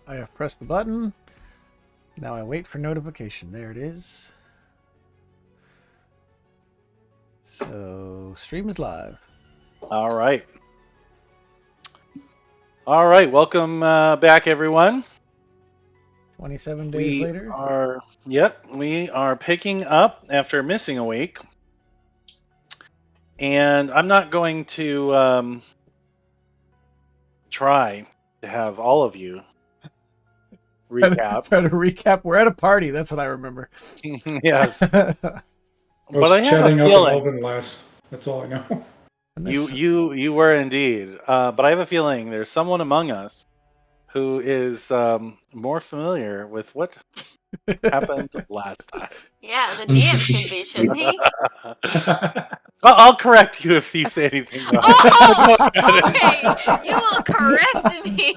I have pressed the button. Now I wait for notification. There it is. So, stream is live. All right. All right. Welcome back, everyone. 27 days later. We are picking up after missing a week. And I'm not going to try to have all of you recap. Try to recap. We're at a party. That's what I remember. Yes. I was But I have chatting a up feeling Elven last. That's all I know. you were indeed. But I have a feeling there's someone among us who is more familiar with what happened last time. Yeah, the DM should be, shouldn't he? I'll correct you if you say anything wrong. Oh, okay. You will correct me.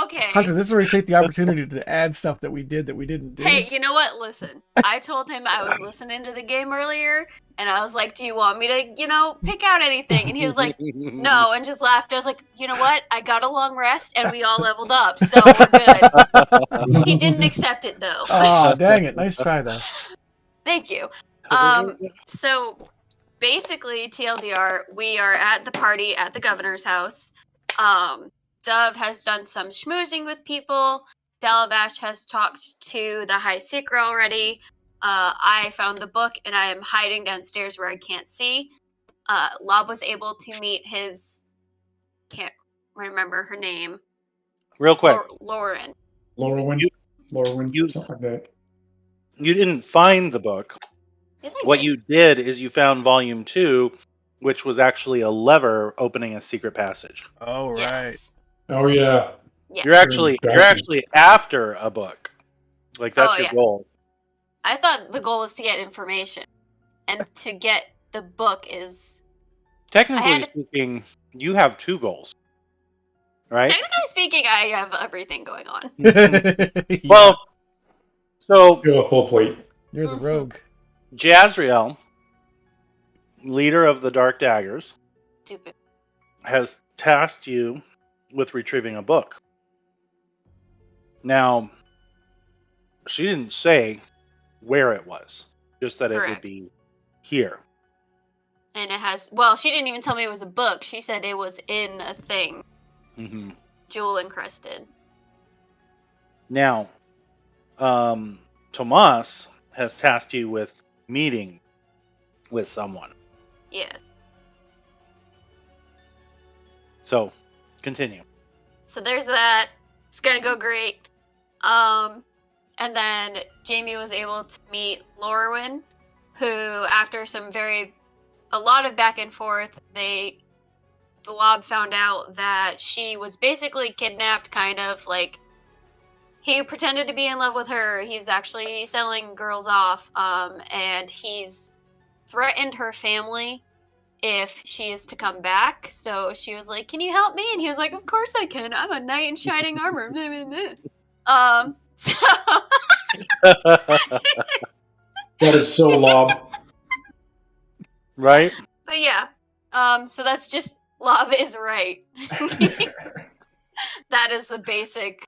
Okay. Hunter, this is where we take the opportunity to add stuff that we did that we didn't do. Hey, you know what? Listen, I told him I was listening to the game earlier, and I was like, do you want me to, pick out anything? And he was like, no, and just laughed. I was like, you know what? I got a long rest, and we all leveled up, so we're good. He didn't accept it, though. Oh, dang it. Nice try, though. Thank you. So, basically, TLDR, we are at the party at the governor's house. Dove has done some schmoozing with people. Dalavash has talked to the High Seeker already. I found the book, and I am hiding downstairs where I can't see. Lob was able to meet his... Can't remember her name. Real quick. Lauren. Laurelwyn, you- something like that. You didn't find the book. Yes, I What did. you did is you found volume 2, which was actually a lever opening a secret passage. Oh, right. Yes. Oh yeah. Yes. You're actually after a book. Like that's your goal. I thought the goal was to get information, and to get the book is... Technically speaking, you have 2 goals. Right? Technically speaking, I have everything going on. Yeah. Well, so Feel a full plate. You're the rogue. Jazriel, leader of the Dark Daggers, Stupid. has tasked you with retrieving a book. Now, she didn't say where it was, just that it would Correct. be here. And it has... Well, she didn't even tell me it was a book. She said it was in a thing. Mm-hmm. Jewel encrusted. Now, Tomas has tasked you with meeting with someone. Yes. So, continue. So there's that. It's gonna go great. And then Jamie was able to meet Laurelwyn, who, after a lot of back and forth, the Lob found out that she was basically kidnapped, kind of like he pretended to be in love with her. He was actually selling girls off, and he's threatened her family if she is to come back. So she was like, can you help me? And he was like, of course I can. I'm a knight in shining armor. So That is so lob. Right? but yeah. So that's just... Lob is right. That is the basic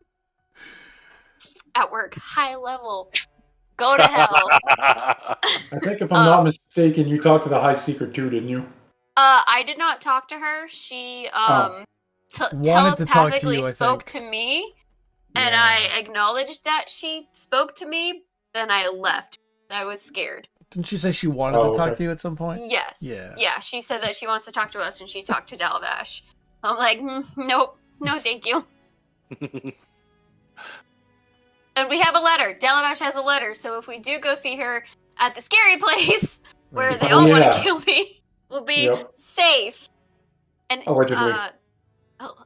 at work high level. Go to hell. I think if I'm not mistaken, you talked to the High Secret too, didn't you? I did not talk to her. She Wanted to talk to telepathically you, I spoke think. to me, and Yeah. I acknowledged that she spoke to me. Then I left. I was scared. Didn't she say she wanted to talk to you at some point? Yes. Yeah. Yeah. She said that she wants to talk to us, and she talked to Dalavash. I'm like, nope, no, thank you. And we have a letter. Dalavash has a letter, so if we do go see her at the scary place where they all want to kill me, we'll be safe. And Allegedly.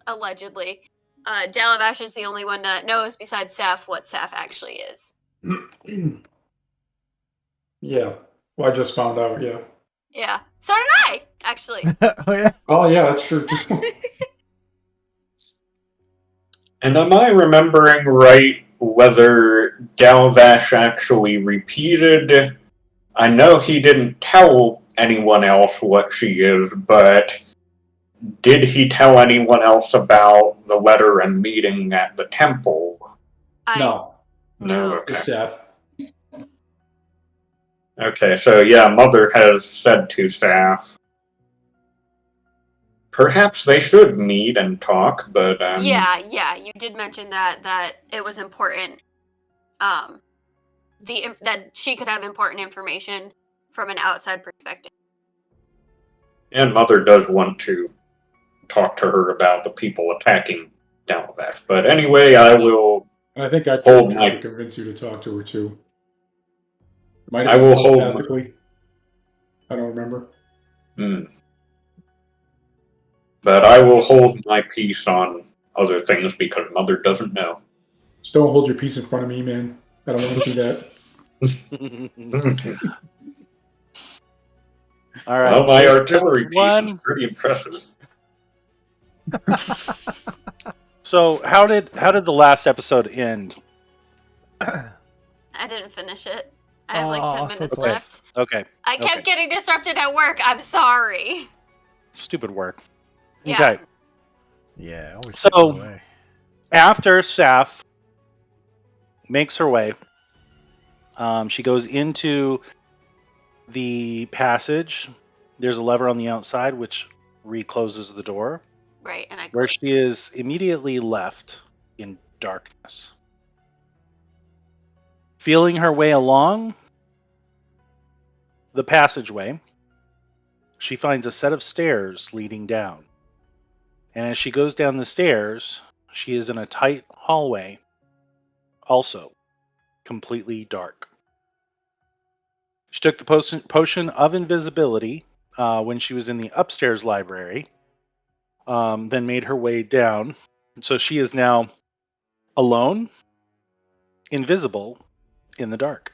Allegedly. Dalavash is the only one that knows besides Saf what Saf actually is. Yeah. Well, I just found out, yeah. Yeah. So did I, actually. Oh, yeah? Oh, yeah, that's true too. And am I remembering right whether Dalavash actually repeated? I know he didn't tell anyone else what she is, but did he tell anyone else about the letter and meeting at the temple? No, No, okay. just Seth. Okay, so yeah, Mother has said to staff, perhaps they should meet and talk, but Yeah, you did mention that it was important. That she could have important information from an outside perspective. and Mother does want to talk to her about the people attacking Dalavash. But anyway, I will. And I think I Hold tried my- to convince you to talk to her too. Might I have will been hold my- telepathically. I don't remember. But I will hold my peace on other things because Mother doesn't know. Just don't hold your peace in front of me, man. I don't want to see that. All right. Well, my There's artillery piece one. is pretty impressive. So how did the last episode end? I didn't finish it. I have like Aw, 10 so minutes close. left. Okay. I kept Okay. getting disrupted at work. I'm sorry. Stupid work. Yeah. Okay. Yeah, always So- so, away. After Saf makes her way, she goes into the passage. There's a lever on the outside which recloses the door, Right, and I where closed. she is immediately left in darkness. Feeling her way along the passageway, she finds a set of stairs leading down. And as she goes down the stairs, she is in a tight hallway, also completely dark. She took the potion of invisibility when she was in the upstairs library, then made her way down. So she is now alone, invisible, in the dark.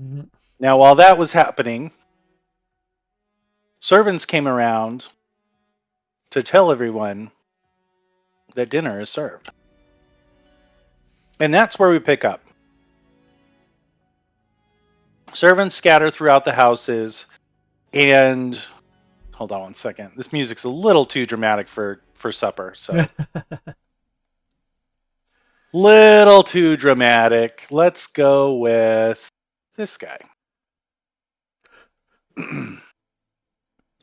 Mhm. Now, while that was happening, servants came around to tell everyone that dinner is served. And that's where we pick up. Servants scatter throughout the houses, and hold on one second. This music's a little too dramatic for supper, so little too dramatic. Let's go with this guy.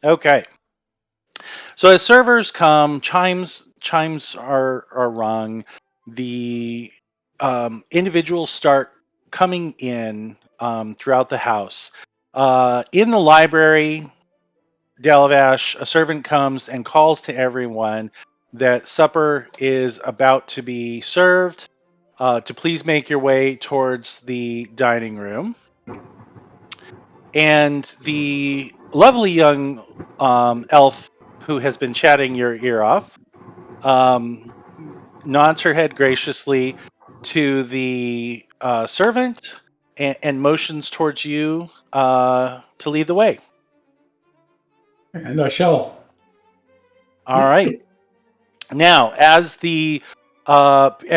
Okay. So as servers come, chimes are rung. The individuals start coming in throughout the house. In the library, Dalavash, a servant comes and calls to everyone that supper is about to be served. To please make your way towards the dining room. And the lovely young elf who has been chatting your ear off nods her head graciously to the servant and motions towards you to lead the way. And I shall. All right. Now, as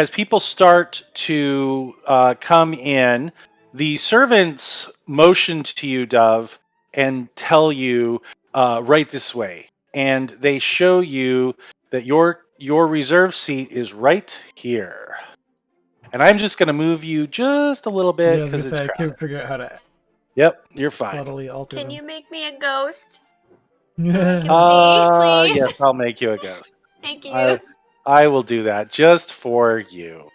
people start to come in, the servants motion to you, Dove, and tell you right this way, and they show you that your reserve seat is right here. And I'm just going to move you just a little bit Yeah, I was because gonna it's say, I crowded. can't figure out how to Yep, you're fine. subtly alter Can them. you make me a ghost? Yeah. See, please? Yes, I'll make you a ghost. Thank you. I will do that just for you.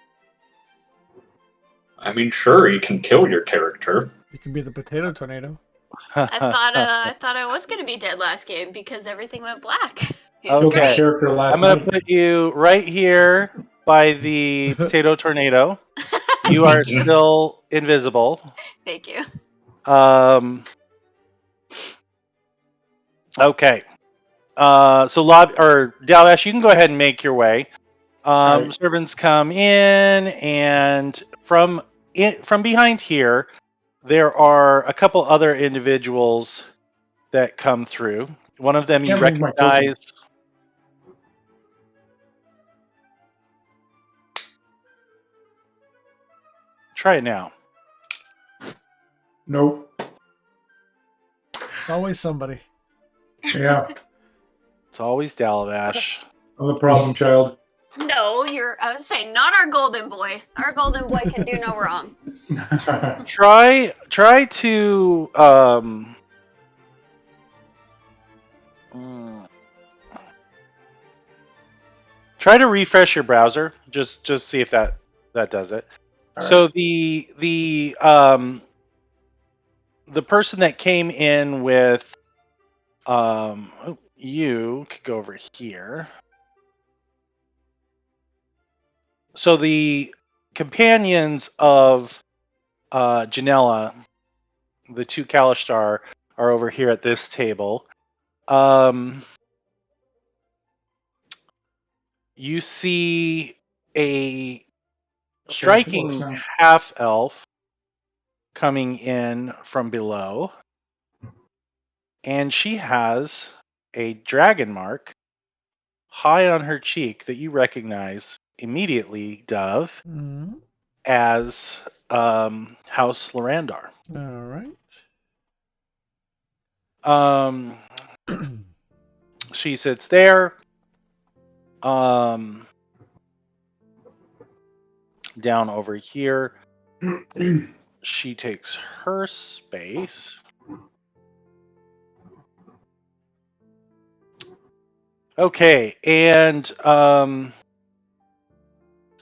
I mean, sure, you can kill your character. You can be the potato tornado. I thought I was gonna be dead last game because everything went black. It was Okay. Killed my great. character last I'm going night. to put you right here by the potato tornado. You are still invisible. Thank you. Okay. So Dalash, you can go ahead and make your way. Alright. Servants come in, and from behind here, there are a couple other individuals that come through. One of them you Can't move my token. recognize. Try it now. Nope. Always somebody. Yeah. It's always Dalavash. I'm the problem child. No, I was saying, not our golden boy. Our golden boy can do no wrong. Try to try to refresh your browser. Just see if that does it. All So right. the person that came in with you could go over here. So the companions of Janella, the two Kalishtar, are over here at this table. You see a striking half elf coming in from below, and she has a dragon mark high on her cheek that you recognize immediately, Dove, Mm-hmm. as House Lorandar. All Um, right. she sits there. Down over here, she takes her space. Okay, and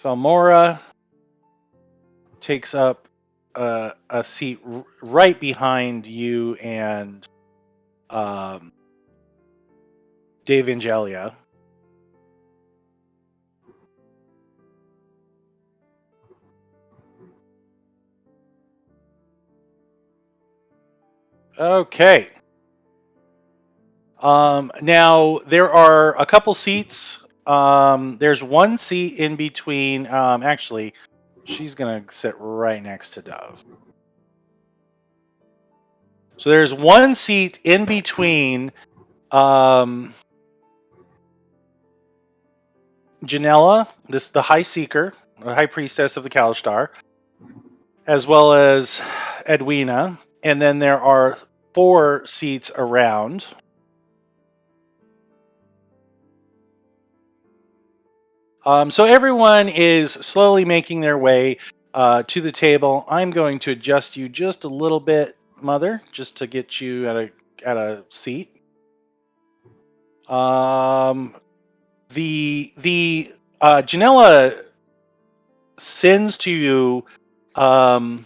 Thalmora takes up a seat right behind you and Dave Angelia. Okay. Now there are a couple seats. There's one seat in between. Actually, she's gonna sit right next to Dove. So there's one seat in between Janella, the High Seeker, the High Priestess of the Kalishtar, as well as Edwina, and then there are 4 seats around. So everyone is slowly making their way to the table. I'm going to adjust you just a little bit, Mother, just to get you at a seat. The Janella sends to you, Dalavash,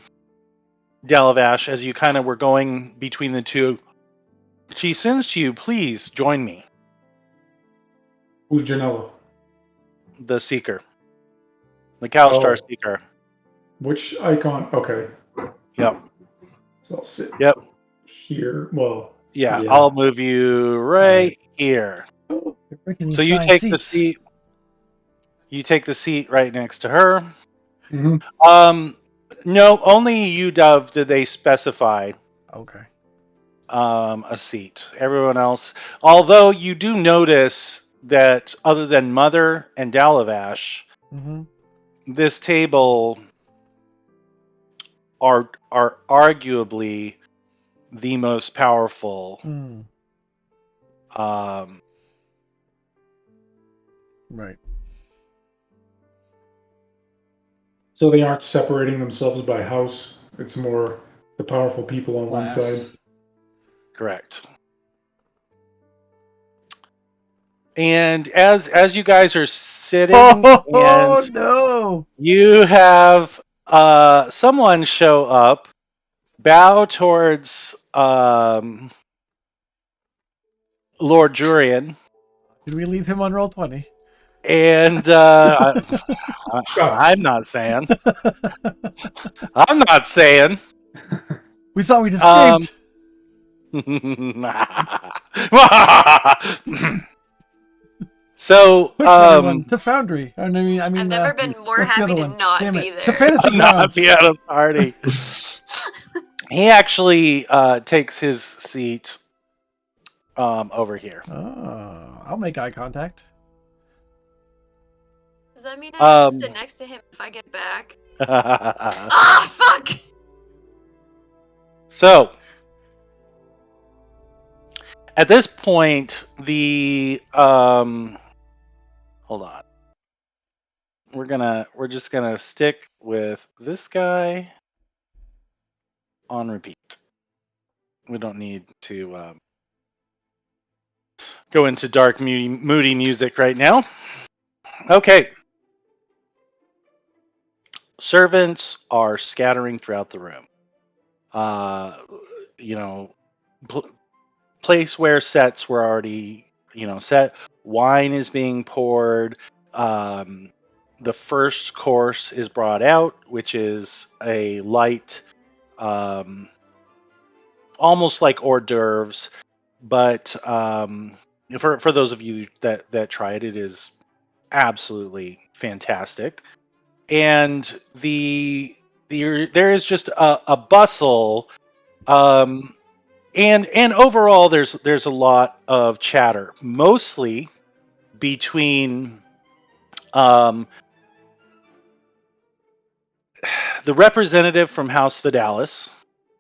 as you kind of were going between the two. She sends to you, please join me. Who's Janella? The Seeker. The Kalishtar Oh. Seeker. Which icon? Okay. Yep. So I'll sit Yep. here. Well, Yeah, yeah. I'll move you right here. So you take the seat. You take the seat right next to her. Mm-hmm. No, only you, Dove, did they specify. Okay. A seat. Everyone else, although you do notice that other than Mother and Dalavash, this table are arguably the most powerful. Right. So they aren't separating themselves by house. It's more the powerful people on one side. Correct. And as you guys are sitting, no! You have someone show up, bow towards Lord Jurian. Did we leave him on Roll20? And I'm not saying. I'm not saying. We thought we'd escaped. So, to Foundry. I mean, I've never been more happy to not be there. To Fantasy not be at a party. He actually takes his seat over here. Oh, I'll make eye contact. Does that mean I have to sit next to him if I get back? Fuck! So, at this point, the hold on. we're just gonna stick with this guy on repeat. We don't need to go into dark, moody music right now. Okay. Servants are scattering throughout the room. You know, place where sets were already, set. Wine is being poured. The first course is brought out, which is a light, almost like hors d'oeuvres, but for those of you that try it, it is absolutely fantastic. And there is just a bustle, and overall there's a lot of chatter, mostly between the representative from House Vidalis,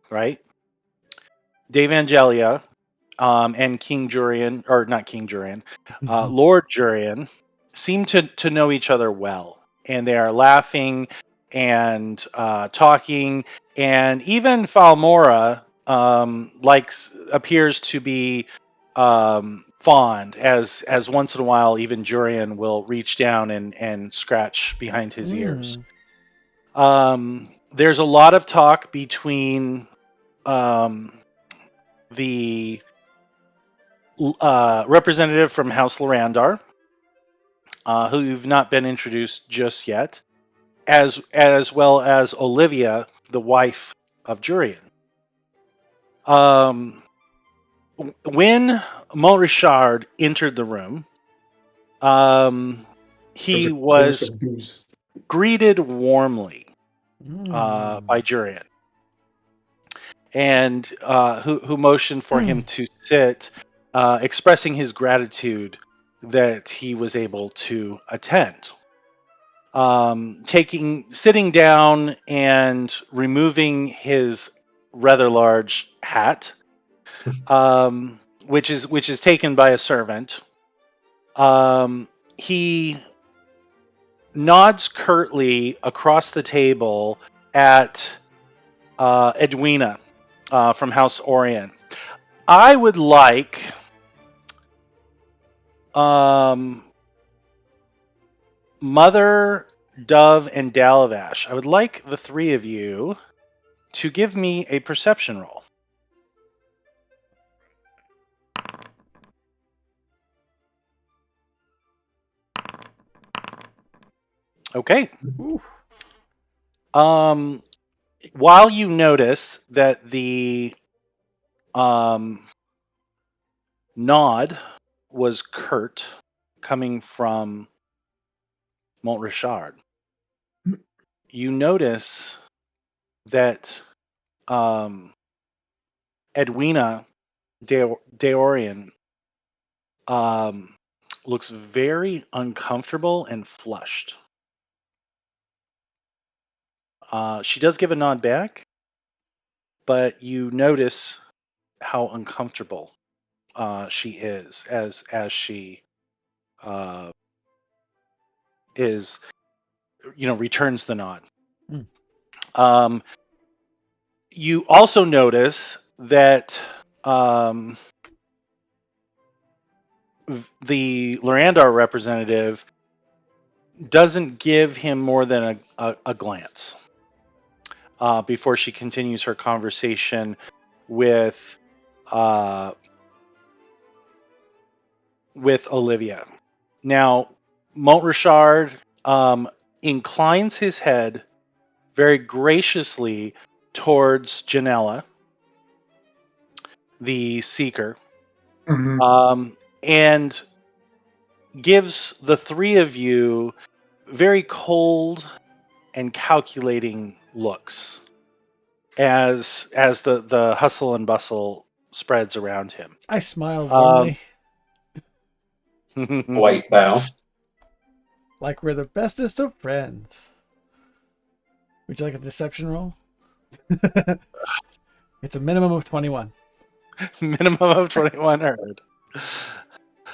right, Dave Angelia, and King Jurian, or not King Jurian, Lord Jurian, seem to know each other well, and they are laughing and talking, and even Falmora appears to be fond, as once in a while even Jurian will reach down and scratch behind his ears. There's a lot of talk between the representative from House Lorandar, who you've not been introduced just yet, as well as Olivia, the wife of Jurian. When Montrichard entered the room, he was greeted warmly by Jurian, and who motioned for him to sit, expressing his gratitude that he was able to attend. Sitting down and removing his rather large hat, which is taken by a servant. He nods curtly across the table at Edwina from House Orion. I would like Mother, Dove, and Dalavash. I would like the three of you to give me a perception roll. Okay. Oof. While you notice that the nod was curt, coming from Montrichard, you notice that Edwina Deorian looks very uncomfortable and flushed. She does give a nod back, but you notice how uncomfortable she is as she is, returns the nod. You also notice that the Lorandar representative doesn't give him more than a glance before she continues her conversation with Olivia. Now, Montrichard inclines his head very graciously towards Janella, the Seeker, and gives the three of you very cold and calculating looks as the hustle and bustle spreads around him. I smile warmly. White bow. Like we're the bestest of friends. Would you like a deception roll? It's a minimum of 21. Minimum of 21 heard.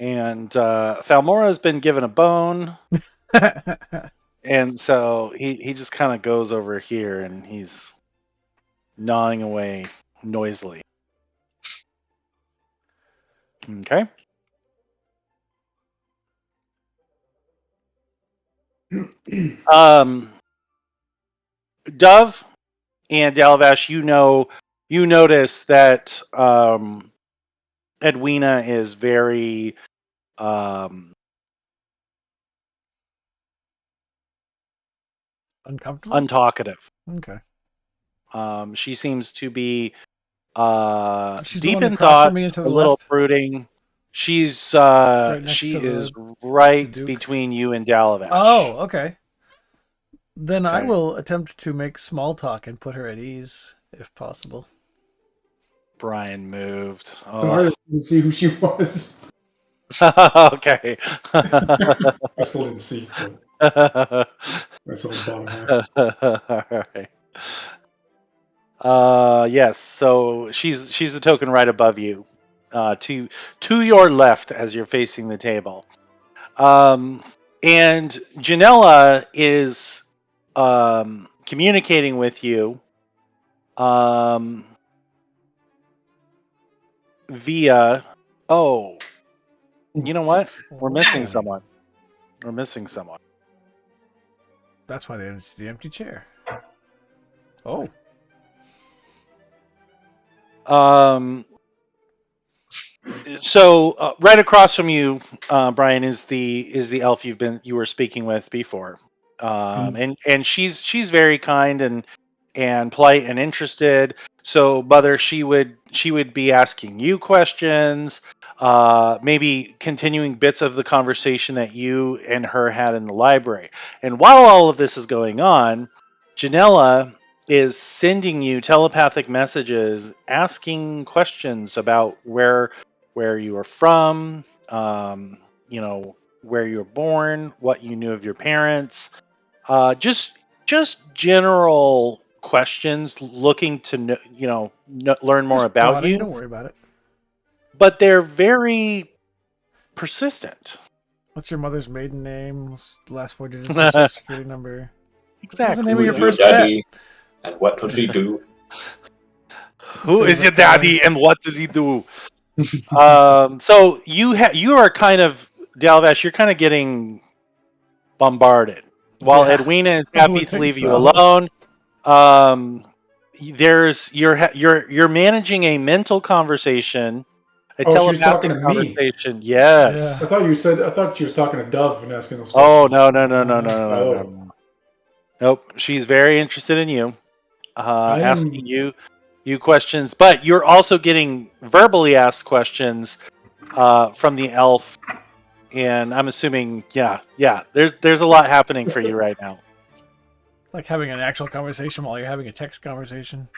And Falmora has been given a bone, and so he just kind of goes over here and he's gnawing away noisily. Okay. Dove and Dalvash, you notice that Edwina is very Uncomfortable? untalkative. Okay. She seems to be She's the deep one in across thought, from me and to a the little left? brooding. She's Right next she to is the right Duke? between you and Dalavash. Oh, okay. Then I Okay. will attempt to make small talk and put her at ease, if possible. Brian moved. Sorry, I didn't see who she was. Okay. I still didn't see. But I saw the bottom half. All right. Yes. So she's the token right above you, to your left as you're facing the table. And Janella is communicating with you via. Oh, you know what? We're missing Oh. someone. We're missing someone. That's why it's the empty chair. Oh. So right across from you, Brian, is the elf you were speaking with before, and she's very kind and polite and interested. So whether she would be asking you questions, maybe continuing bits of the conversation that you and her had in the library. And while all of this is going on, Janella is sending you telepathic messages asking questions about where you are from, where you were born, what you knew of your parents, just general questions, looking to learn more Just about prodding, you. Don't worry about it. But they're very persistent. What's your mother's maiden name? Last 4 digits of your social security number. Exactly. name of your Who's your first pet? daddy, and what does he do? Who is your Favorite color? daddy and what does he do? So you are kind of, Dalvash, you're kind of getting bombarded. While Yeah, Edwina is I happy would to think leave you so. alone, you're managing a mental conversation, a Oh, she was talking telepathic to me. conversation. Yes. I thought she was talking to Dove and asking those Oh questions. no. Nope. She's very interested in you, I am- asking you questions, but you're also getting verbally asked questions from the elf, and I'm assuming, yeah. There's a lot happening for you right now. Like having an actual conversation while you're having a text conversation.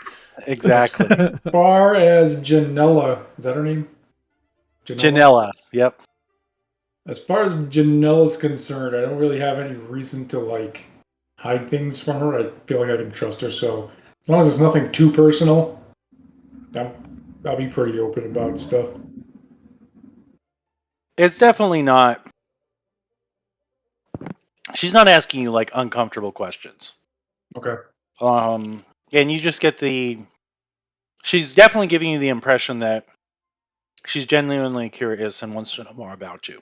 Exactly. As far as Janella, is that her name? Janella. Yep. As far as Janella's concerned, I don't really have any reason to hide things from her. I feel like I can trust her. So as long as it's nothing too personal, I'll be pretty open about stuff. It's definitely not. She's not asking you like uncomfortable questions. Okay. And you just get she's definitely giving you the impression that she's genuinely curious and wants to know more about you.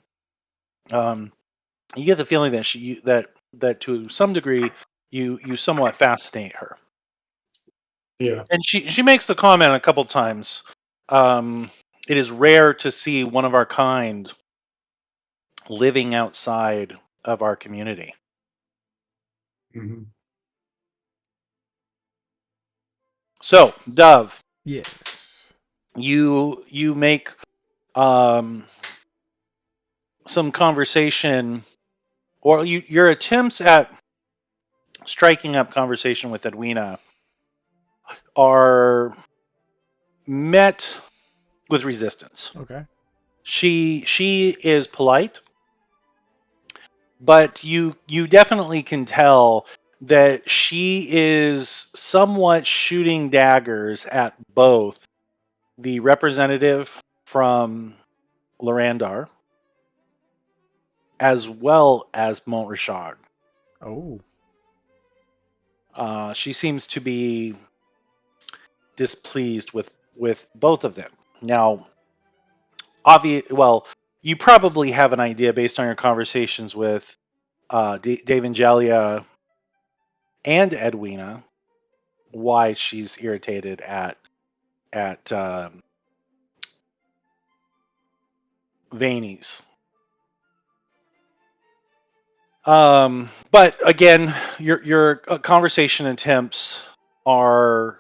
You get the feeling that that to some degree you somewhat fascinate her. Yeah. And she makes the comment a couple times. It is rare to see one of our kind living outside of our community. Mm-hmm. So, Dove, Yes. you make some conversation, or your attempts at striking up conversation with Edwina are met with resistance. Okay. She is polite, but you definitely can tell that she is somewhat shooting daggers at both the representative from Lorandar as well as Montrichard. Oh. She seems to be displeased with both of them. Now, you probably have an idea based on your conversations with Dave and Jalia and Edwina why she's irritated at Vanies. But again, your conversation attempts are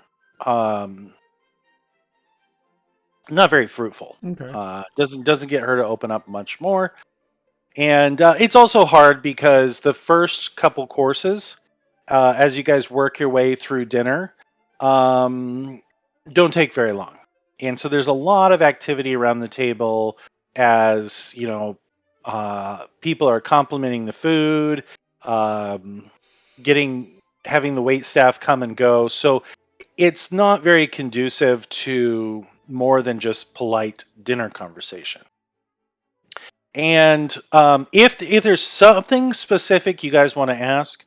not very fruitful. Okay. Doesn't get her to open up much more, and it's also hard because the first couple courses, as you guys work your way through dinner, don't take very long, and so there's a lot of activity around the table as people are complimenting the food, having the wait staff come and go. So it's not very conducive to more than just polite dinner conversation. And if there's something specific you guys want to ask,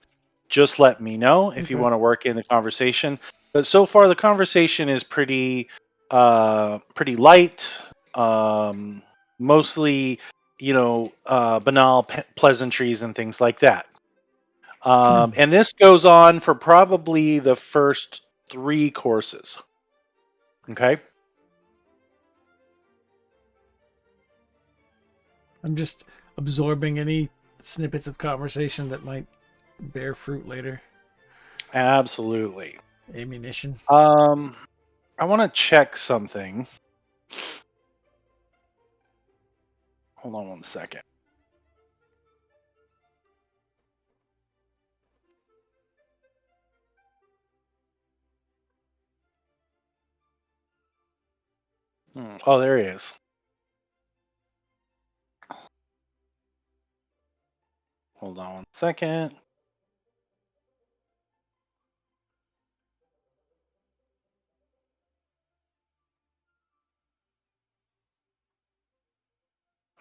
just let me know if you Okay. want to work in the conversation. But so far, the conversation is pretty light. Mostly, banal pleasantries and things like that. And this goes on for probably the first 3 courses. Okay. I'm just absorbing any snippets of conversation that might bear fruit later. Absolutely. Ammunition. I want to check something. Hold on one second. Oh, there he is. Hold on one second.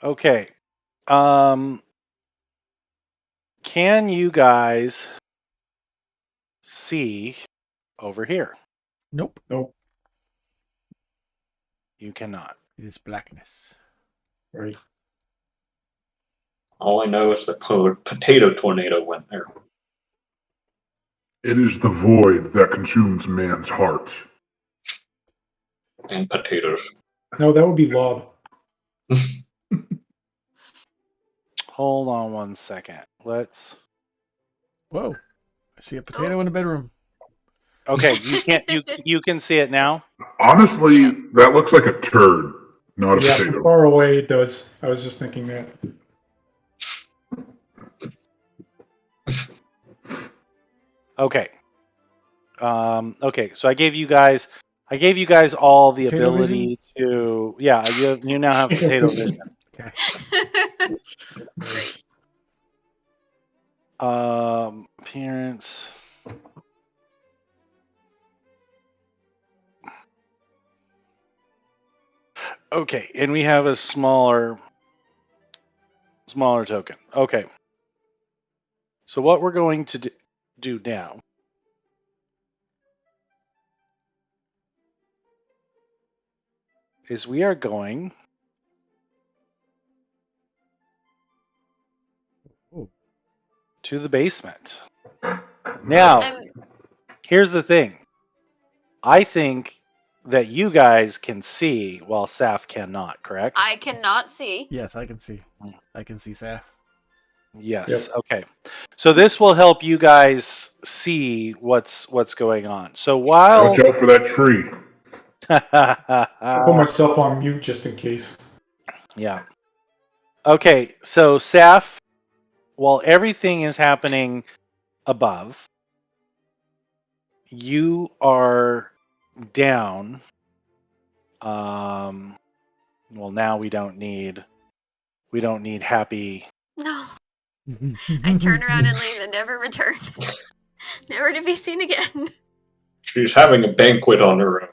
Okay. Can you guys see over here? Nope. Nope. You cannot. It is blackness. Right. All I know is the potato tornado went there. It is the void that consumes man's heart. And potatoes. No, that would be Lob. Hold on one second. Let's. Whoa. I see a potato in the bedroom. Okay, you can't. You can see it now. Honestly, Yeah. that looks like a turd, not a Yeah, from potato. far away it does. I was just thinking that. Okay. Okay. So I gave you guys all the Potato ability to. Yeah. You now have potato vision. Okay. Nice. Appearance. Okay, and we have a smaller token. Okay. So what we're going to do now is we are going to the basement. Now, I'm- here's the thing. I think that you guys can see while Saf cannot, correct? I cannot see. Yes, I can see. I can see Saf. Yes. Yep. Okay. So this will help you guys see what's going on. So while Watch out for that tree. I'll put myself on mute just in case. Yeah. Okay, so Saf, while everything is happening above, you are down. Well, now we don't need happy. No. I turn around and leave and never return. Never to be seen again. She's having a banquet on her own.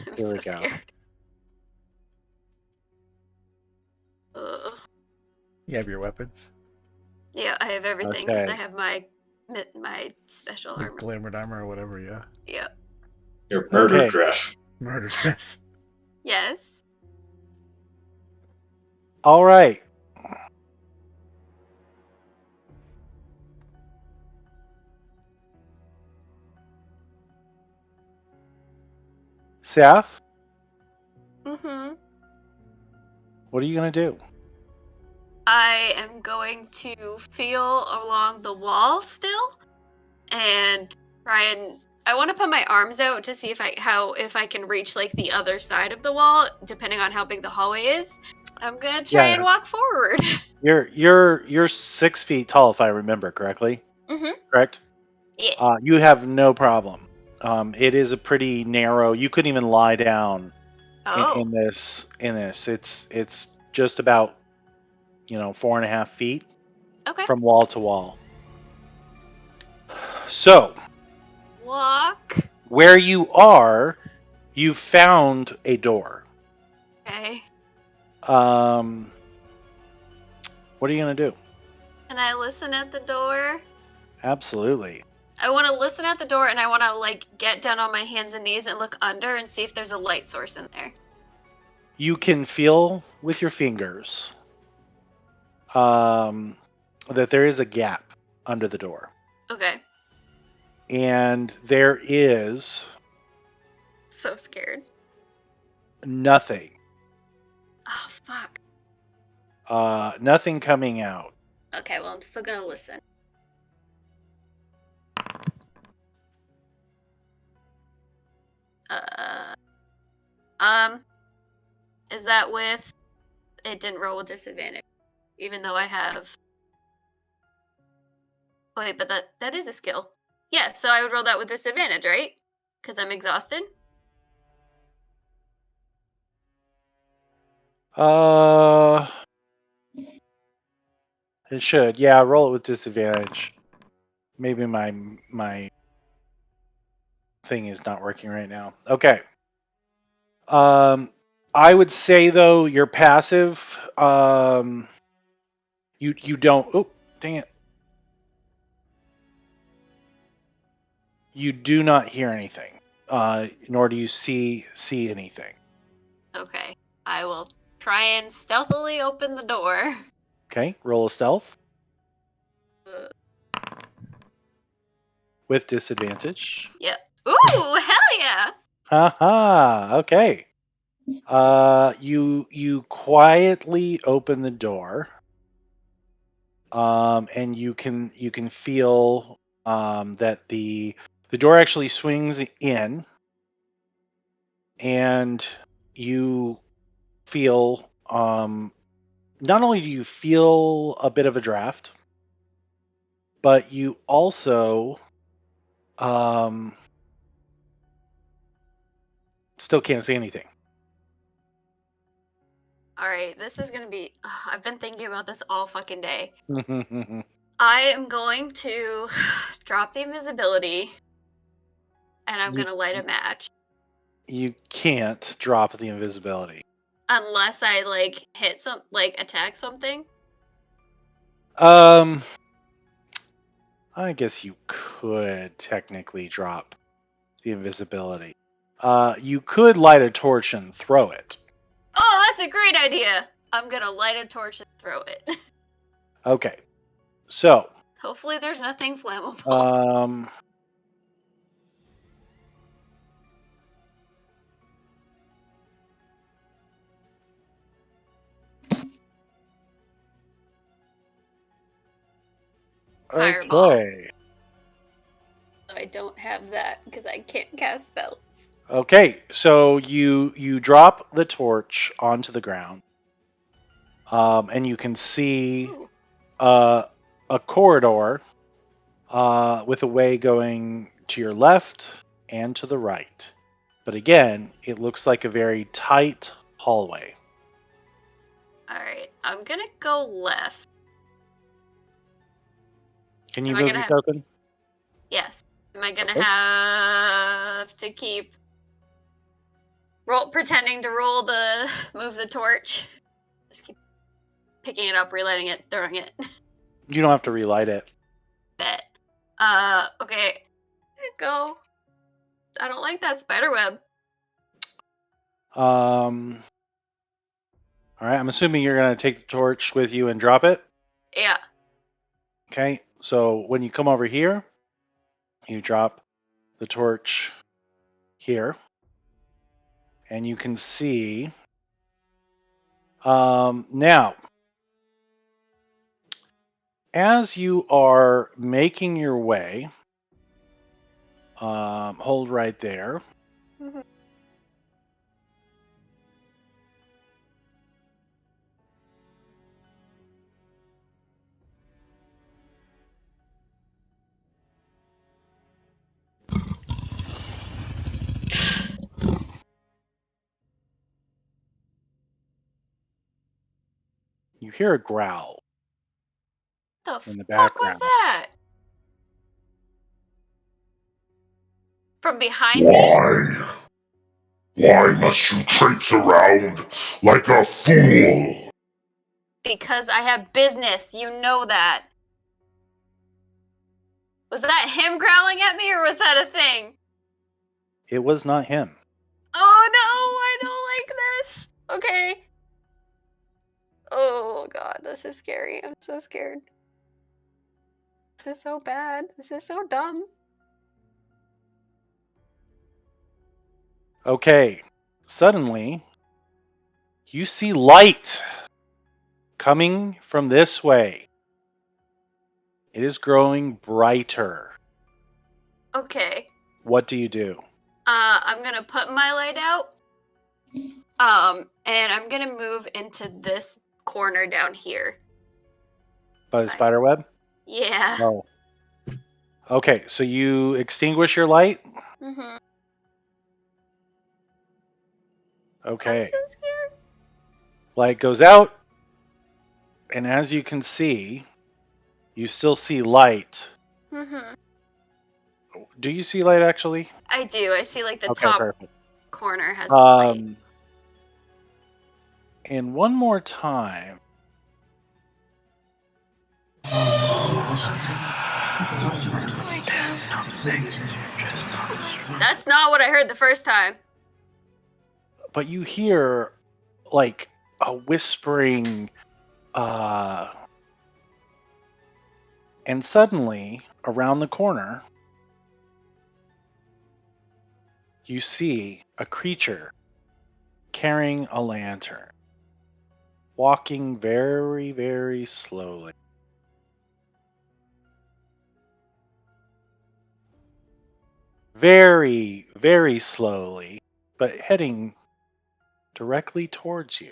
I'm Here so we go. scared. Ugh. You have your weapons. Yeah, I have everything because Okay. I have my special Your armor. glamored armor or whatever, yeah. Yeah. Your murder Okay. dress. Murder dress. Yes. All right. Saf, Mm-hmm. what are you gonna do? I am going to feel along the wall still and try and I want to put my arms out to see if I can reach like the other side of the wall, depending on how big the hallway is. I'm gonna try Yeah. and walk forward. You're 6 feet tall, if I remember correctly. Mm-hmm. Correct. Yeah. You have no problem. It is a pretty narrow. You couldn't even lie down Oh. in this. It's just about 4.5 feet Okay. from wall to wall. So Walk. where you are, you found a door. Okay. What are you gonna do? Can I listen at the door? Absolutely. I want to listen at the door and I want to like get down on my hands and knees and look under and see if there's a light source in there. You can feel with your fingers that there is a gap under the door. Okay. And there is So scared. nothing. Oh fuck. Nothing coming out. Okay, well I'm still gonna listen. Is that with? It didn't roll with disadvantage, even though I have. Wait, but that is a skill. Yeah, so I would roll that with disadvantage, right? Because I'm exhausted. It should. Yeah, roll it with disadvantage. Maybe my thing is not working right now. Okay. I would say though your passive, you don't. Oh, dang it! You do not hear anything, nor do you see anything. Okay, I will try and stealthily open the door. Okay, roll a stealth with disadvantage. Yep. Ooh, hell yeah! Haha. Okay. You quietly open the door, and you can feel that the door actually swings in, and you feel not only do you feel a bit of a draft, but you also still can't see anything. All right, this is gonna be. I've been thinking about this all fucking day. I am going to drop the invisibility, and I'm gonna light a match. You can't drop the invisibility. Unless I like hit attack something. I guess you could technically drop the invisibility. You could light a torch and throw it. Oh, that's a great idea. I'm gonna light a torch and throw it. Okay. So, Hopefully there's nothing flammable. Fireball. okay. I don't have that because I can't cast spells. Okay, so you drop the torch onto the ground, and you can see Ooh. a corridor with a way going to your left and to the right. But again, it looks like a very tight hallway. Alright, I'm gonna go left. Can you Am I move gonna your have- token? Yes. Am I gonna Okay. have to keep pretending to move the torch? Just keep picking it up, relighting it, throwing it. You don't have to relight it. Bet. Okay. Go. I don't like that spider web. All right, I'm assuming you're going to take the torch with you and drop it. Yeah. Okay, so when you come over here, you drop the torch here, and you can see. Now, as you are making your way, hold right there. Mhm. You hear a growl. The In the fuck was background. that? From behind me? Why? Why must you traipse around like a fool? Because I have business. You know that. Was that him growling at me or was that a thing? It was not him. Oh no, I don't like this. Okay. Oh god, this is scary. I'm so scared. This is so bad. This is so dumb. Okay, suddenly, you see light coming from this way. It is growing brighter. Okay. What do you do? I'm gonna put my light out. And I'm gonna move into this corner down here. By the Fine. spider web? Yeah. No. Okay, so you extinguish your light? Mm-hmm. Okay. I'm so scared. Light goes out, and as you can see, you still see light. Mm-hmm. Do you see light actually? I do. I see like the Okay, top perfect. corner has light. And one more time. That's not what I heard the first time. But you hear like a whispering, and suddenly around the corner, you see a creature carrying a lantern, walking very, very slowly. Very, very slowly, but heading directly towards you.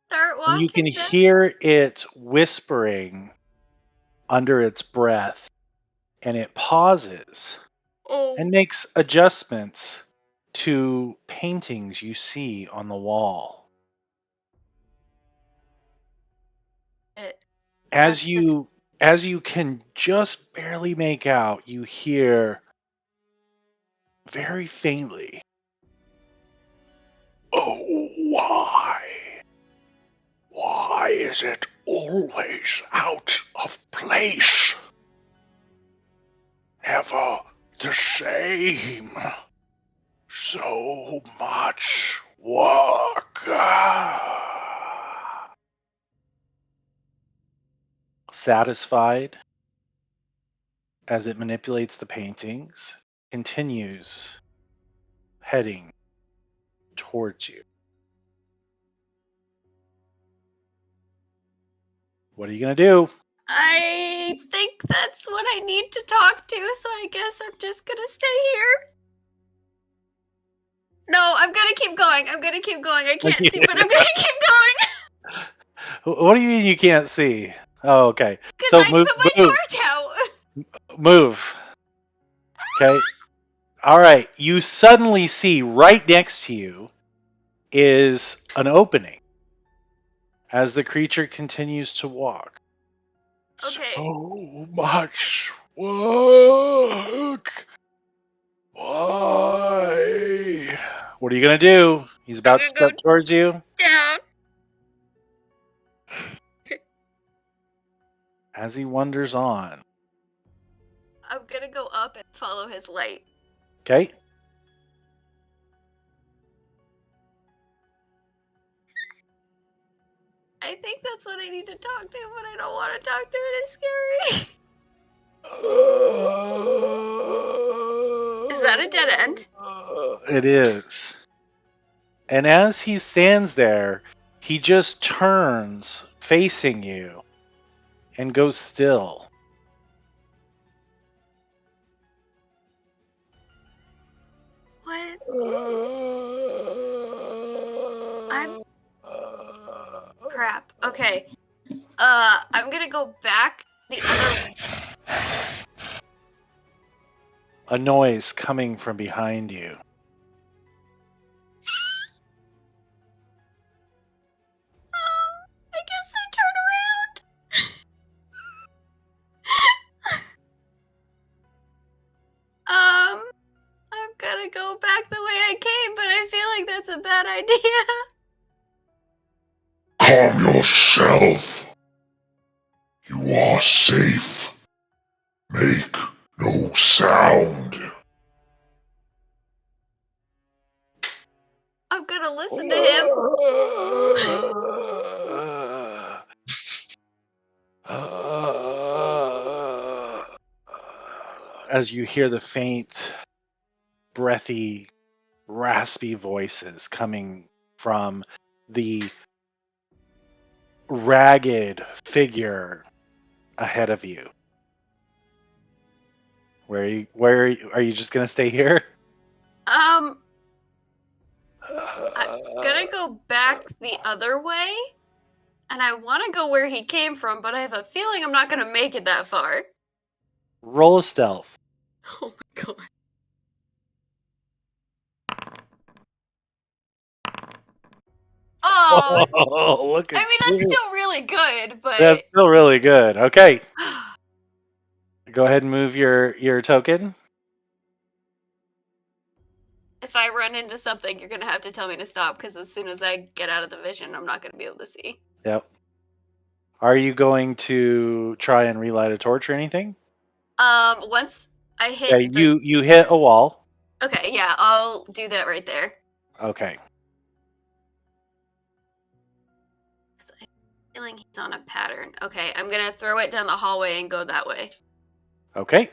Start And you walking can down. hear it whispering under its breath, and it pauses Oh. and makes adjustments to paintings you see on the wall. That's As you can just barely make out, you hear very faintly, "Oh, why? Why is it always out of place? Never the same. So much work." Satisfied as it manipulates the paintings, continues heading towards you. What are you going to do? I think that's what I need to talk to, so I guess I'm just gonna stay here. No, I'm gonna keep going. I'm gonna keep going. I can't see, but I'm gonna keep going. What do you mean you can't see? Oh, okay. Because I move, put my torch out. move. Okay. All right. You suddenly see right next to you is an opening as the creature continues to walk. Okay. So much work. Why? What are you gonna do? He's about to gonna go step towards you. Down. as he wanders on. I'm gonna go up and follow his light. Okay. I think that's what I need to talk to, but I don't want to talk to it. It's scary. Is that a dead end? It is. And as he stands there, he just turns facing you and goes still. What? I'm crap. Okay. I'm gonna go back the other. A noise coming from behind you. I guess I turn around. I'm gonna go back the way I came, but I feel like that's a bad idea. Calm yourself. You are safe. Make no sound. I'm gonna listen to him. As you hear the faint, breathy, raspy voices coming from the ragged figure ahead of you. Where are you just gonna stay here? I'm gonna go back the other way, and I want to go where he came from, but I have a feeling I'm not gonna make it that far. Roll a stealth. Oh my god. Oh, Oh, look at I mean that's you. still really good, but That's still really good. Okay, go ahead and move your token. if I run into something, you're gonna have to tell me to stop because as soon as I get out of the vision, I'm not gonna be able to see. Yep. Are you going to try and relight a torch or anything? Once I hit Yeah, the you hit a wall. okay, yeah, I'll do that right there. Okay. 'Cause I'm feeling he's on a pattern. Okay, I'm gonna throw it down the hallway and go that way. Okay.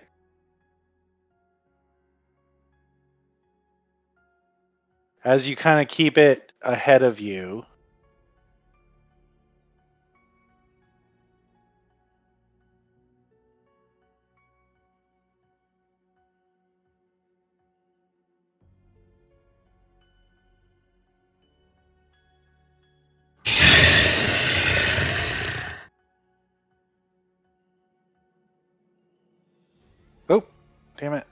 As you kind of keep it ahead of you, oh, damn it.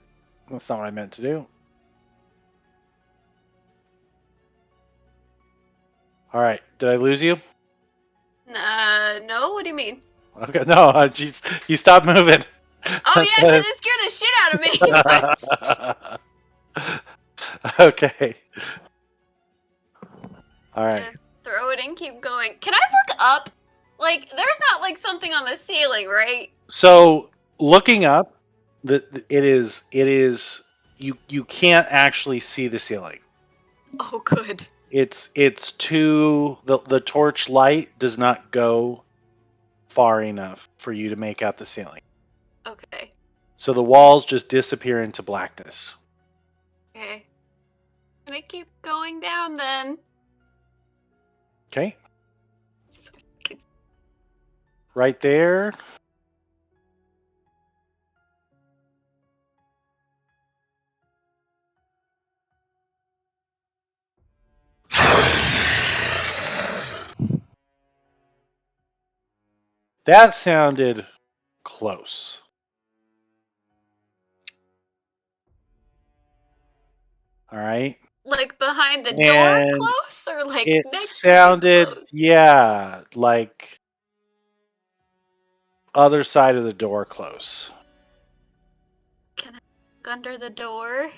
That's not what I meant to do. All right. Did I lose you? No, what do you mean? Okay. No, jeez, you stopped moving. Oh yeah, because it scared the shit out of me. So I just Okay. All right. throw it and keep going. Can I look up? Like, there's not like something on the ceiling, right? So looking up, it is you can't actually see the ceiling. Oh, good. It's too the torch light does not go far enough for you to make out the ceiling. Okay. So the walls just disappear into blackness. Okay. Can I keep going down then? Okay? So it's- Right there. That sounded close. All right. Like behind the door And close or like it next sounded, to it close? yeah, like other side of the door close. Can I look under the door?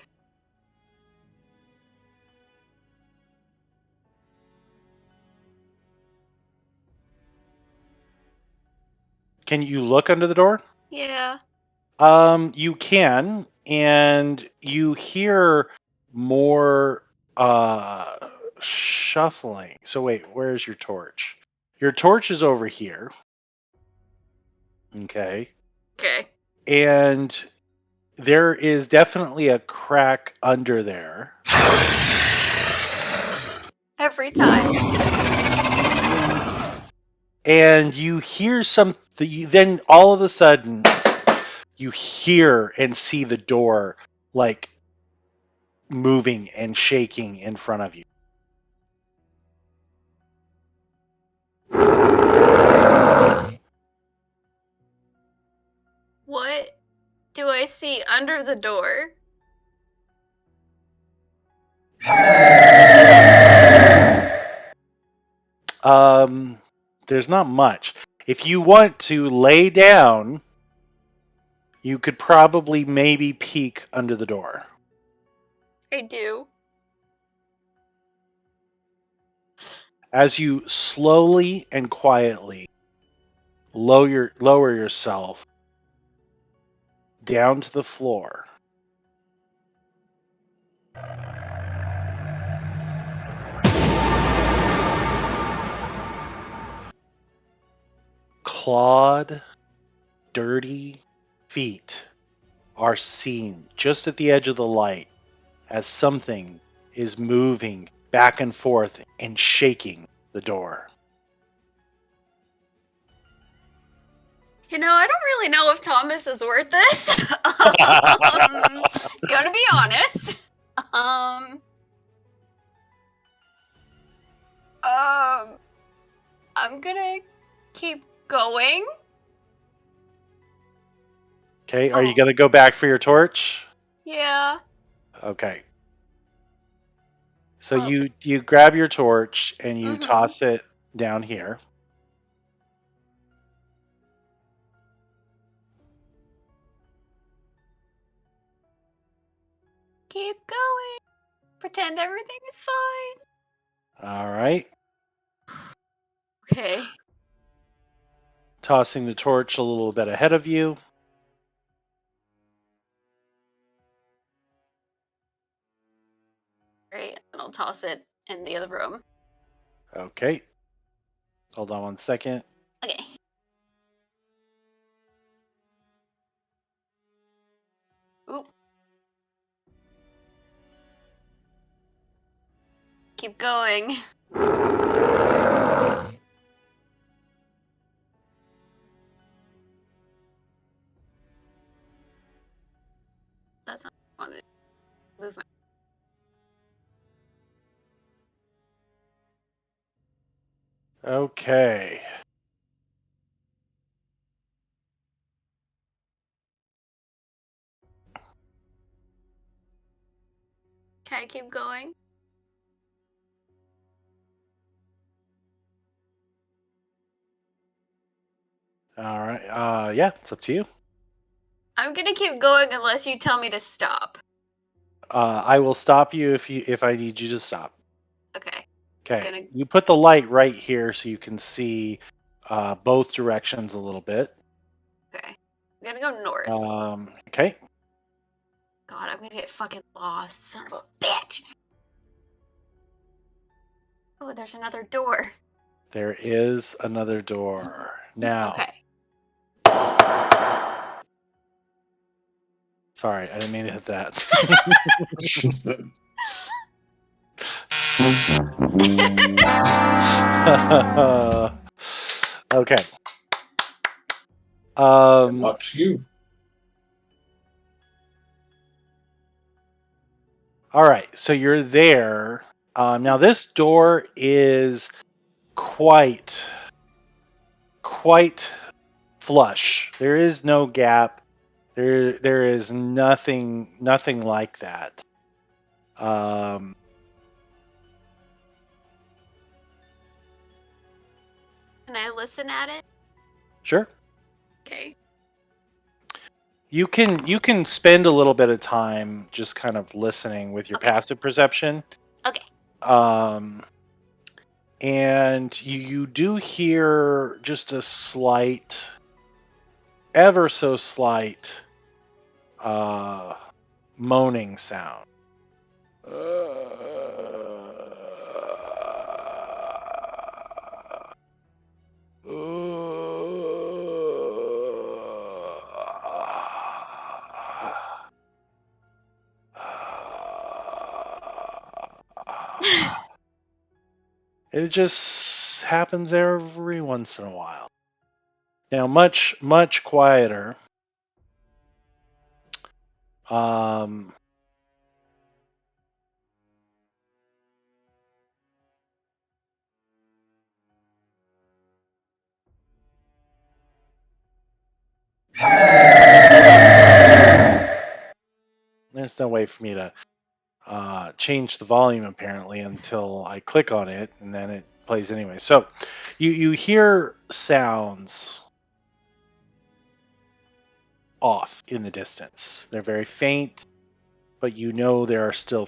Can you look under the door? Yeah. You can, and you hear more shuffling. So wait, where's your torch? Your torch is over here. Okay. Okay. And there is definitely a crack under there. Every time. And you hear something, then all of a sudden you hear and see the door like moving and shaking in front of you. What do I see under the door? There's not much. If you want to lay down, you could probably maybe peek under the door. I do. As you slowly and quietly lower yourself down to the floor. Clawed, dirty feet are seen just at the edge of the light as something is moving back and forth and shaking the door. You know, I don't really know if Thomas is worth this. Gonna be honest. I'm gonna keep going. Okay, are you Oh. going to go back for your torch? Yeah. Okay. So Oh. you grab your torch and you Mhm. toss it down here. Keep going. Pretend everything is fine. All right. Okay. Tossing the torch a little bit ahead of you. Great. And I'll toss it in the other room. Okay. Hold on one second. Okay. Oop. Keep going. That's not what I wanted to move my. Okay. Can I keep going? All right. Yeah, it's up to you. I'm gonna keep going unless you tell me to stop. I will stop you if I need you to stop. Okay. Okay. Gonna- You put the light right here so you can see both directions a little bit. Okay. I'm gonna go north. Okay. God, I'm gonna get fucking lost, son of a bitch. Oh, there's another door. There is another door. Now. Okay. Sorry, I didn't mean to hit that. Okay. Up to you. All right, so you're there. Now this door is quite flush. There is no gap. There is nothing like that. Can I listen at it? Sure. Okay. You can spend a little bit of time just kind of listening with your Okay. passive perception. Okay. And you do hear just a slight ever so slight moaning sound. It just happens every once in a while. Now, much quieter. There's no way for me to change the volume apparently until I click on it, and then it plays anyway. So you hear sounds off in the distance. They're very faint, but you know there are still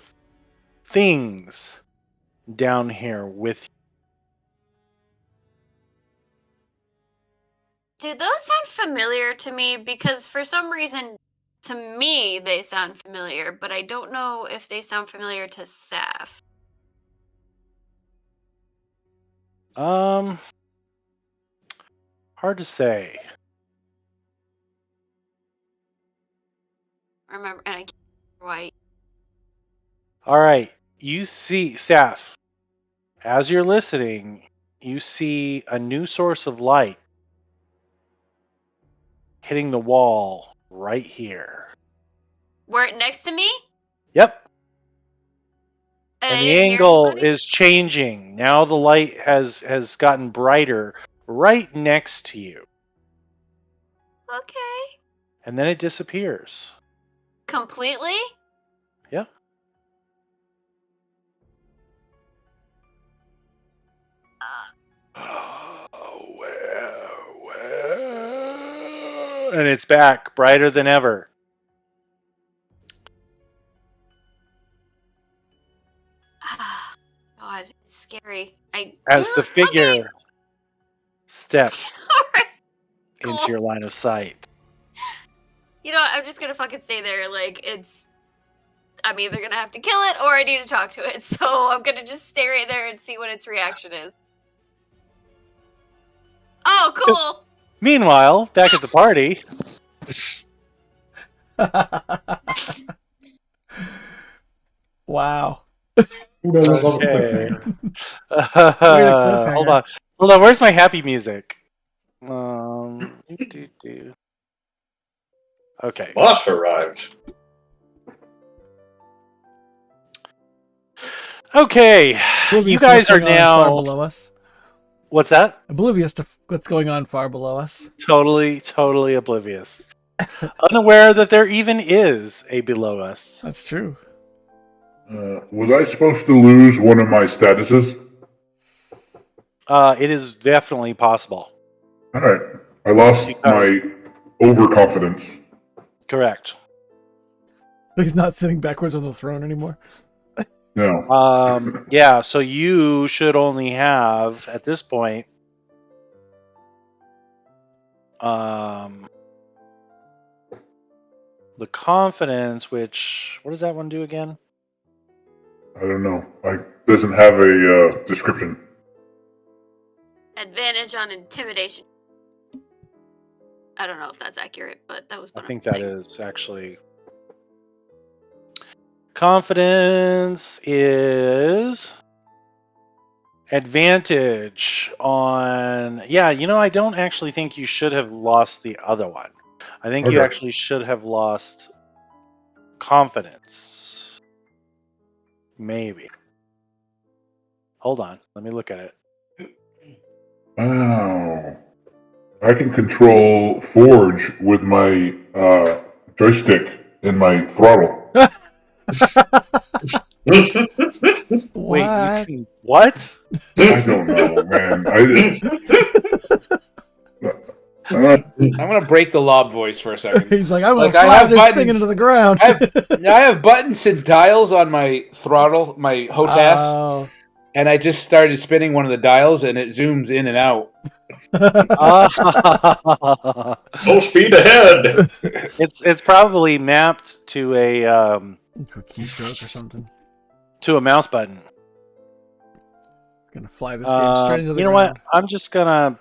things down here with you. Do those sound familiar to me? Because for some reason, to me, they sound familiar, but I don't know if they sound familiar to Saf. Hard to say. Remember, and I can't remember why. All right, you see, Saf, as you're listening, you see a new source of light hitting the wall right here. Where next to me? Yep. And I And the didn't hear angle anybody? is changing. Now the light has gotten brighter right next to you. Okay. And then it disappears. Completely? Yep. And it's back, brighter than ever. God, it's scary. As the Okay. figure steps Alright, cool. into your line of sight. You know what? I'm just gonna fucking stay there. Like, I'm either gonna have to kill it or I need to talk to it. So I'm gonna just stay right there and see what its reaction is. Oh, cool! Meanwhile, back at the party. Wow. Who doesn't love a Okay. cliffhanger? Hold on. Where's my happy music? Okay. Boss arrived. Okay. Oblivious You to guys what's are going on far now. below us. What's that? Oblivious to what's going on far below us. Totally oblivious. Unaware that there even is a below us. That's true. Was I supposed to lose one of my statuses? It is definitely possible. All right. I lost my overconfidence. Correct. He's not sitting backwards on the throne anymore. No. Yeah, so you should only have, at this point, the confidence, which, what does that one do again? I don't know. It doesn't have a description. Advantage on intimidation. I don't know if that's accurate, but that was I one think thing. that is actually... Confidence is advantage on... Yeah, I don't actually think you should have lost the other one. I think you Okay. actually should have lost confidence. Maybe. Hold on. Let me look at it. Wow. I can control Forge with my joystick and my throttle. Wait, What? you can... What? I don't know, man. I'm gonna break the lob voice for a second. He's like, I'm gonna Like, I fly have this thing buttons. into the ground. I have buttons and dials on my throttle, my HOTAS, Oh, and I just started spinning one of the dials, and it zooms in and out. Full speed ahead. It's probably mapped to a Into a keystroke or something. mouse button. Gonna fly this game straight into the You know ground. what? I'm just gonna.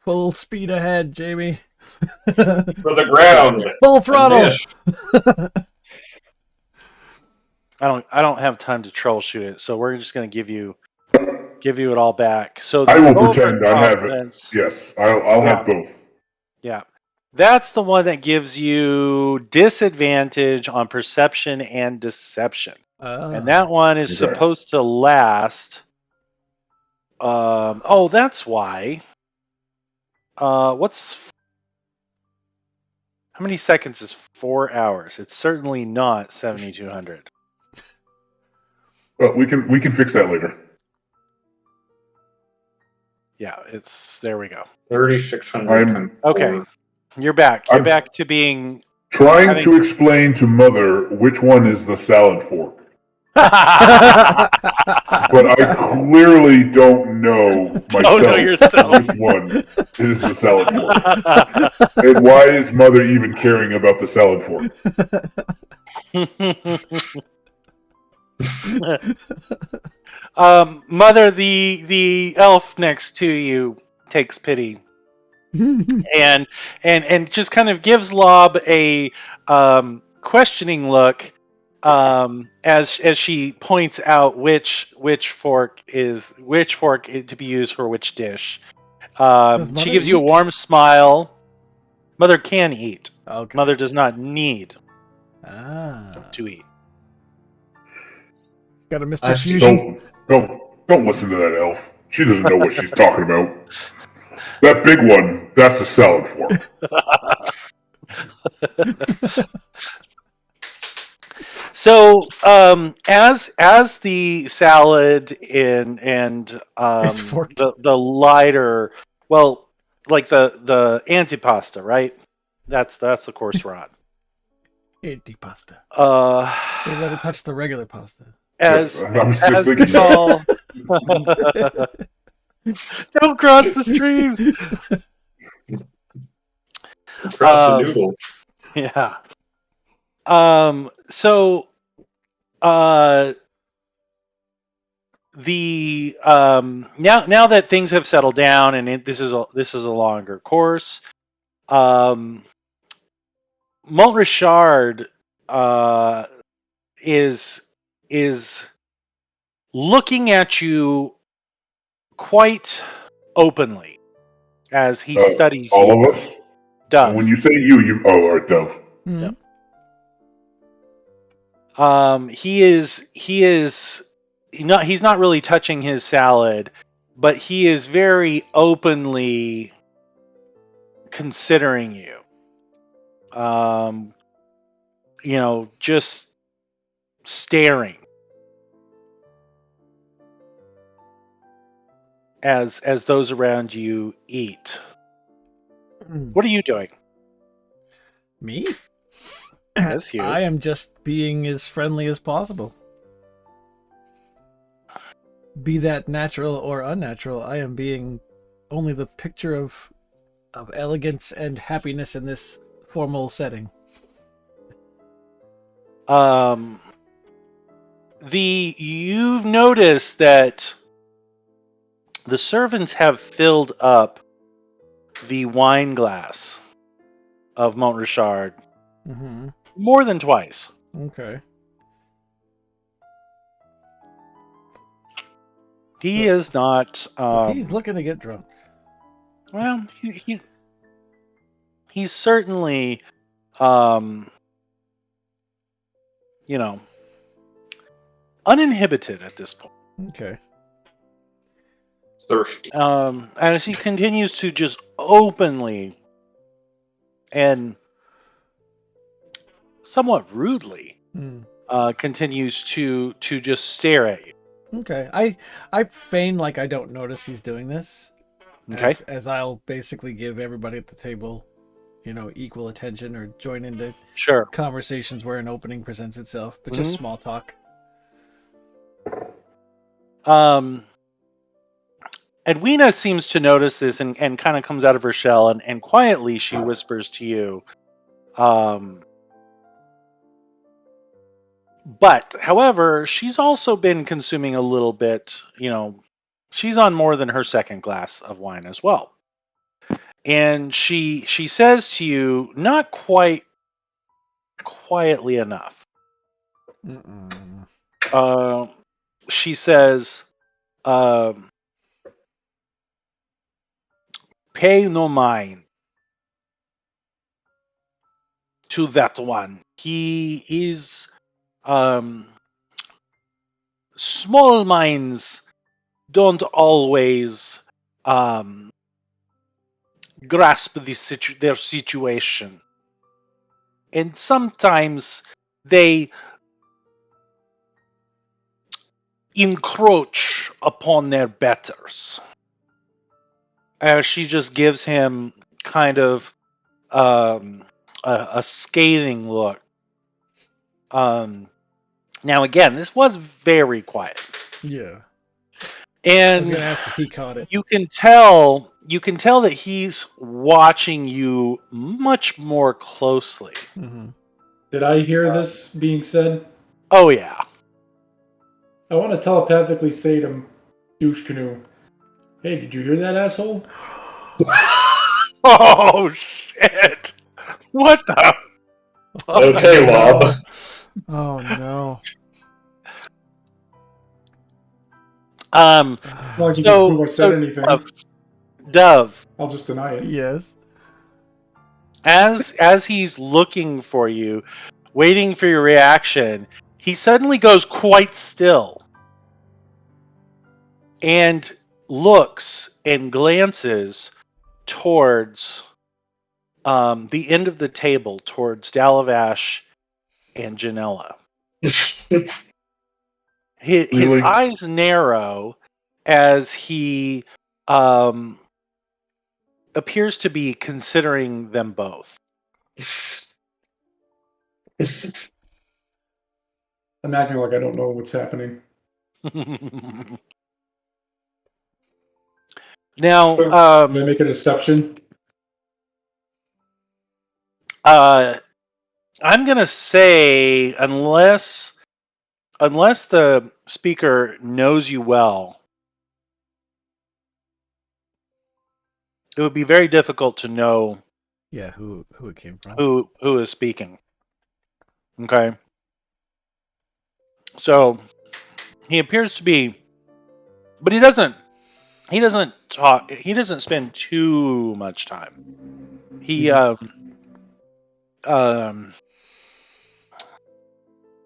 Full speed ahead, Jamie. For the ground. Full throttle. Yes. I don't have time to troubleshoot it, so we're just gonna give you it all back. So I will the pretend I have it. overconfidence- Yes, I'll Yeah. have both. Yeah, that's the one that gives you disadvantage on perception and deception, and that one is Okay. supposed to last. Oh, that's why. What's how many seconds is 4 hours? It's certainly not 7,200. Well, we can fix that later. Yeah, it's there. We go. 3,600. Okay, you're back. You're I'm- back to being. Trying to explain to Mother which one is the salad fork, but I clearly don't know myself know yourself. which one is the salad fork. And why is Mother even caring about the salad fork? Mother, the elf next to you takes pity and just kind of gives Lob a questioning look as she points out which fork to be used for which dish. Does She Mother gives you a eat? warm smile. Mother can eat. Okay. Mother does not need Ah. to eat. Got a I Mr. see. Fusion. Don't listen to that elf. She doesn't know what she's talking about. That big one, that's the salad fork. So, as the salad and It's forked. the lighter, well, like the antipasta, right? That's the course we're on. Antipasta. Uh, They let it touch the regular pasta. as Yes, I was just as thinking that. y'all- don't cross the streams. Across the noodle. Yeah. So, the now that things have settled down and this is a longer course, Mont Richard is looking at you quite openly as he studies All you. of us? Dove. When you say you all right, Dove. Mhm. He's not really touching his salad, but he is very openly considering you. Just staring as those around you eat. What are you doing? Me? Yes, you. I am just being as friendly as possible. Be that natural or unnatural, I am being only the picture of elegance and happiness in this formal setting. You've noticed that the servants have filled up the wine glass of Mont Richard Mm-hmm. more than twice. Okay. He is not. He's looking to get drunk. Well, he's certainly, uninhibited at this point. Okay. Thirsty. As he continues to just openly and somewhat rudely Hmm. continues to just stare at you. Okay. I feign like I don't notice he's doing this. Okay. As I'll basically give everybody at the table, equal attention or join into Sure. conversations where an opening presents itself, but just small talk. Edwina seems to notice this and kind of comes out of her shell and quietly she whispers to you. But, however, she's also been consuming a little bit, she's on more than her second glass of wine as well. And she says to you, not quite quietly enough. She says, pay no mind to that one. He is small minds don't always grasp their situation, and sometimes they encroach upon their betters. She just gives him kind of a scathing look. Now again, this was very quiet. Yeah. I And was gonna ask if he caught it. you can tell that he's watching you much more closely. Mm-hmm. Did I hear this being said? Oh yeah. I want to telepathically say to Douche Canoe, hey, did you hear that, asshole? Oh shit! What the? Okay, Lob. Oh no. Not like you can prove I said anything. Dove, I'll just deny it. Yes. as he's looking for you, waiting for your reaction, he suddenly goes quite still and looks and glances towards the end of the table, towards Dalavash and Janella. His Really? eyes narrow as he appears to be considering them both. I'm acting like I don't know what's happening. Now, Can I make a deception? I'm gonna say unless the speaker knows you well, it would be very difficult to know Yeah, who it came from. who is speaking. Okay. So he appears to be, but he doesn't talk. He doesn't spend too much time. He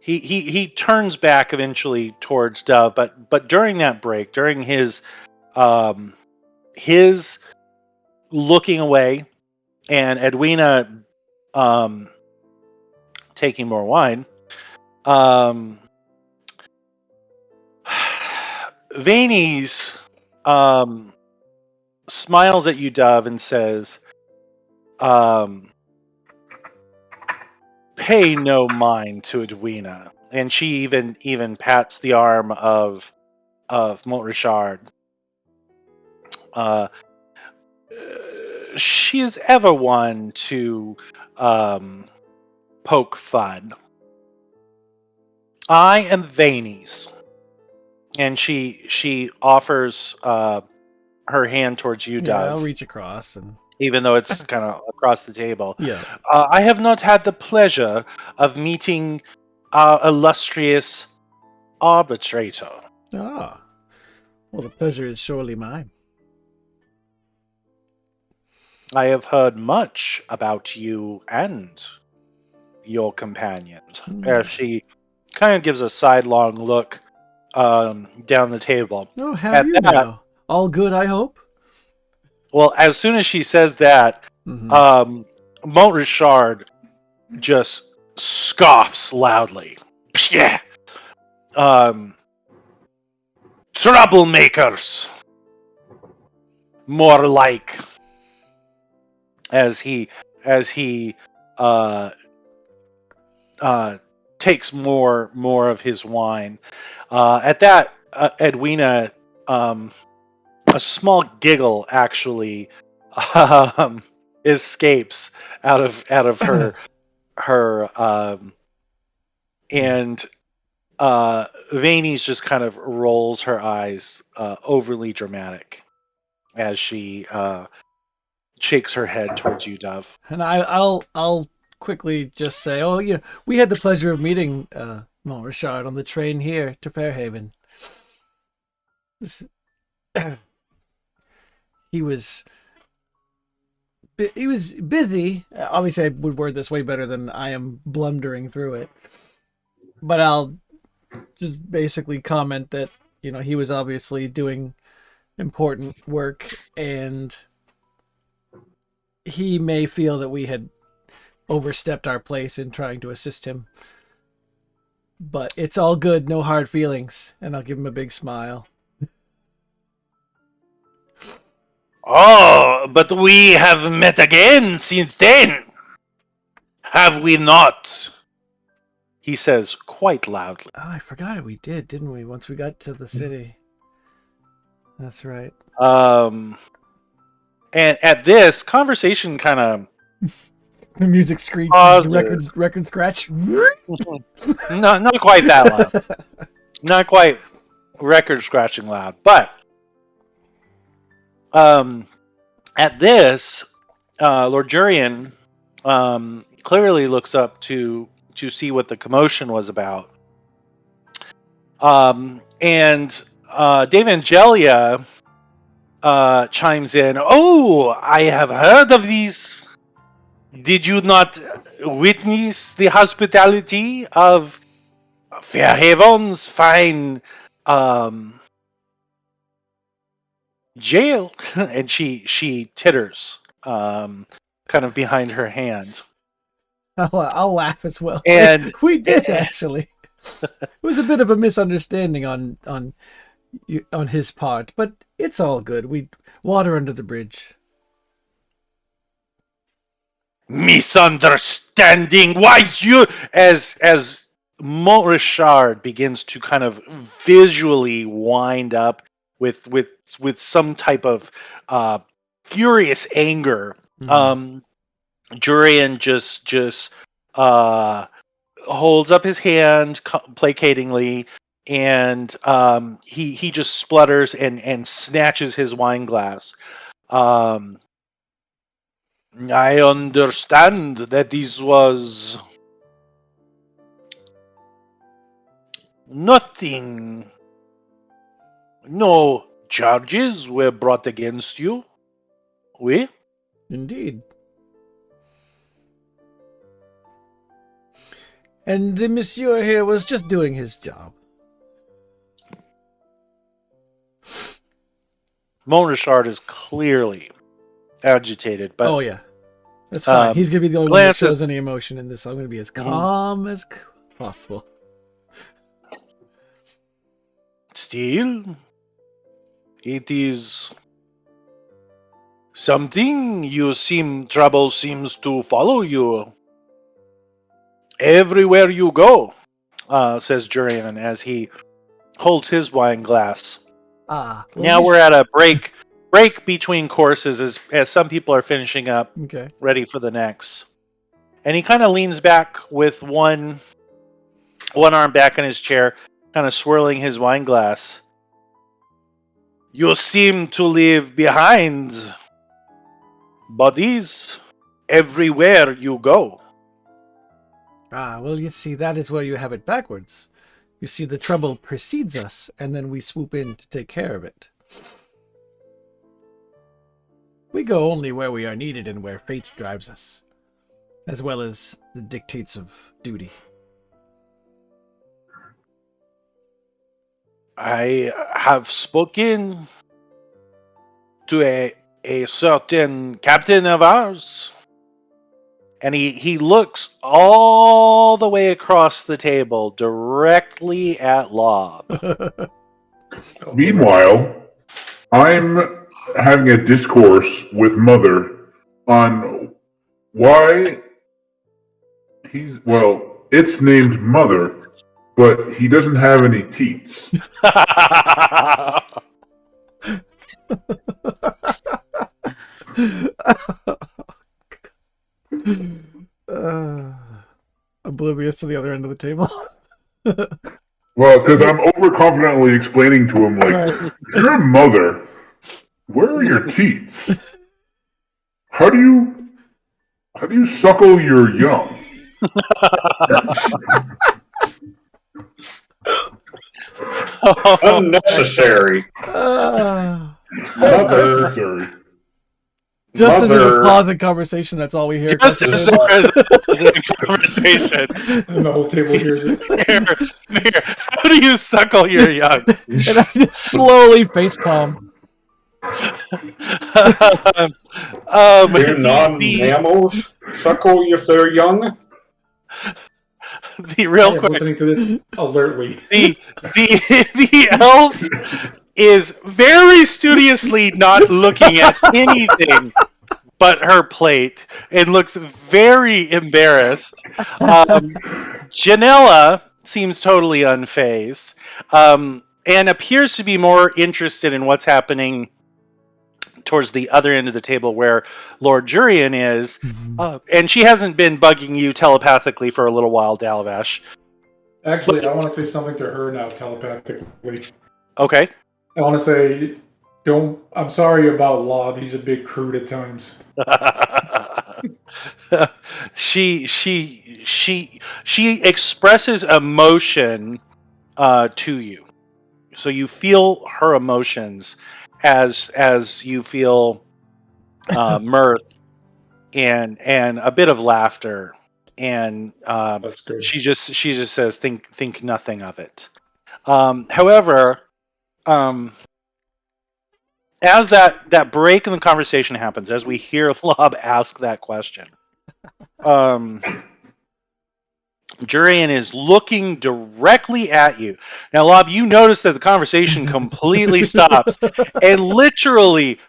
he turns back eventually towards Dove, but during that break, during his looking away, and Edwina taking more wine, Vanies smiles at you, Dove, and says, pay no mind to Edwina. And she even pats the arm of Montrichard. She is ever one to poke fun. I am Vanies. And she offers her hand towards you, Yeah, Dove, I'll reach across and even though it's kind of across the table. yeah. I have not had the pleasure of meeting our illustrious arbitrator. Ah. Well, the pleasure is surely mine. I have heard much about you and your companions. As she kind of gives a sidelong look down the table. Oh, how At are you that- now? All good, I hope? Well, as soon as she says that, Mhm. Montrichard just scoffs loudly. Pshah! Troublemakers. More like. As he takes more of his wine. At that, Edwina, a small giggle actually escapes out of her and Vani's just kind of rolls her eyes, overly dramatic, as she shakes her head towards you, Dove. And I'll quickly just say, oh, yeah, we had the pleasure of meeting Mont Richard on the train here to Fairhaven. He was busy. Obviously, I would word this way better than I am blundering through it. But I'll just basically comment that, he was obviously doing important work, and he may feel that we had overstepped our place in trying to assist him. But it's all good, no hard feelings. And I'll give him a big smile. Oh, but we have met again since then, have we not? He says quite loudly. Oh, I forgot it. We did, didn't we? Once we got to the city. That's right. And at this, conversation kind of... The music screech. Pauses. Record scratch. No, not quite that loud. Not quite record scratching loud. But at this, Lord Jurian clearly looks up to see what the commotion was about. And Dave Angelia chimes in, "Oh, I have heard of these. Did you not witness the hospitality of Fairhaven's fine jail?" And she titters, kind of behind her hand. I'll laugh as well. And we did actually. It was a bit of a misunderstanding on his part, but it's all good. We water under the bridge. Misunderstanding? Why you? As Mont Richard begins to kind of visually wind up with some type of furious anger, Jurian just holds up his hand placatingly, and he just splutters and snatches his wine glass. I understand that this was nothing. No charges were brought against you. Oui? Indeed. And the monsieur here was just doing his job. Mont Richard is clearly agitated, but oh yeah, that's fine. He's gonna be the only one that glances- shows any emotion in this. I'm gonna be as calm as possible. still, it is something. Trouble seems to follow you everywhere you go, says Jurian as he holds his wine glass. Well, Now we're at a break between courses as some people are finishing up, okay. ready for the next. And he kind of leans back with one arm back in his chair, kind of swirling his wine glass. You seem to leave behind bodies everywhere you go. Well, you see, that is where you have it backwards. You see, the trouble precedes us, and then we swoop in to take care of it. We go only where we are needed and where fate drives us, as well as the dictates of duty. I have spoken to a certain captain of ours, and he looks all the way across the table directly at Lob. Meanwhile, I'm having a discourse with Mother on why it's named Mother, but he doesn't have any teats. Oblivious to the other end of the table. Well, because I'm overconfidently explaining to him, like, Right. if you're a mother, where are your teats? How do you suckle your young? Unnecessary. Uh, Mother. Necessary. just as Mother- a pause in conversation, that's all we hear. Just across as the table. there's a conversation. And the whole table hears it. Mir, how do you suckle your young? And I just slowly facepalm. Do the, non-mammals suckle their young? the real I am quick, listening to this alertly. the elf is very studiously not looking at anything but her plate and looks very embarrassed. Janella seems totally unfazed and appears to be more interested in what's happening towards the other end of the table where Lord Jurian is. And she hasn't been bugging you telepathically for a little while, Dalvash. Actually, I want to say something to her now telepathically. Okay. I want to say, I'm sorry about Lob. He's a big crude at times. she expresses emotion to you, so you feel her emotions as you feel mirth and a bit of laughter, and That's good. she just says think nothing of it. However, as that break in the conversation happens, as we hear Lob ask that question, Jurian is looking directly at you. Now, Lob, you notice that the conversation completely stops, and literally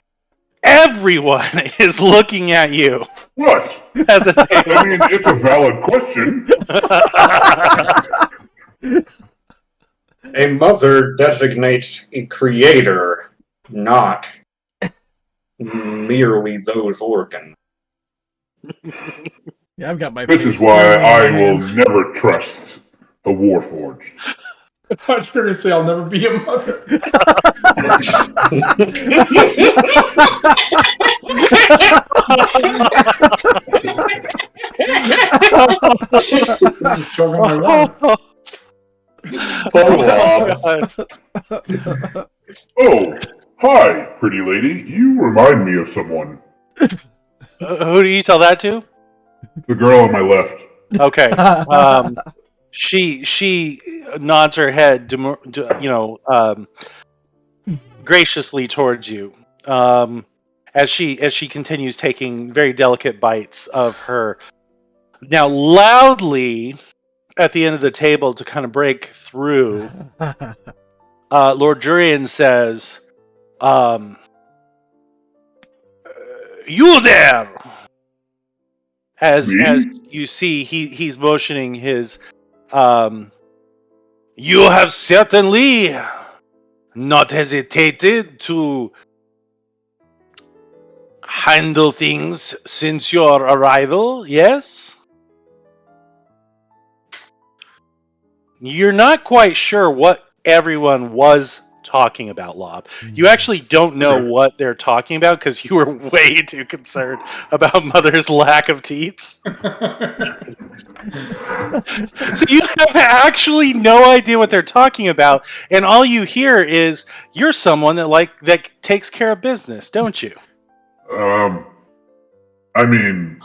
everyone is looking at you What? at the table. I mean, it's a valid question. A mother designates a creator, not merely those organs. Yeah, I've got my. This is face why firmly in I my will hands. never trust a Warforged. I thought you were going to say I'll never be a mother. I'm choking my water. Poor Lob. Oh, hi, pretty lady. You remind me of someone. Who do you tell that to? The girl on my left. Okay. She nods her head, graciously towards you, as she continues taking very delicate bites of her. Now, loudly at the end of the table to kind of break through, Lord Jurian says, "You there?" As you see, he's motioning his. You have certainly not hesitated to handle things since your arrival, yes? You're not quite sure what everyone was talking about, Lob. You actually don't know what they're talking about because you were way too concerned about Mother's lack of teats. So you have actually no idea what they're talking about, and all you hear is you're someone that takes care of business, don't you? I mean,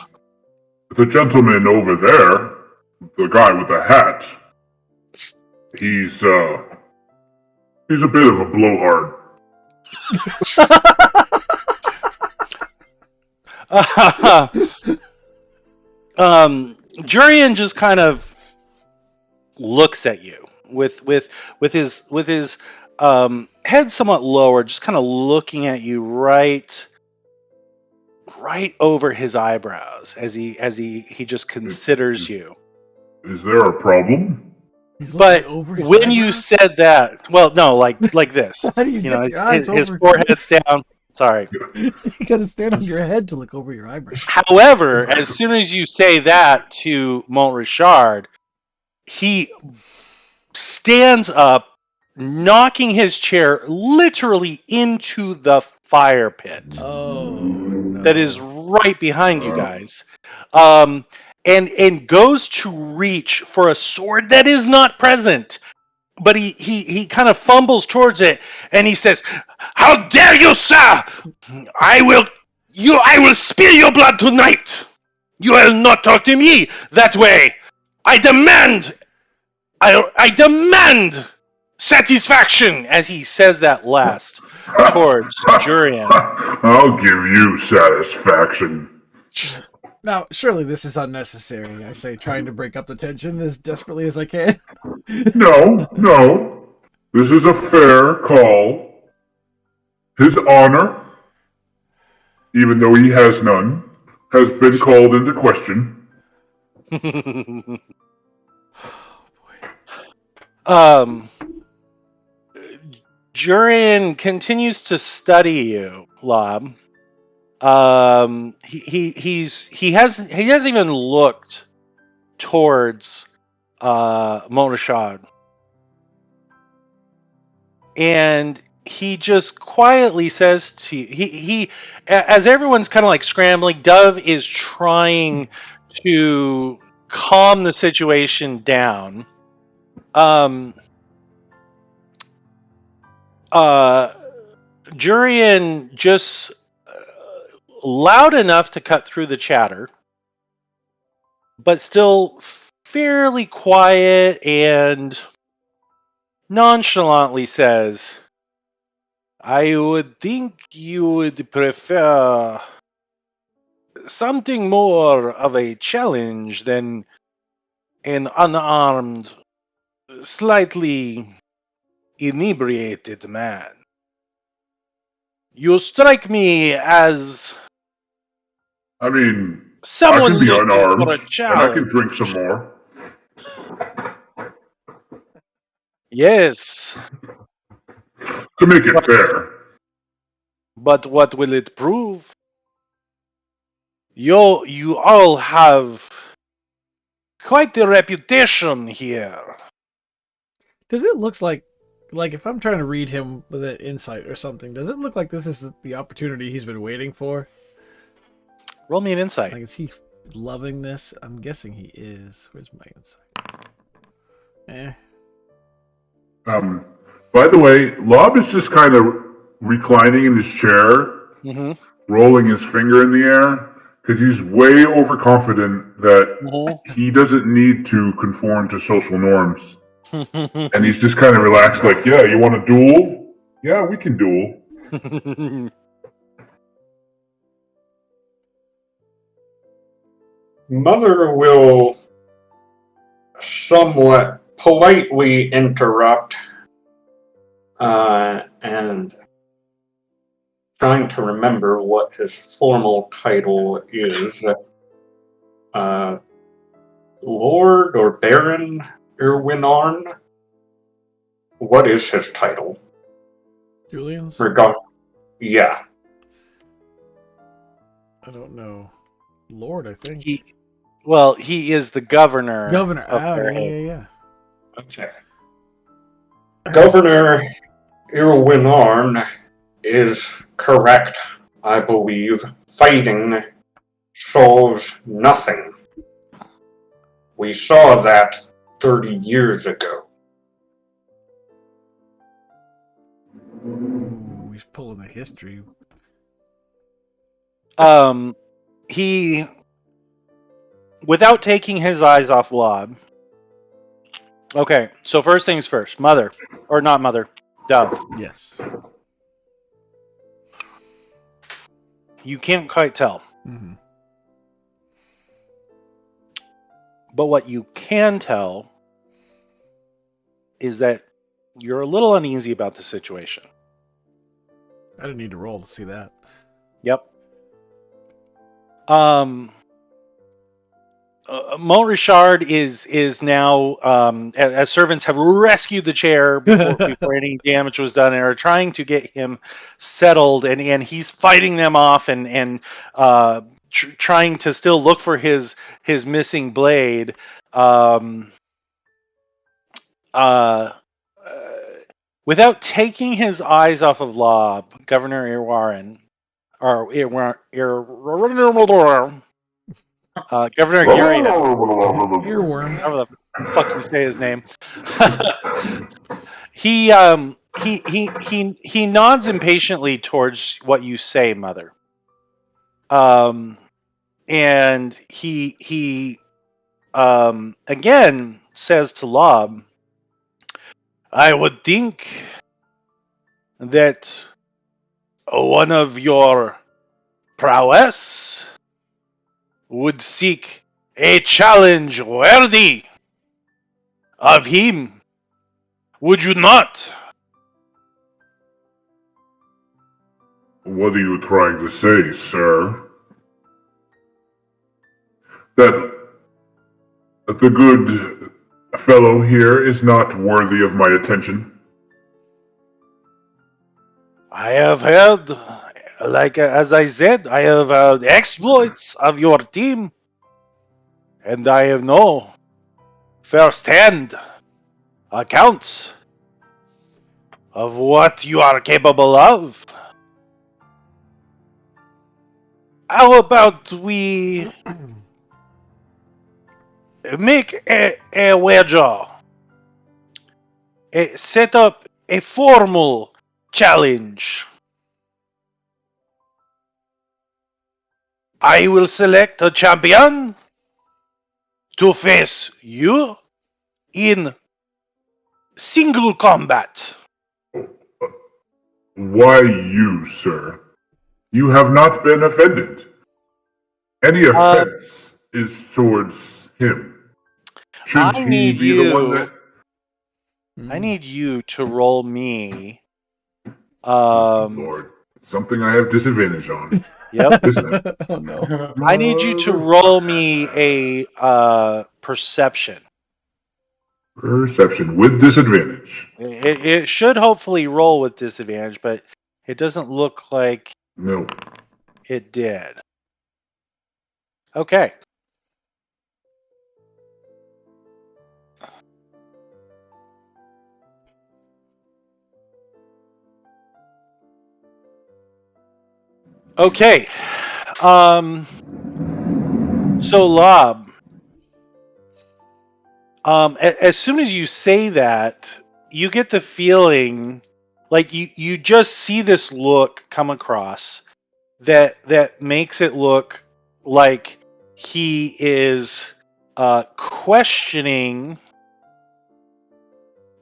the gentleman over there, the guy with the hat, he's a bit of a blowhard. Jurian just kind of looks at you with his head somewhat lower, just kind of looking at you right over his eyebrows as he just considers you. Is there a problem? He's But looking over his when you eyebrows? said that, well, no, like this. How do you You know, get your eyes his over? forehead's down. Sorry. You gotta stand on your head to look over your eyebrows. However, as soon as you say that to Mont Richard, he stands up, knocking his chair literally into the fire pit Oh no. that is right behind you guys. And goes to reach for a sword that is not present. But he kind of fumbles towards it and he says, "How dare you, sir! I will spill your blood tonight! You will not talk to me that way! I demand satisfaction!" As he says that last towards Jurian. I'll give you satisfaction. Now, surely this is unnecessary, I say, trying to break up the tension as desperately as I can. No. This is a fair call. His honor, even though he has none, has been called into question. Jurian continues to study you, Lob. He hasn't even looked towards Monashad. And he just quietly says to you, he as everyone's kind of like scrambling, Dove is trying to calm the situation down. Jurian just loud enough to cut through the chatter, but still fairly quiet and nonchalantly says, "I would think you would prefer something more of a challenge than an unarmed, slightly inebriated man. You strike me as I mean, I someone can be looking unarmed, for a and I challenge." can drink some more. Yes, To make it fair. but what will it prove? You all have quite the reputation here. Does it look like if I'm trying to read him with an insight or something, does it look like this is the opportunity he's been waiting for? Roll me an insight. Like, is he loving this? I'm guessing he is. Where's my insight? By the way, Lob is just kind of reclining in his chair, Mm-hmm. rolling his finger in the air, because he's way overconfident that he doesn't need to conform to social norms. And he's just kind of relaxed, like, yeah, you want to duel? Yeah, we can duel. Mother will somewhat politely interrupt, and trying to remember what his formal title is. Lord or Baron Irwinarn? What is his title? Julian's? Yeah. I don't know. Lord, I think. He is the governor. Governor. of Oh, Fairhaven. yeah. Okay. Governor Irwinarn is correct, I believe. Fighting solves nothing. We saw that 30 years ago. Ooh, he's pulling the history. He, without taking his eyes off Lob. Okay, so first things first, Mother, or not Mother, Dove. Yes. You can't quite tell, Mm-hmm. but what you can tell is that you're a little uneasy about the situation. I didn't need to roll to see that. Mont Richard is now, as servants have rescued the chair before any damage was done, and are trying to get him settled, and he's fighting them off, and trying to still look for his missing blade. Without taking his eyes off of Lob, Governor Irwarin, or Governor Urian, Earworm. however the fuck you say his name, he nods impatiently towards what you say, Mother. And he again says to Lob, I would think that one of your prowess would seek a challenge worthy of him. Would you not? What are you trying to say, sir? That the good fellow here is not worthy of my attention? I have heard, as I said, I have heard exploits of your team. And I have no first-hand accounts of what you are capable of. How about we make a wager, set up a formal challenge. I will select a champion to face you in single combat. Why you, sir? You have not been offended. Any offense is towards him. Shouldn't he be the one that... I need you to roll me. Lord, something I have disadvantage on. Yep. Isn't it? Oh no. I need you to roll me a perception. Perception with disadvantage. It should hopefully roll with disadvantage, but it doesn't look like No. it did. Okay. Okay. So Lob, as soon as you say that, you get the feeling like you just see this look come across that makes it look like he is questioning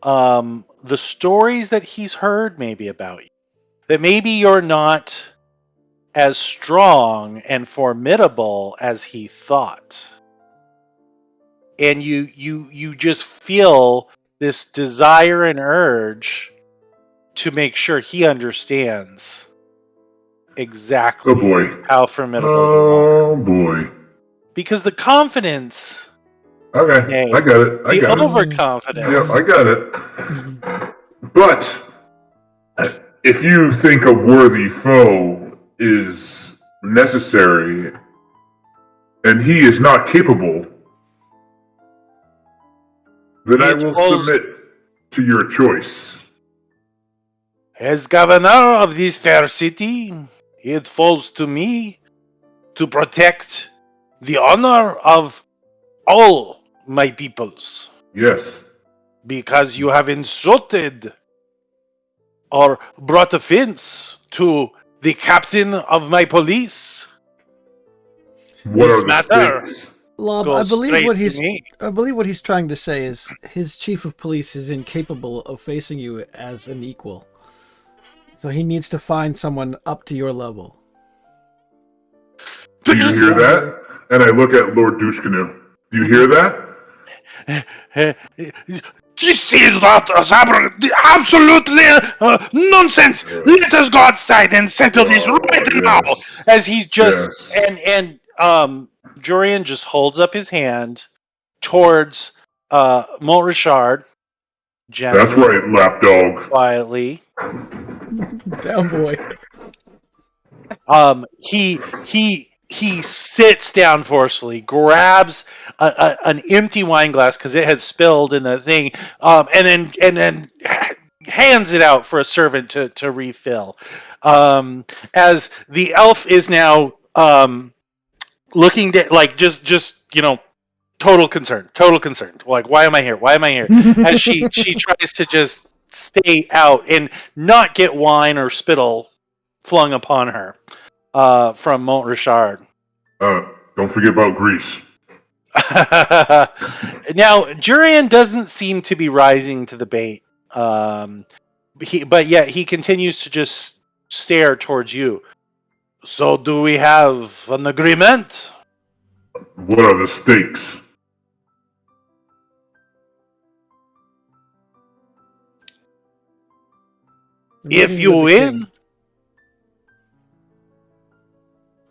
the stories that he's heard maybe about you. That maybe you're not as strong and formidable as he thought. And you just feel this desire and urge to make sure he understands exactly how formidable you are. Oh boy. Because the confidence, Okay, I got it. I the got it. overconfidence. Yeah, I got it. But if you think a worthy foe is necessary and he is not capable, then I will submit to your choice. As governor of this fair city, it falls to me to protect the honor of all my peoples. Yes. Because you have insulted or brought offense to the captain of my police. What This are the matter stakes? Lob, goes I believe straight what to he's me. I believe what he's trying to say is his chief of police is incapable of facing you as an equal. So he needs to find someone up to your level. Do you hear that? And I look at Lord Douchecanoe. Do you hear that? This is not absolutely nonsense. Let us go outside and settle this right now. As he's just Yes. and Jorian just holds up his hand towards Mont Richard. Gently, That's right, lapdog. quietly. Down boy. He sits down forcefully, grabs an empty wine glass because it had spilled in the thing, and then hands it out for a servant to refill. As the elf is now looking like just total concern. Like, why am I here? Why am I here? As she tries to just stay out and not get wine or spittle flung upon her from Mont Richard. Don't forget about Greece. Now, Jurian doesn't seem to be rising to the bait. But yet he continues to just stare towards you. So, do we have an agreement? What are the stakes? If Meeting you with the win,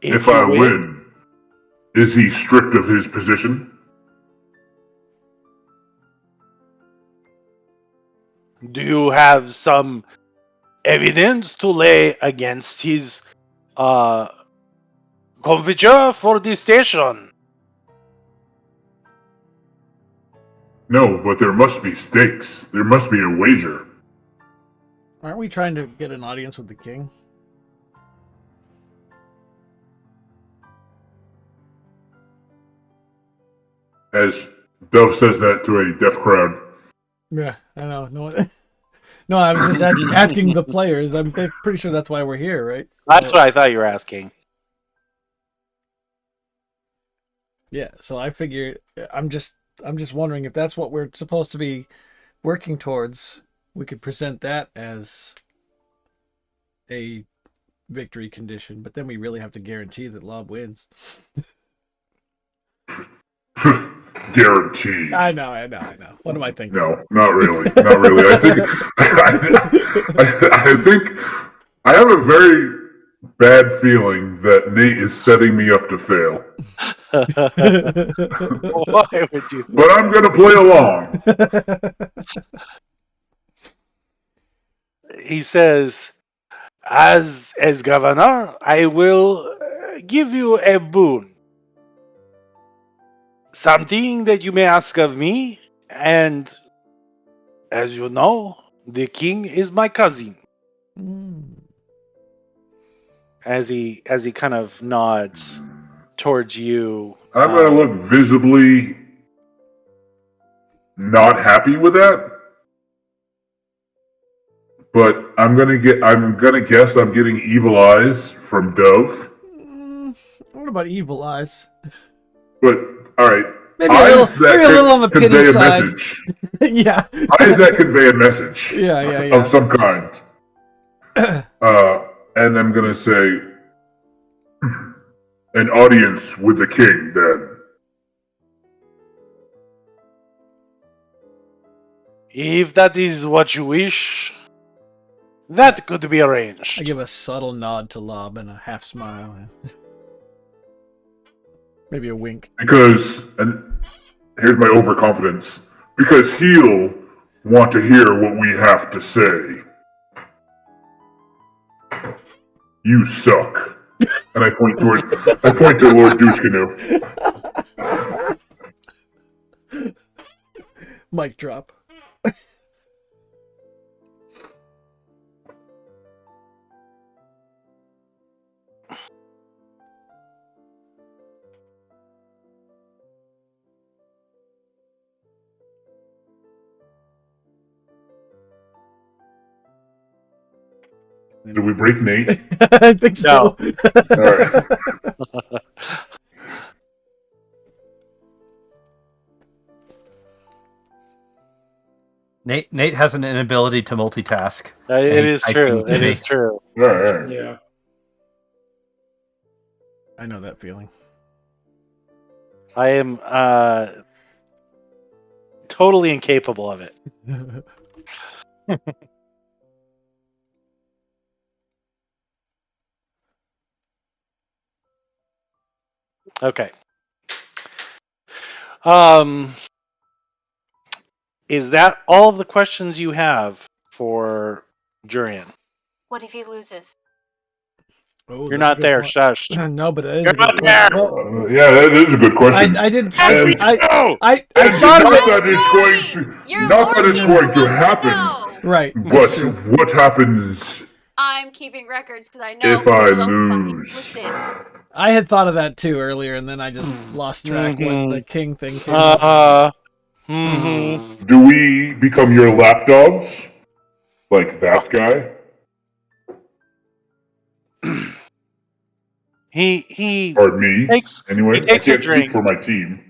king. If you I win, is he stripped of his position? do you have some evidence to lay against his conviction for this station? No, but there must be stakes. There must be a wager. Aren't we trying to get an audience with the king? As Dove says that to a deaf crowd. Yeah, I know. No, I was just asking the players. I'm pretty sure that's why we're here, right? That's what I thought you were asking. Yeah, so I figure I'm just wondering if that's what we're supposed to be working towards. We could present that as a victory condition, but then we really have to guarantee that Lob wins. Guaranteed. I know. What am I thinking? No, not really. Not really. I think I think I have a very bad feeling that Nate is setting me up to fail. Why would you? But I'm going to play along. He says, as governor, I will give you a boon. Something that you may ask of me, and as you know, the king is my cousin. As he kind of nods towards you. I'm going to look visibly not happy with that. But I'm gonna guess I'm getting evil eyes from Dove. What about evil eyes? But all right, Maybe eyes a little on the convey pity a side. message. Yeah. Eyes that convey a message. Yeah. Of some kind. And I'm gonna say an audience with the king. Then If that is what you wish, that could be arranged. I give a subtle nod to Lob and a half smile. Maybe a wink. because, and here's my overconfidence, because he'll want to hear what we have to say. You suck. And I point to Lord Douchecanoe. Mic drop. Did we break Nate? I think so. All right. Nate has an inability to multitask. It is true. It It is true. All right. Yeah. I know that feeling. I am totally incapable of it. Okay. Is that all of the questions you have for Jurian? What if he loses? Oh, You're that's a not good there, point. shush. No, but that is You're a good not point. there! Well, Yeah, that is a good question. I did. And- No! I And thought of not it. that it's going Sorry! to, Your not lore that it's keeper going to wants happen, know. Right. but That's true. what happens I'm keeping records because I know if I people don't fucking lose? listen. I had thought of that too earlier, and then I just lost track when the king thing came up. Do we become your lapdogs? Like that guy? He Or me? takes Anyway, he I takes a can't speak drink. for my team.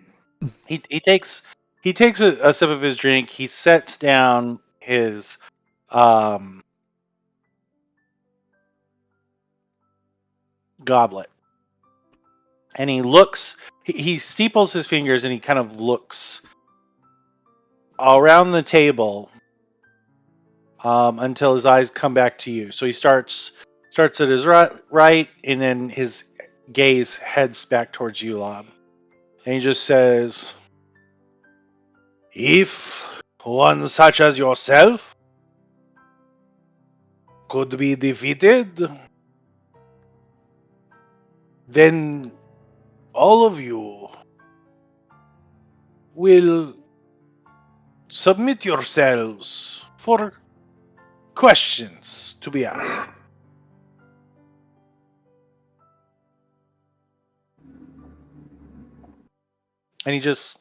He takes a sip of his drink. He sets down his goblet, and he looks. He steeples his fingers and he kind of looks around the table until his eyes come back to you. So he starts at his right, and then his gaze heads back towards you, Lob, and he just says, "If one such as yourself could be defeated, then all of you will submit yourselves for questions to be asked." And he just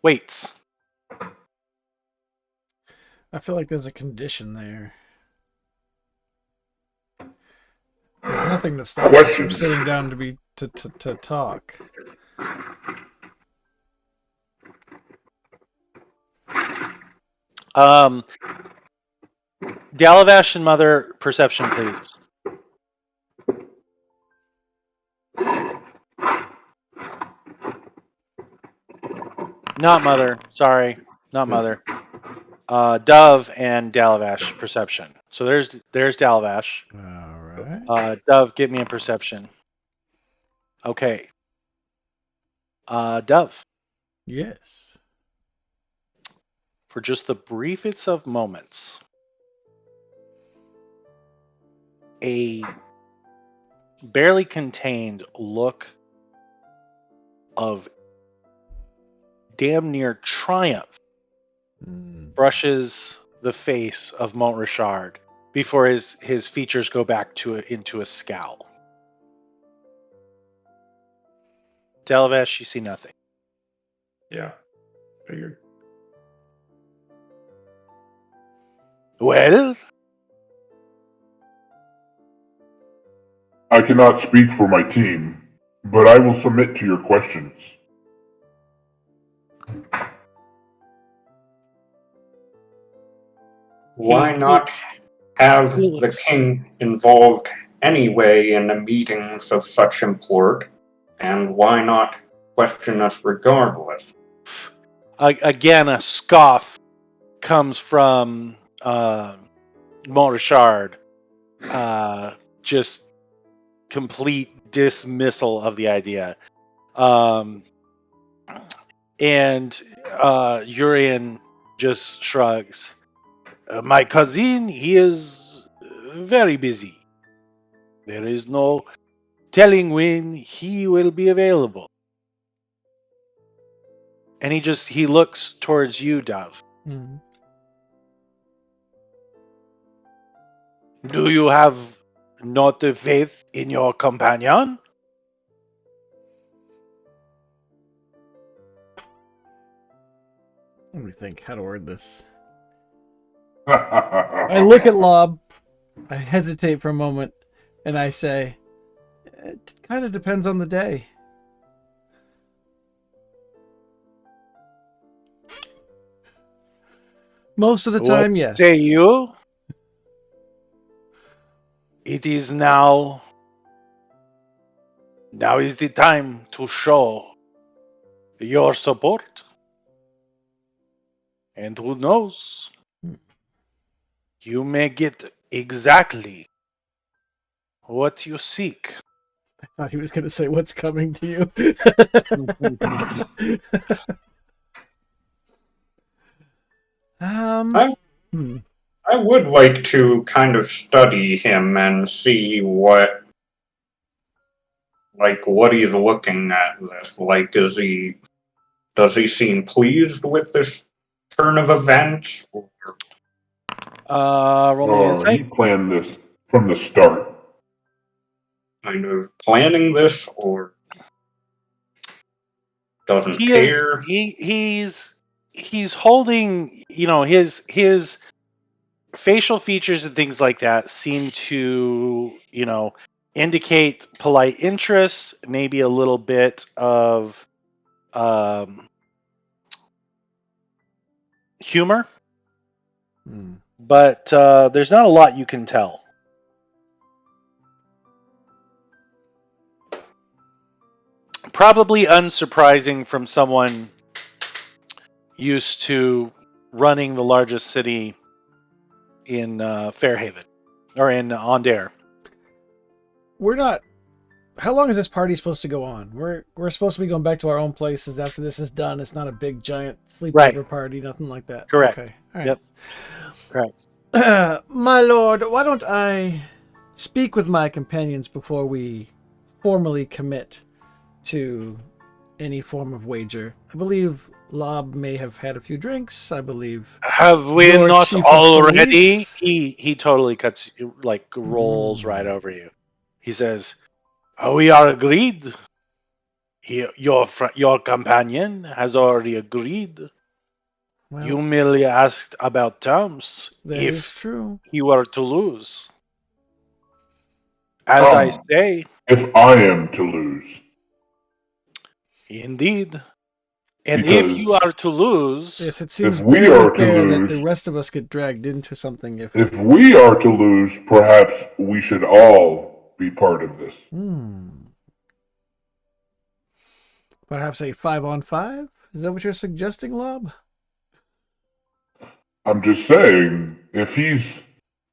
waits. I feel like there's a condition there. There's nothing that stops us from Questions. sitting down to talk. Dalavash and Mother, perception, please. Not Mother. Sorry, not Mother. Dove and Dalavash, perception. So there's Dalavash. All right. Dove, get me a perception. Okay. Dove, Yes. for just the briefest of moments, a barely contained look of damn near triumph brushes the face of Mont Richard before his features go back into a scowl. Dalavash, you see nothing. Yeah, figured. Well, I cannot speak for my team, but I will submit to your questions. Why not have the king involved anyway in the meetings of such import? And why not question us regardless? again, a scoff comes from Mont Richard. Just complete dismissal of the idea. And Urian just shrugs. My cousin, he is very busy. There is no telling when he will be available. And he looks towards you, Dove. Mhm. Do you have not the faith in your companion? Let me think how to word this. I look at Lob, I hesitate for a moment, and I say, it kind of depends on the day. Most of the time, What yes. say you? It is now. Now is the time to show your support. And who knows? You may get exactly what you seek. I thought he was going to say what's coming to you. I- hmm. I would like to kind of study him and see what he's looking at this. Like, does he seem pleased with this turn of events? Or Roll me He insight. planned this from the start. kind of planning this, or doesn't He care? he's holding, his facial features and things like that seem to, indicate polite interest, maybe a little bit of humor, Hmm. but there's not a lot you can tell. Probably unsurprising from someone used to running the largest city in Fairhaven, or in Ondair. We're not. How long is this party supposed to go on? We're supposed to be going back to our own places after this is done. It's not a big giant sleepover Right. party, nothing like that. Correct. Okay. All Yep. Correct. My lord, why don't I speak with my companions before we formally commit to any form of wager? I believe Lob may have had a few drinks. I believe. Have we Your not chief of already? police? He totally rolls right over you. He says, "We are agreed. Your companion has already agreed. Well, You merely asked about terms. that is If true. he were to lose, as I say, If I am to lose, indeed. And Because if you are to lose, Yes, it seems if we very are to fair that the lose, rest of us get dragged into something if we are to lose, perhaps we should all be part of this. Perhaps a 5-on-5? Is that what you're suggesting, Lob? I'm just saying,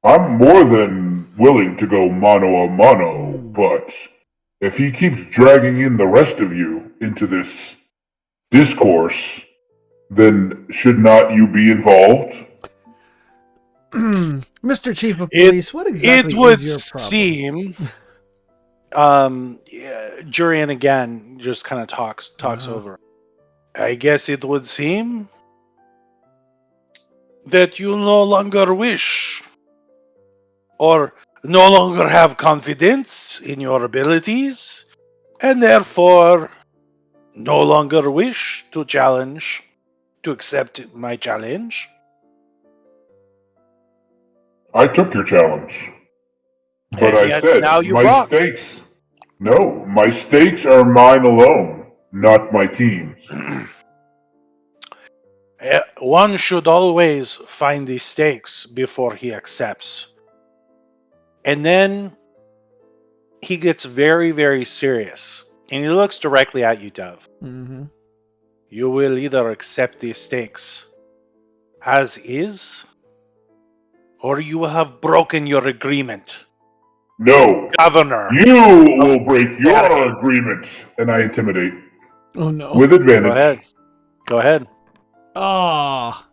I'm more than willing to go mano a mano, but if he keeps dragging in the rest of you into this discourse, then should not you be involved? Mr. Chief of Police, what exactly it would is your problem? seem. Jurian again just kind of talks over. I guess it would seem that you no longer wish or no longer have confidence in your abilities, and therefore no longer wish to accept my challenge. I took your challenge. But And I yet said, now you my balk. stakes. No, my stakes are mine alone, not my team's. One should always find the stakes before he accepts. And then he gets very, very serious. And he looks directly at you, Dove. Mm-hmm. You will either accept the stakes as is, or you will have broken your agreement. No, Governor. you will break your agreement. And I intimidate. Oh, no. With advantage. Go ahead. Oh.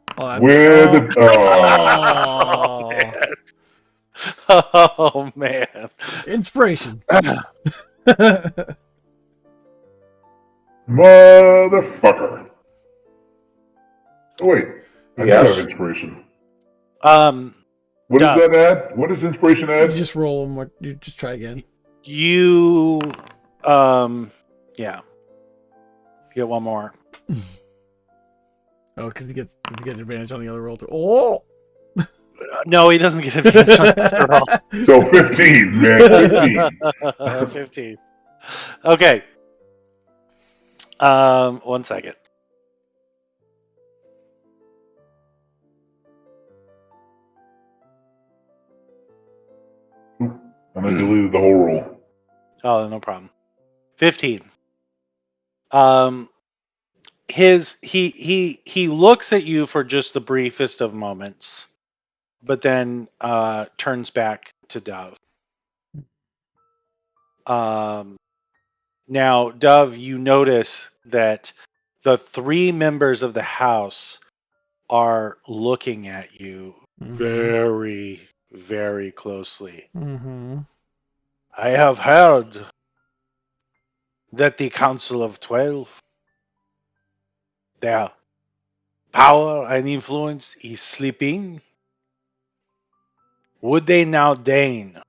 Oh, man. Inspiration. Motherfucker. Oh, wait. I do Yes. have inspiration. Dove. What does that add? What does inspiration You add? just roll one more. You just try again. You, yeah. Get one more. Oh, because you get advantage on the other roll too. Oh. No, he doesn't get advantage on the roll. So 15, man. 15. 15. Okay. 1 second. And I deleted the whole roll. Oh, no problem. 15. He looks at you for just the briefest of moments, but then turns back to Dove. Now, Dove, you notice that the 3 members of the house are looking at you very, very closely. Mm-hmm. I have heard that the Council of 12, their power and influence is sleeping. Would they now deign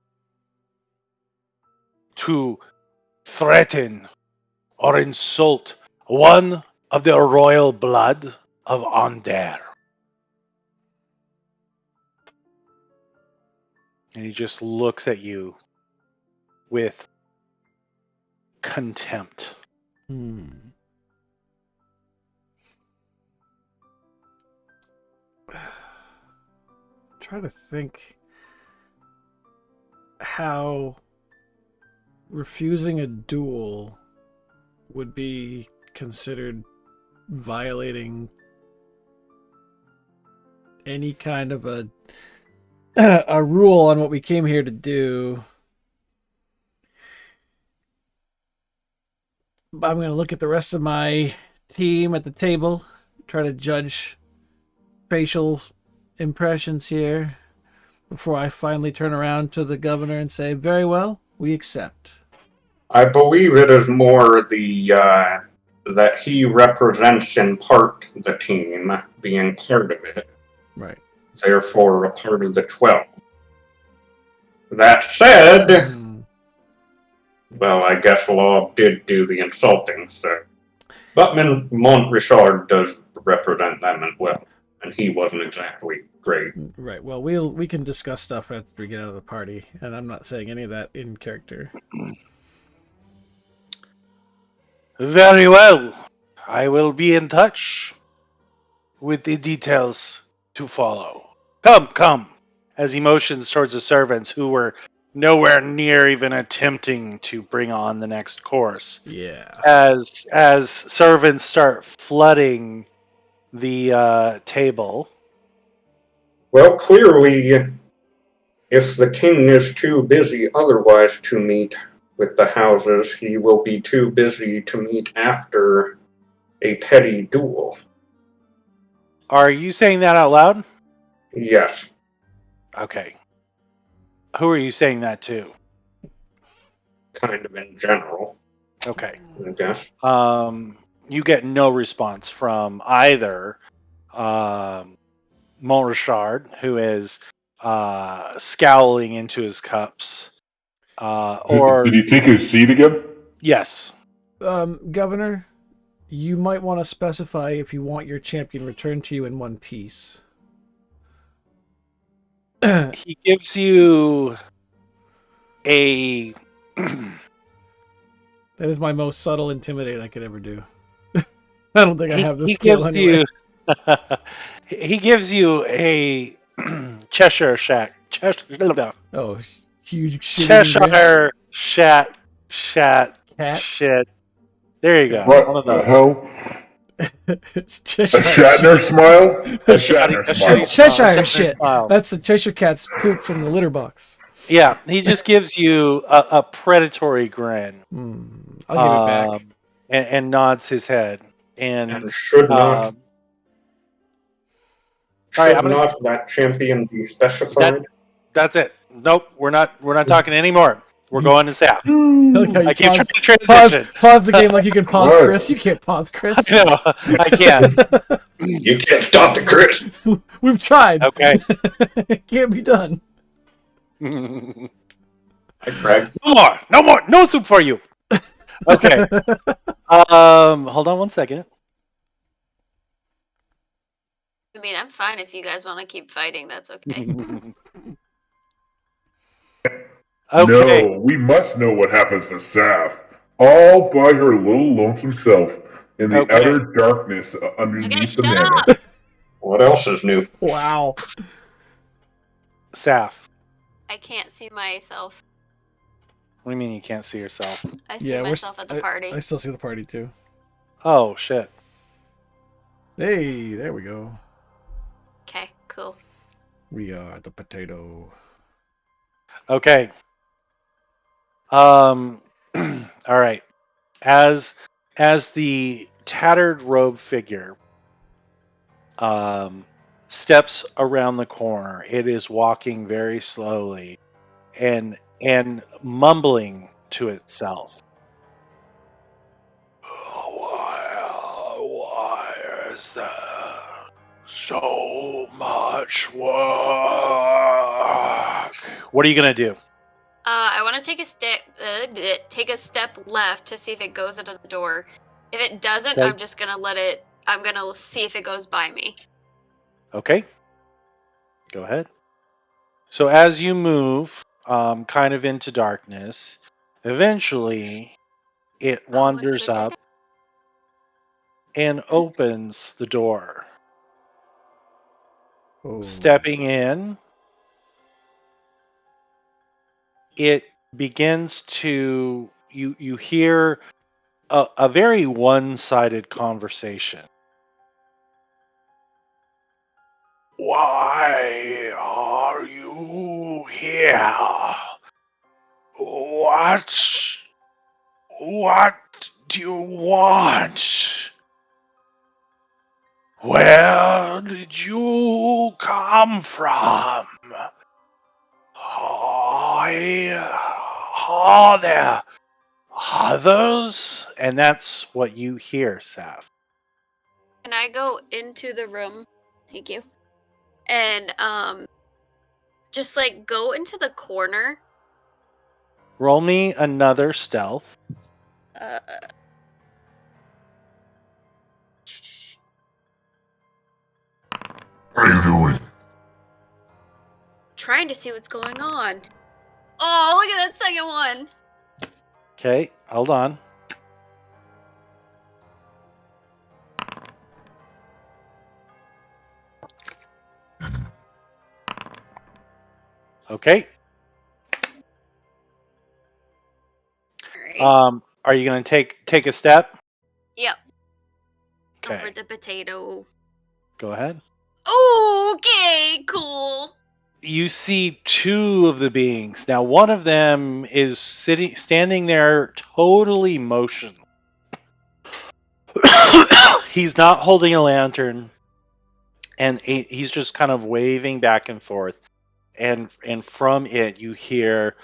to threaten or insult one of the royal blood of Onder? And he just looks at you with contempt. Try to think how refusing a duel would be considered violating any kind of a rule on what we came here to do. I'm going to look at the rest of my team at the table, try to judge facial impressions here before I finally turn around to the governor and say, very well, we accept. I believe it is more the that he represents in part the team, being part of it. Right. Therefore, a part of the 12. That said, well, I guess Law did do the insulting, so. But Montrichard does represent them as well, and he wasn't exactly great. Right. Well, we can discuss stuff after we get out of the party, and I'm not saying any of that in character. Very well. I will be in touch with the details to follow. Come. As he motions towards the servants who were nowhere near even attempting to bring on the next course. Yeah. As servants start flooding the table. Well, clearly, if the king is too busy otherwise to meet with the houses, he will be too busy to meet after a petty duel. Are you saying that out loud? Yes. Okay. Who are you saying that to? Kind of in general. Okay. I guess. You get no response from either Montrichard, who is scowling into his cups, or Did he take his seat again? yes. Governor, you might want to specify if you want your champion returned to you in one piece. He gives you a. That is my most subtle intimidate I could ever do. I don't think I have the he skill gives anyway. He gives you a Cheshire Shack. Oh, huge shit. Cheshire Shat Cat? shit. There you go. What One of the those. hell? Cheshire A Shatner smile? A Shatner a smile. Cheshire shit. Smile. That's the Cheshire cat's poop from the litter box. Yeah, he just gives you a predatory grin. I'll give it back. And nods his head. And should not. Sorry, Should not that champion be specified? That's it. Nope, we're not talking anymore. We're going to Saf. I keep trying to transition. Pause the game like you can pause Right. Chris. You can't pause Chris. No, I can't. You can't stop the Chris. We've tried. Okay. It can't be done. Hi, Craig. No more. No soup for you. Okay. Hold on one second. I mean, I'm fine if you guys want to keep fighting. That's okay. Okay. No, we must know what happens to Saf. All by her little lonesome self in the Okay. utter darkness Okay, underneath the shut manor. up. What else is new? Wow. Saf. I can't see myself. What do you mean you can't see yourself? I see myself at the party. I still see the party too. Oh shit. Hey, there we go. Okay, cool. We are the potato. Okay. All right. As the tattered robe figure steps around the corner, it is walking very slowly and mumbling to itself. Why is there so much work? What are you gonna do? I want to take a step left to see if it goes into the door. If it doesn't, Okay. I'm just gonna let it. I'm gonna see if it goes by me. Okay. Go ahead. So as you move, kind of into darkness, eventually it wanders up and opens the door. Stepping in, it begins to you hear a very one-sided conversation. Why are you here? What do you want? Where did you come from? Are there others? And that's what you hear, Saf. Can I go into the room? Thank you. And just like go into the corner. Roll me another stealth. What are you doing? Trying to see what's going on. Oh, look at that second one. Okay, hold on. Okay. All right. Are you going to take a step? Yep. Okay. Over the potato. Go ahead. Okay, cool. You see two of the beings. Now, one of them is standing there totally motionless. He's not holding a lantern, and he's just kind of waving back and forth. And from it, you hear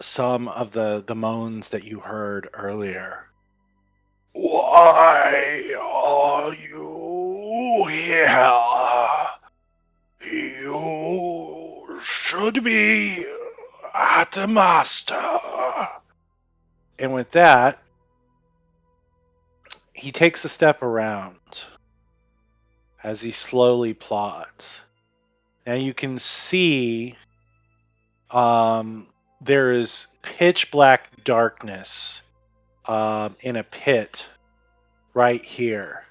some of the moans that you heard earlier. Why are you here? You should be at the master. And with that, he takes a step around as he slowly plods. Now you can see there is pitch black darkness in a pit right here.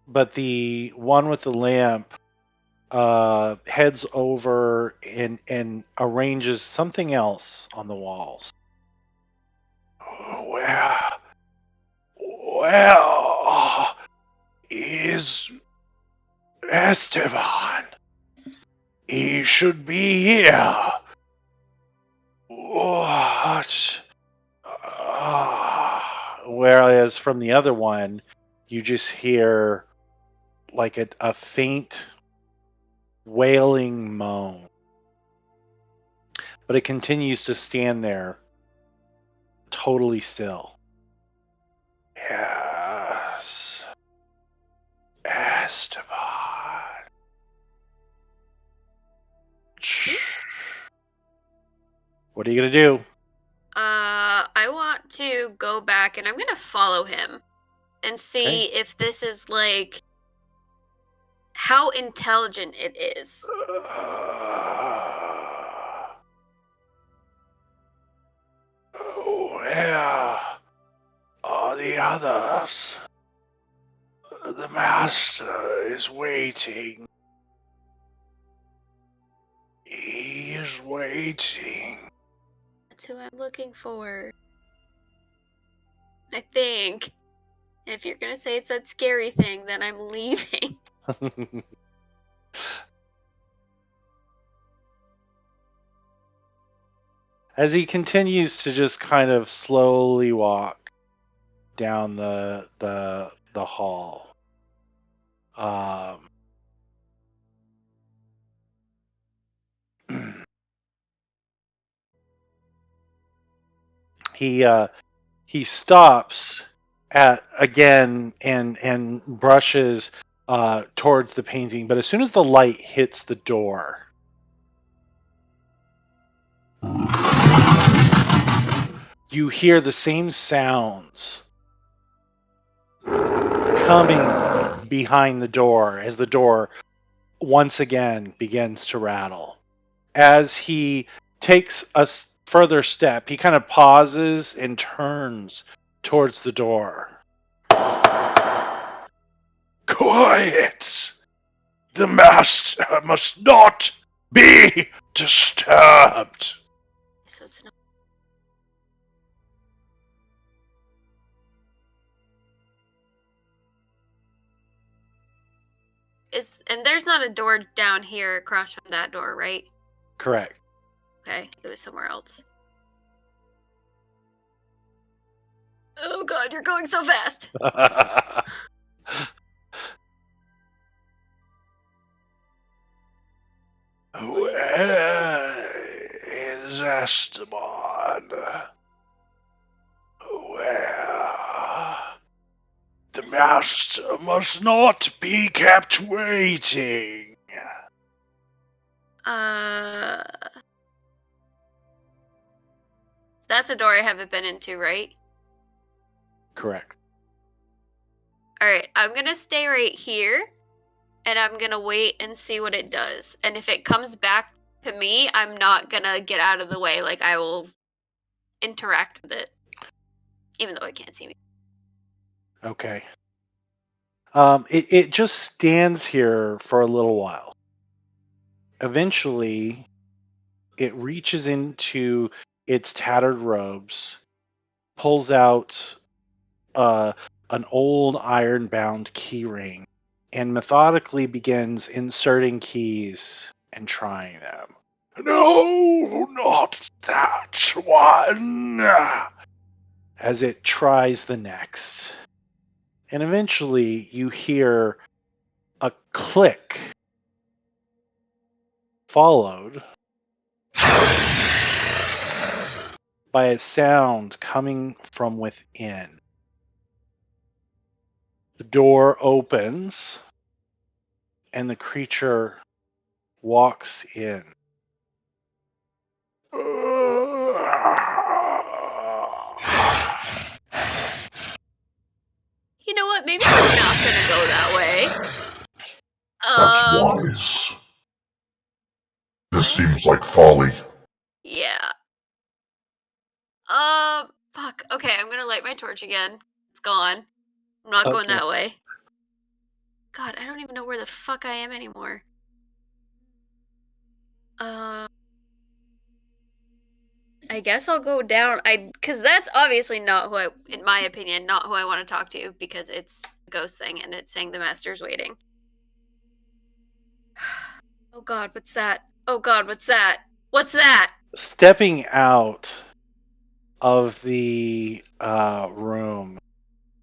But the one with the lamp heads over and arranges something else on the walls. Where is Esteban? He should be here. What? Whereas from the other one, you just hear like a faint wailing moan. But it continues to stand there totally still. Yes. Esteban. What are you going to do? I want to go back and I'm gonna follow him and see if this is like how intelligent it is. Where are the others? The master is waiting. He is waiting. That's who I'm looking for. I think. And if you're gonna say it's that scary thing, then I'm leaving. As he continues to just kind of slowly walk, down the hall. He stops at again and brushes towards the painting, but as soon as the light hits the door, you hear the same sounds coming behind the door as the door once again begins to rattle. As he takes a further step, he kind of pauses and turns towards the door. Quiet! The master must not be disturbed. So it's not. And there's not a door down here across from that door, right? Correct. Okay, it was somewhere else. Oh god, you're going so fast. Where is Esteban? Where? The master must not be kept waiting. That's a door I haven't been into, right? Correct. Alright, I'm gonna stay right here, and I'm gonna wait and see what it does. And if it comes back to me, I'm not gonna get out of the way. Like, I will interact with it. Even though it can't see me. Okay. It just stands here for a little while. Eventually, it reaches into its tattered robes, pulls out an old iron-bound keyring, and methodically begins inserting keys and trying them. No, not that one! As it tries the next. And eventually you hear a click followed by a sound coming from within. The door opens and the creature walks in. You know what? Maybe we're not gonna go that way. That's wise. This seems like folly. Yeah. Fuck. Okay, I'm gonna light my torch again. It's gone. I'm not going Okay. that way. God, I don't even know where the fuck I am anymore. I guess I'll go down. Cause that's obviously not who in my opinion, not who I want to talk to, because it's a ghost thing and it's saying the master's waiting. Oh god, what's that? Oh god, what's that? What's that? Stepping out of the room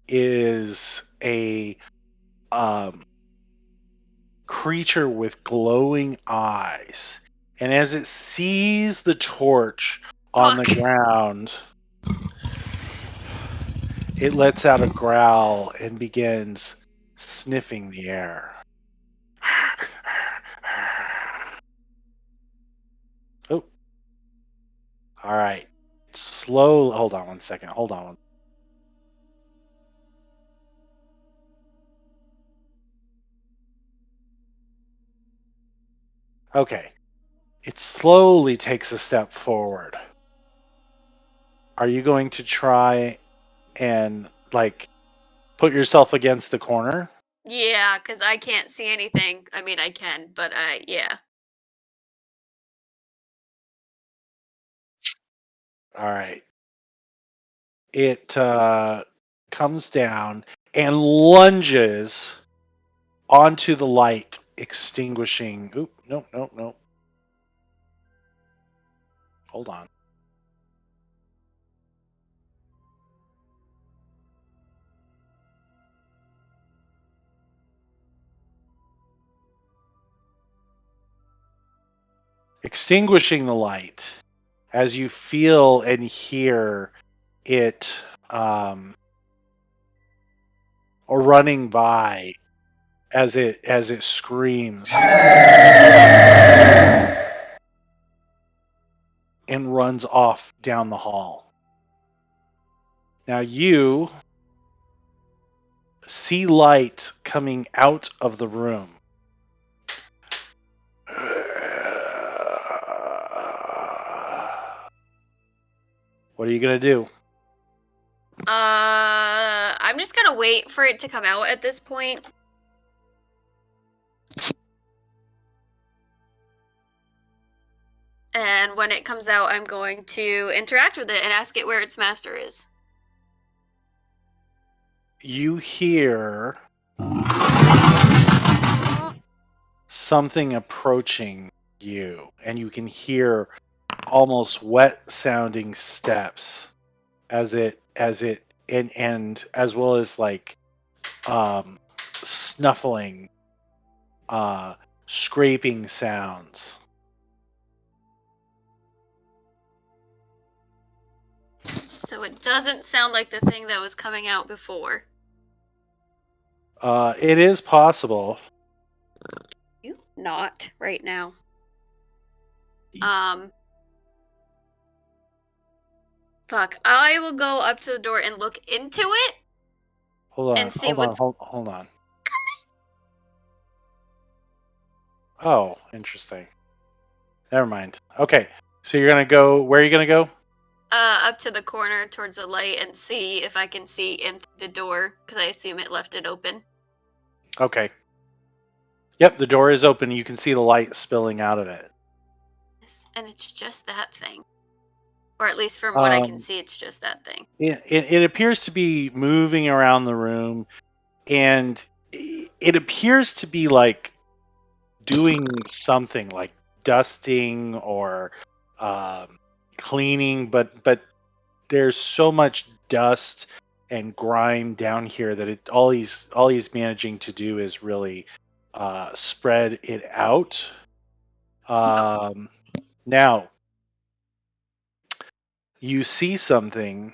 is a creature with glowing eyes. And as it sees the torch on the Fuck. ground, it lets out a growl and begins sniffing the air. Oh. All right. Slow. Hold on one second. Hold on. Okay. It slowly takes a step forward. Are you going to try and, like, put yourself against the corner? Yeah, cause I can't see anything. I mean, I can, but yeah. All right. It comes down and lunges onto the light, extinguishing. Oop, nope. Hold on. extinguishing the light as you feel and hear it or running by as it screams and runs off down the hall. Now you see light coming out of the room. What are you gonna do? I'm just gonna wait for it to come out at this point. And when it comes out, I'm going to interact with it and ask it where its master is. You hear something approaching you, and you can hear almost wet sounding steps as it and as well as like snuffling scraping sounds. So it doesn't sound like the thing that was coming out before. It is possible. You not right now. Fuck. I will go up to the door and look into it. Hold on. And see hold what's on. Hold on. Oh, interesting. Never mind. Okay. So you're gonna go. Where are you gonna go? up to the corner towards the light and see if I can see in the door, because I assume it left it open. Okay. Yep, the door is open. You can see the light spilling out of it. And it's just that thing. Or at least from what I can see, it's just that thing. It appears to be moving around the room, and it appears to be like doing something like dusting or cleaning, but there's so much dust and grime down here that all he's managing to do is really spread it out. Now you see something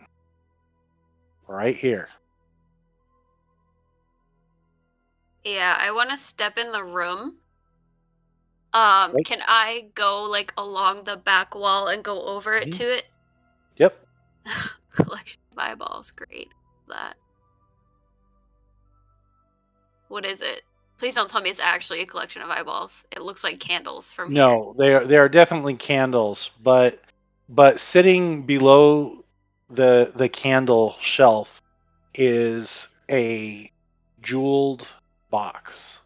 right here. Yeah, I want to step in the room. Can I go like along the back wall and go over it to it? Yep. Collection of eyeballs, great. That. What is it? Please don't tell me it's actually a collection of eyeballs. It looks like candles from here. No, they are definitely candles, but sitting below the candle shelf is a jeweled box.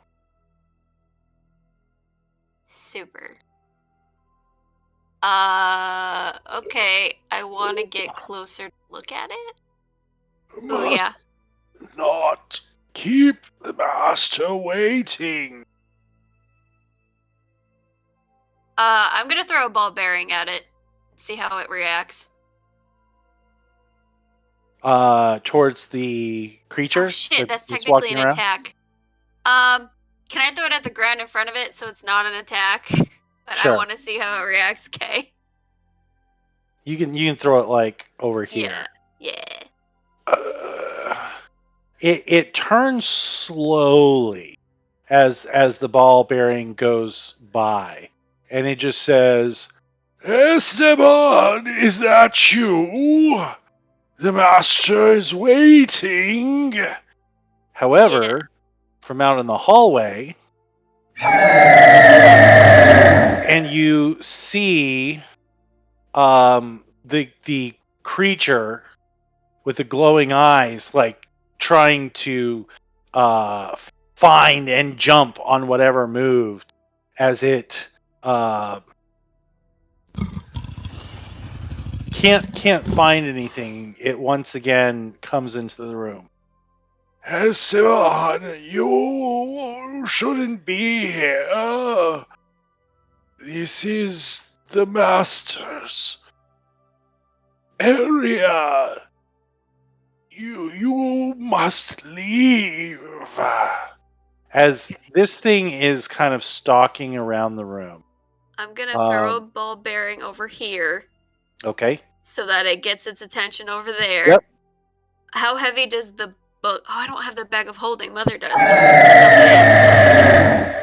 Super. Okay. I want to get closer to look at it. Oh, yeah. Not keep the master waiting. I'm gonna throw a ball bearing at it. See how it reacts. Towards the creature? Oh shit, that's that's technically walking an around? attack. Can I throw it at the ground in front of it so it's not an attack? But Sure. I want to see how it reacts, okay? You can throw it like over here. Yeah. It turns slowly as the ball bearing goes by, and it just says, "Esteban, is that you? The master is waiting." However, from out in the hallway, and you see the creature with the glowing eyes, like trying to find and jump on whatever moved, as it can't find anything. It once again comes into the room. Esteban, you shouldn't be here. This is the master's area. You must leave. As this thing is kind of stalking around the room. I'm gonna throw a ball bearing over here Okay. so that it gets its attention over there. Yep. How heavy does the book? Oh, I don't have the bag of holding. Mother does. Okay.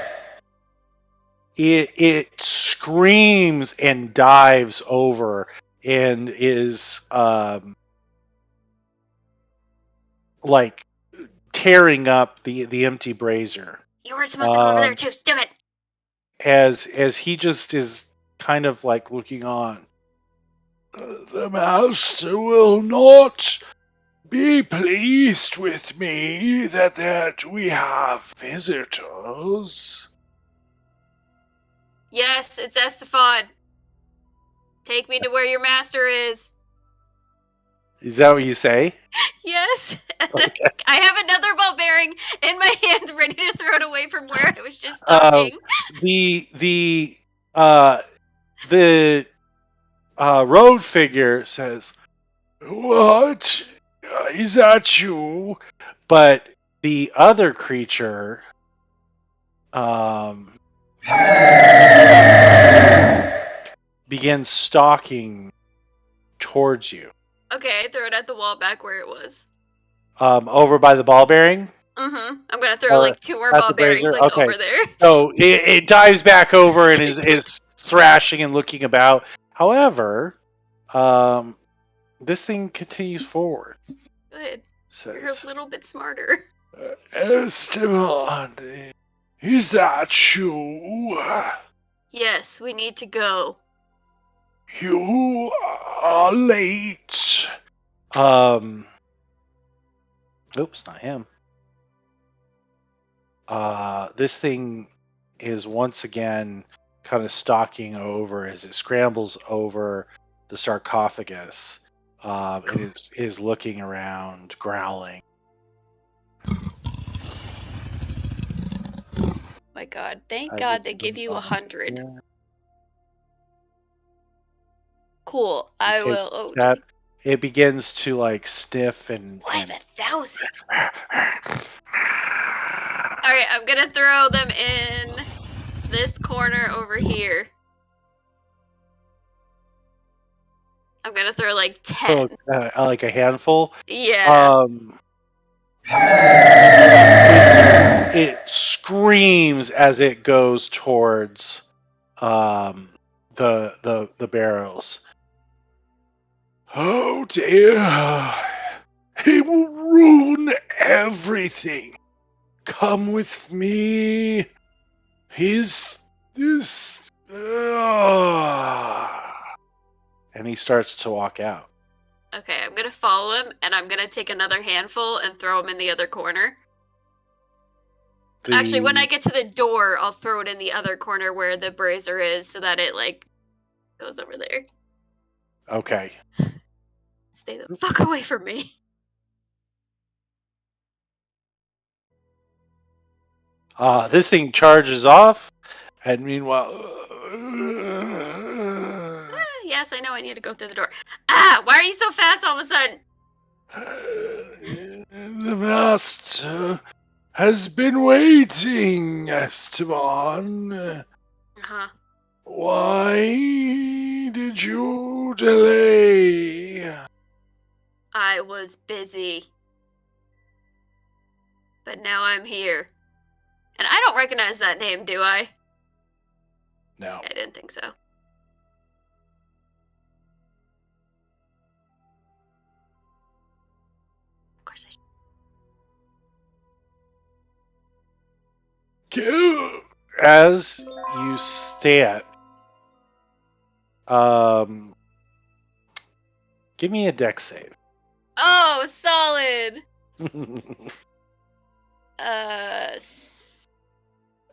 It screams and dives over and is like tearing up the empty brazier. You weren't supposed to go over there too. Stop it. As he just is kind of like looking on. The master will not be pleased with me that we have visitors. Yes, it's Estefan. Take me to where your master is. Is that what you say? Yes. Okay. I have another ball bearing in my hand, ready to throw it away from where I was just talking. The road figure says, "What? Is that you?" But the other creature, begins stalking towards you. Okay, I throw it at the wall back where it was. Over by the ball bearing. Mm-hmm. I'm gonna throw like 2 more at ball the bearings brazier? like Okay. over there. So it dives back over and is thrashing and looking about. However, this thing continues forward. Good. Says, You're a little bit smarter. Esteban, is that you? Yes, we need to go. You are late. Oops, not him. This thing is once again kind of stalking over as it scrambles over the sarcophagus. It is looking around, growling. My God, thank As God it they give comes you on 100. here. Cool. It I takes will. a Oh, step. It begins to like sniff and. I have 1,000. All right, I'm gonna throw them in this corner over here. I'm gonna throw like 10. Like a handful. Yeah. It screams as it goes towards the barrels. Oh dear! He will ruin everything. Come with me. He's this. And he starts to walk out. Okay, I'm gonna follow him, and I'm gonna take another handful and throw him in the other corner. Actually, when I get to the door, I'll throw it in the other corner where the brazier is, so that it like goes over there. Okay. Stay the fuck away from me. This thing charges off, and meanwhile, Yes, I know I need to go through the door. Ah, why are you so fast all of a sudden? the master has been waiting, Esteban. Uh-huh. Why did you delay? I was busy. But now I'm here. And I don't recognize that name, do I? No. I didn't think so. Of course I should. As you stand, give me a dex save. Oh, solid!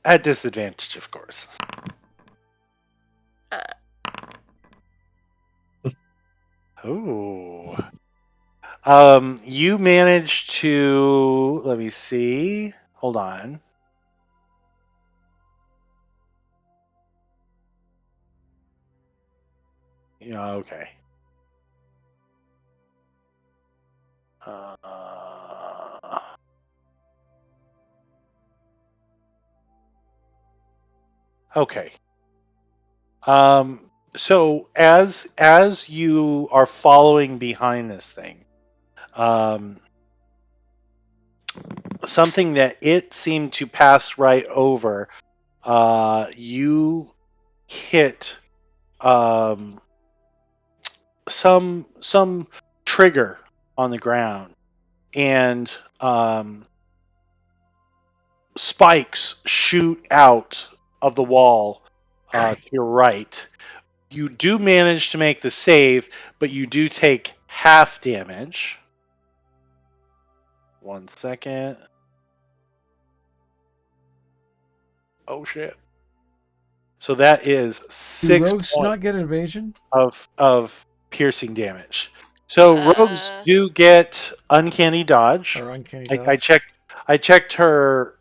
At disadvantage, of course. Oh. You managed to. Let me see. Hold on. Yeah. Okay. Okay. So as you are following behind this thing, something that it seemed to pass right over, you hit some trigger on the ground, and spikes shoot out of the wall to your right. You do manage to make the save, but you do take half damage. 1 second. Oh shit. So that is Do 6 rogues points not get evasion? of piercing damage. So rogues do get uncanny dodge. Or uncanny I dodge? I checked her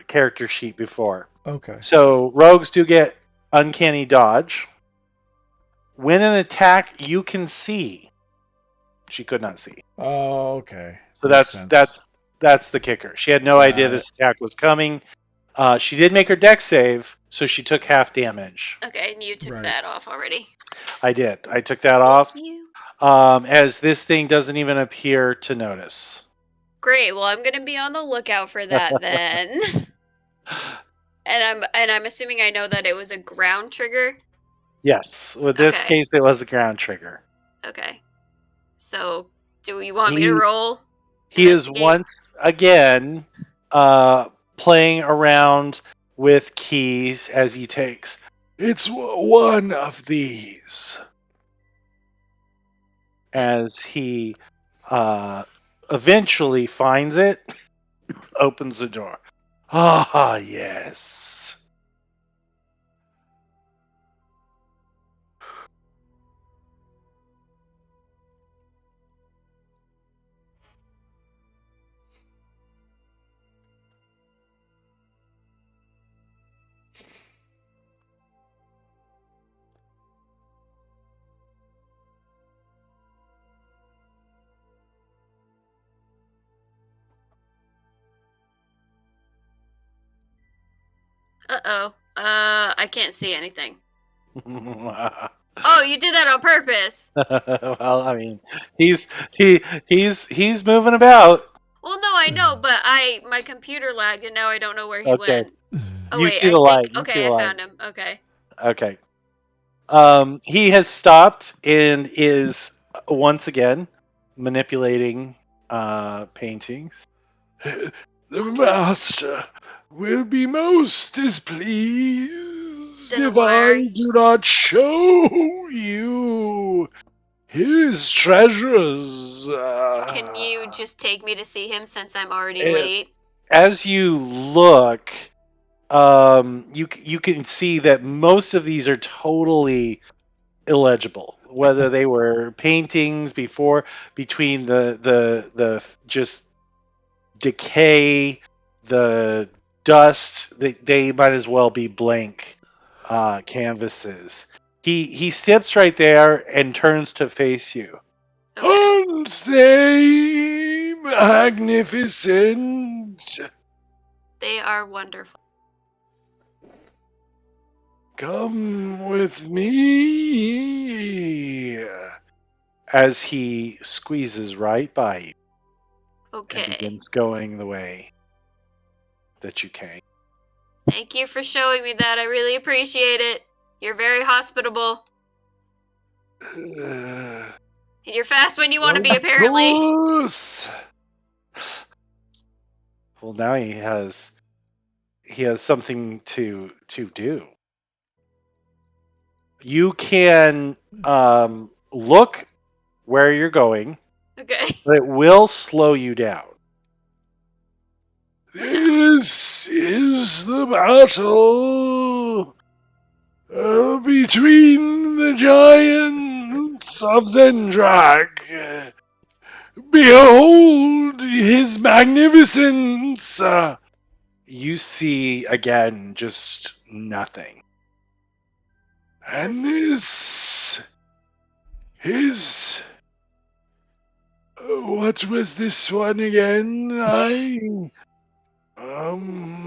character sheet before. Okay. So rogues do get uncanny dodge. When an attack you can see, she could not see. Oh, okay. So Makes sense. that's the kicker. She had no Got idea it. this attack was coming. She did make her dex save, so she took half damage. Okay, and you took Right. that off already. I did. I took that off. Thank you. As this thing doesn't even appear to notice. Great. Well, I'm gonna be on the lookout for that then. And I'm assuming I know that it was a ground trigger. Yes, with this Okay. case, it was a ground trigger. Okay. So, do you want me to roll? He is Investigate? once again playing around with keys as he takes. It's one of these. As he eventually finds it, opens the door. Ah, yes. Uh-oh. I can't see anything. Oh, you did that on purpose. Well, I mean, he's moving about. Well, no, I know, but my computer lagged and now I don't know where he Okay. went. Oh You wait, see I the light. think You see okay, the I light. found him. Okay. Okay. He has stopped and is once again manipulating paintings. The master will be most displeased Don't if I worry. do not show you his treasures. Can you just take me to see him since I'm already It- late? As you look, you can see that most of these are totally illegible. Whether they were paintings between the just decay, the dust, they might as well be blank canvases. He steps right there and turns to face you. Okay. Aren't they magnificent? They are wonderful. Come with me. As he squeezes right by you and Okay. begins going the way that you came. Thank you for showing me that. I really appreciate it. You're very hospitable. You're fast when you want to be, apparently. Course. Well, now he has something to do. You can look where you're going, Okay. but it will slow you down. This is the battle between the giants of Zendrak. Behold his magnificence! You see again just nothing. And this is. What was this one again?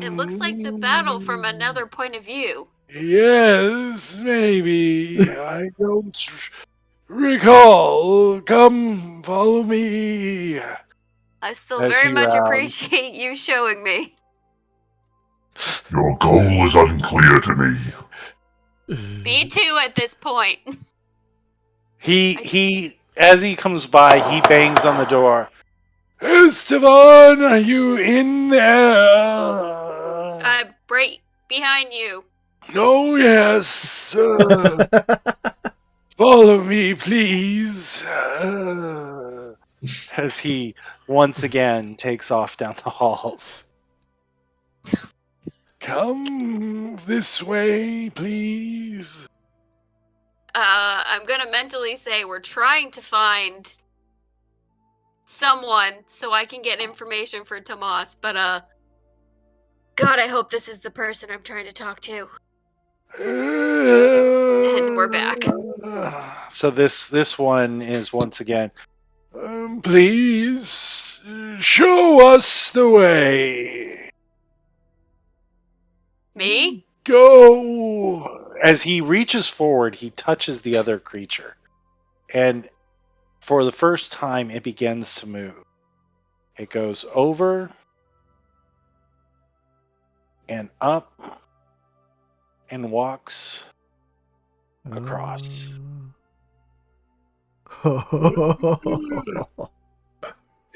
It looks like the battle from another point of view. Yes, maybe. I don't recall. Come, follow me. I still As very he much rounds. appreciate you showing me. Your goal is unclear to me. Me too at this point. He as he comes by, he bangs on the door. Esteban, are you in there? Right behind you. Oh, yes. Follow me, please. As he once again takes off down the halls. Come this way, please. I'm gonna mentally say we're trying to find someone so I can get information for Tomas, but God, I hope this is the person I'm trying to talk to. And we're back. So this one is once again. Please, show us the way. Me? Go. As he reaches forward, he touches the other creature. And for the first time, it begins to move. It goes over and up and walks across.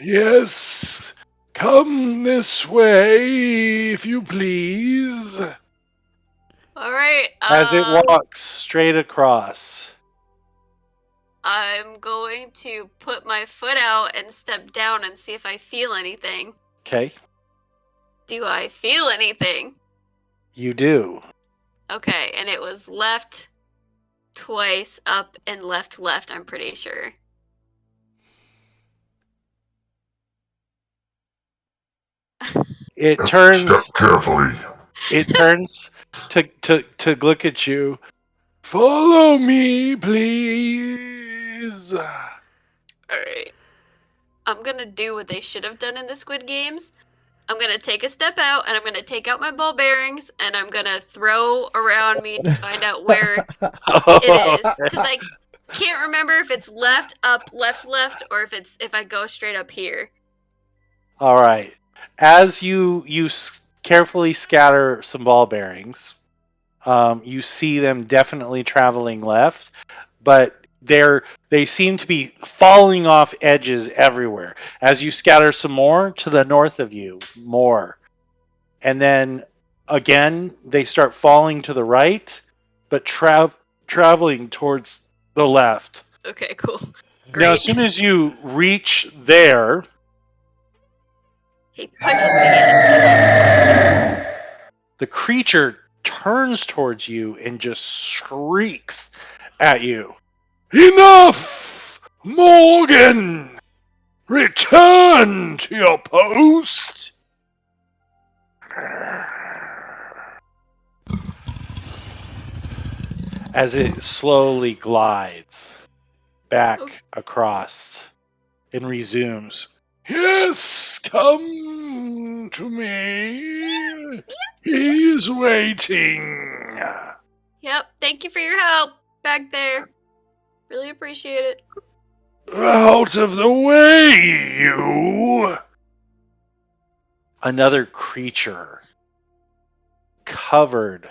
Yes, come this way, if you please. Alright, As it walks straight across. I'm going to put my foot out and step down and see if I feel anything. Okay, Do I feel anything? you do. Okay, and it was left twice, up and left, I'm pretty sure. It turns. Step carefully. It turns to look at you. Follow me, please. Alright. I'm gonna do what they should have done in the Squid Games. I'm gonna take a step out and I'm gonna take out my ball bearings and I'm gonna throw around me to find out where it is. Because I can't remember if it's left, up, left, or if I go straight up here. All right. As you carefully scatter some ball bearings, you see them definitely traveling left, but they seem to be falling off edges everywhere. As you scatter some more to the north of you, more, and then again they start falling to the right, but traveling towards the left. Okay, cool. Great. Now, as soon as you reach there, He pushes me in. the creature turns towards you and just shrieks at you. Enough! Morgan! Return to your post! As it slowly glides back across and resumes. Yes, come to me. He's waiting. Yep, thank you for your help back there. Really appreciate it. Out of the way, you! Another creature covered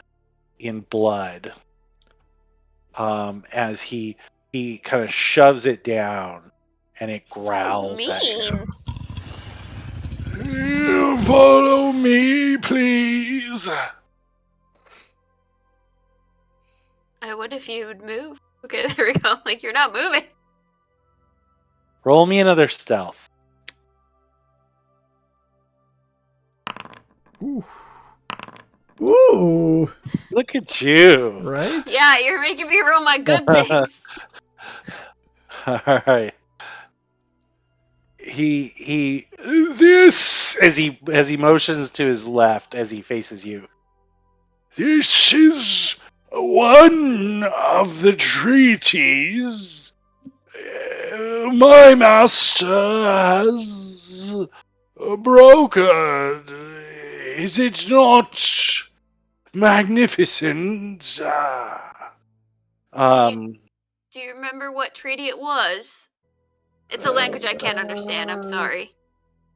in blood, as he kind of shoves it down and it growls So at you. mean. Follow me, please. I would if you would move. Okay, there we go. Like, you're not moving. Roll me another stealth. Ooh. Ooh. Look at you. Right? Yeah, you're making me roll my good things. All right. This as he motions to his left as he faces you. This is one of the treaties my master has brokered. Is it not, magnificent. Do you remember what treaty it was? It's a language I can't understand. I'm sorry.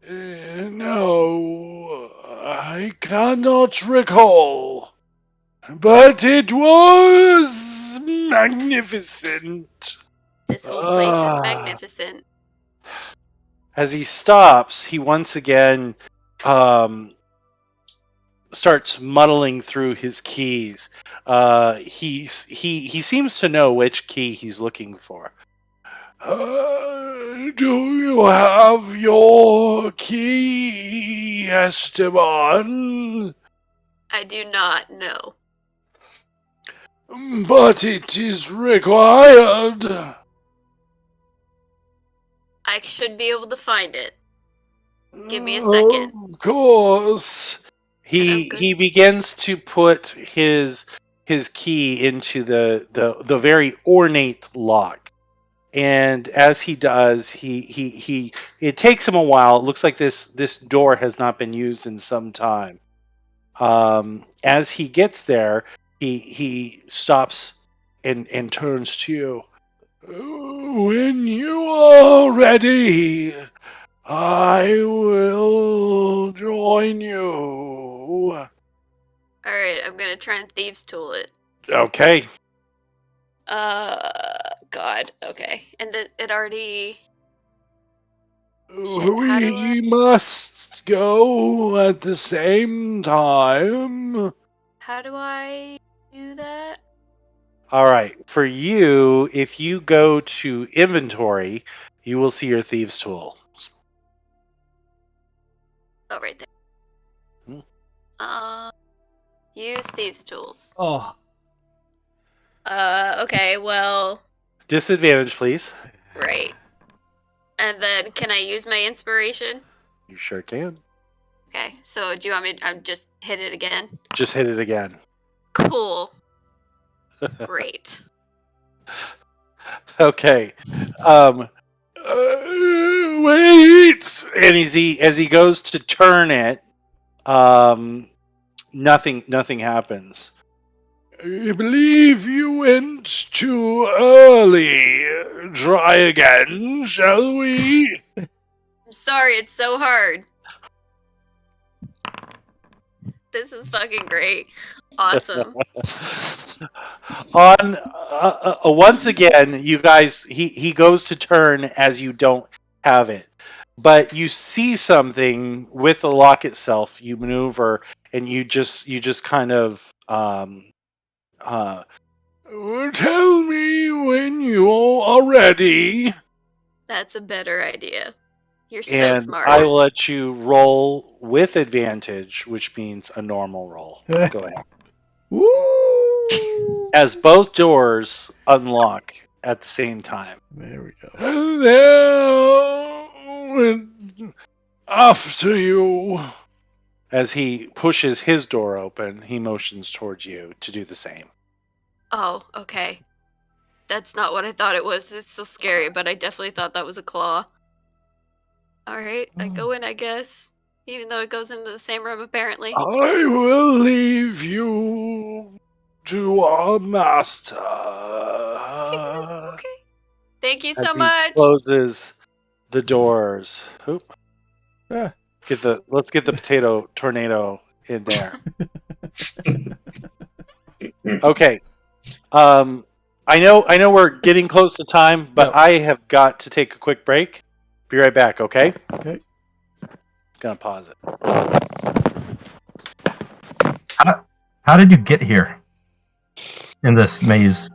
No, I cannot recall. But it was magnificent. This whole place is magnificent. As he stops, he once again starts muddling through his keys. He seems to know which key he's looking for. Do you have your key, Esteban? I do not know. But it is required. I should be able to find it. Give me a second. Of course. He begins to put his key into the very ornate lock, and as he does, it takes him a while. It looks like this door has not been used in some time. As he gets there, he stops and turns to you. When you are ready, I will join you. Alright, I'm gonna try and thieves tool it. Okay. God, okay. And it already... Shit, how do We must go at the same time. How do I do that? All right. For you, if you go to inventory, you will see your thieves tool. Oh, right there. Use thieves tools. Oh, Okay, well, Disadvantage, please. right. And then, can I use my inspiration? You sure can. Okay, so do you want me to just hit it again? Just hit it again. Cool. Great. Okay. Wait! And as he goes to turn it, nothing happens. I believe you went too early. Try again, shall we? I'm sorry, it's so hard. This is fucking great. Awesome. On once again, you guys, he goes to turn as you don't have it, but you see something with the lock itself. You maneuver, and you just kind of Tell me when you are ready. That's a better idea. You're so and smart. I will let you roll with advantage, which means a normal roll. Go ahead. woo! As both doors unlock at the same time. There we go. And then, after you. As he pushes his door open, he motions towards you to do the same. Oh, okay. That's not what I thought it was. It's so scary, but I definitely thought that was a claw. Alright, I go in, I guess. Even though it goes into the same room, apparently. I will leave you to our master. Okay. Thank you As so he much. closes the doors. Oop. Ah. Let's get the potato tornado in there. Okay. I know we're getting close to time, but Yep. I have got to take a quick break. Be right back, okay? Okay. Gonna pause it. How did you get here in this maze?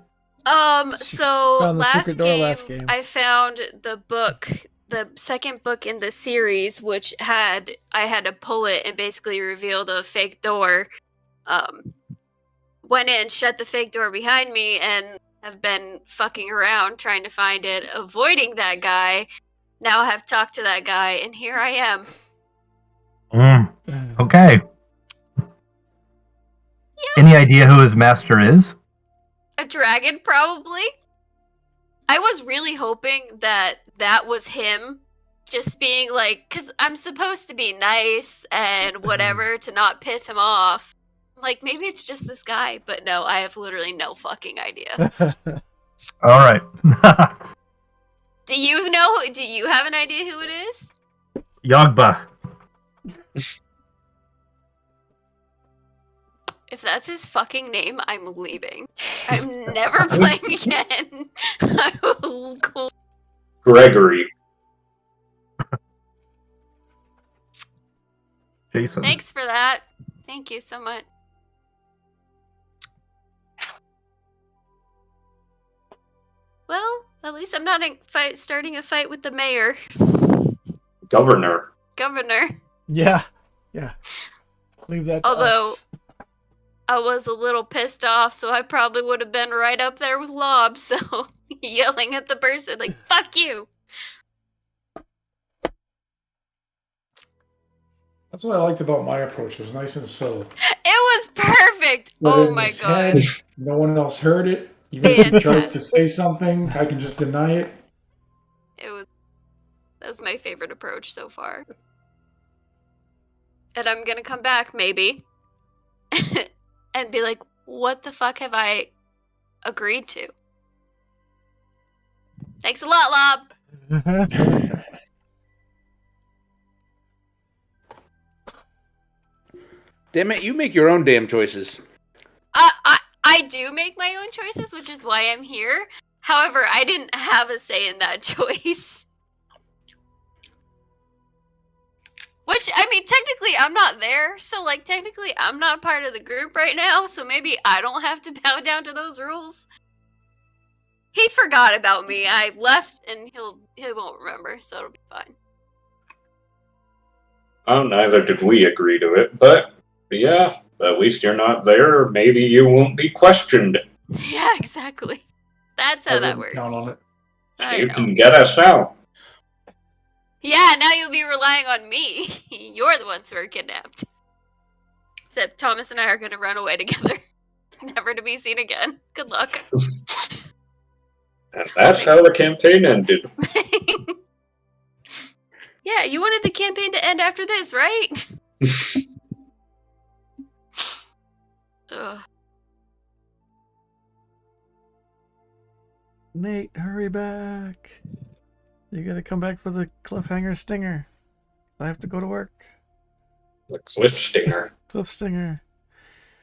So Found the secret door game, last game. I found the book, the second book in the series, which I had to pull it and basically revealed a fake door. Went in, shut the fake door behind me, and have been fucking around trying to find it, avoiding that guy. Now I have talked to that guy, and here I am. Okay. Any idea who his master is? A dragon, probably. I was really hoping that was him, just being like, because I'm supposed to be nice and whatever to not piss him off. Like, maybe it's just this guy, but no, I have literally no fucking idea. All right. Do you know? Do you have an idea who it is? Yogba. If that's his fucking name, I'm leaving. I'm never playing again. I will go. Gregory. Jason. Thanks for that. Thank you so much. Well, at least I'm not starting a fight with the mayor. Governor. Governor. Yeah. Leave that to Although, us. I was a little pissed off, so I probably would have been right up there with Lob, so yelling at the person, like, fuck you! That's what I liked about my approach. It was nice and subtle. It was perfect! Let it Oh in my his god. head. No one else heard it. Even if he tries to say something, I can just deny it. That was my favorite approach so far. And I'm gonna come back, maybe, and be like, what the fuck have I agreed to? Thanks a lot, Lob! Damn it, you make your own damn choices. I do make my own choices, which is why I'm here. However, I didn't have a say in that choice. Which, I mean, technically I'm not there, so, like, technically I'm not part of the group right now, so maybe I don't have to bow down to those rules. He forgot about me. I left, and he won't remember, so it'll be fine. Oh, neither did we agree to it, but yeah, at least you're not there. Or maybe you won't be questioned. Yeah, exactly. That's how that wouldn't works. count on it. I You know. can get us out. Yeah, now you'll be relying on me. You're the ones who are kidnapped. Except Thomas and I are gonna run away together. Never to be seen again. Good luck. And that's how the campaign ended. Yeah, you wanted the campaign to end after this, right? Ugh. Nate, hurry back. You gotta come back for the cliffhanger stinger. I have to go to work. The cliff stinger. Cliff stinger.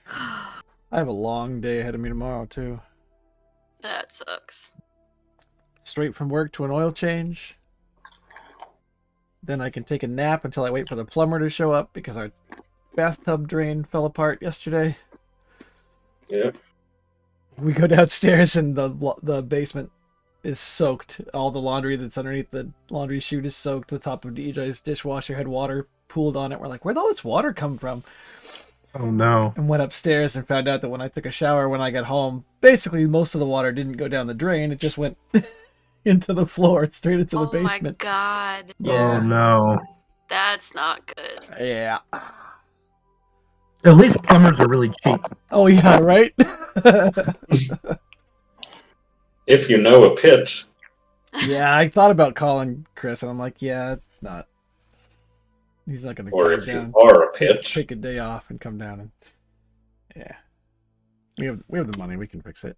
I have a long day ahead of me tomorrow, too. That sucks. Straight from work to an oil change. Then I can take a nap until I wait for the plumber to show up because our bathtub drain fell apart yesterday. Yeah. We go downstairs and the basement is soaked. All the laundry that's underneath the laundry chute is soaked. The top of DJ's dishwasher had water pooled on it. We're like, where'd all this water come from? Oh no. And went upstairs and found out that when I took a shower when I got home, basically most of the water didn't go down the drain. It just went into the floor, straight into the basement. Oh my god. Yeah. Oh no. That's not good. Yeah. At least plumbers are really cheap. Oh yeah, right? If you know a pit. Yeah, I thought about calling Chris and I'm like, yeah, it's not. He's not gonna Or come if down. you are a pit. Take a day off and come down and yeah. We have the money, we can fix it.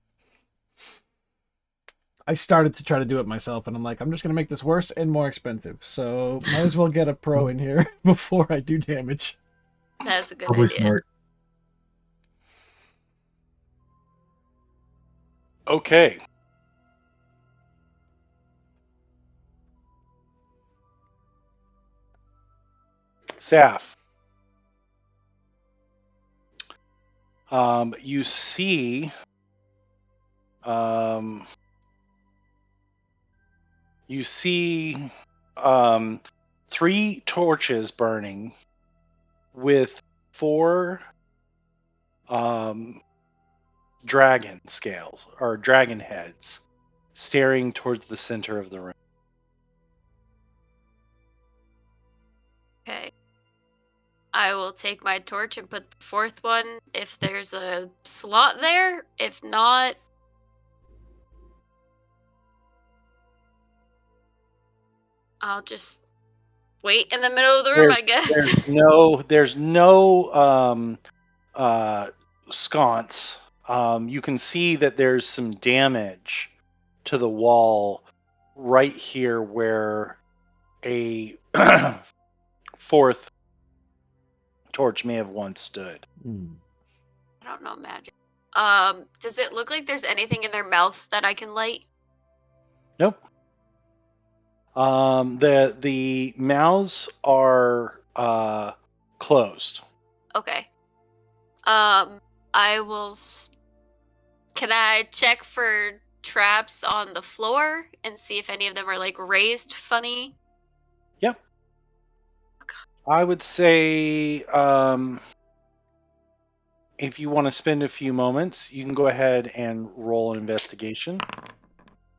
I started to try to do it myself and I'm like, I'm just gonna make this worse and more expensive. So might as well get a pro in here before I do damage. That's a good Probably idea. smart. Okay. Saf. You see three torches burning with four dragon scales or dragon heads staring towards the center of the room. Okay. I will take my torch and put the fourth one if there's a slot there. If not, I'll just wait in the middle of the room, I guess. There's no sconce, you can see that there's some damage to the wall right here where a fourth torch may have once stood. I don't know magic. Does it look like there's anything in their mouths that I can light? Nope. The mouths are closed. Okay. I will. Can I check for traps on the floor and see if any of them are like raised funny? Yep. I would say if you want to spend a few moments, you can go ahead and roll an investigation.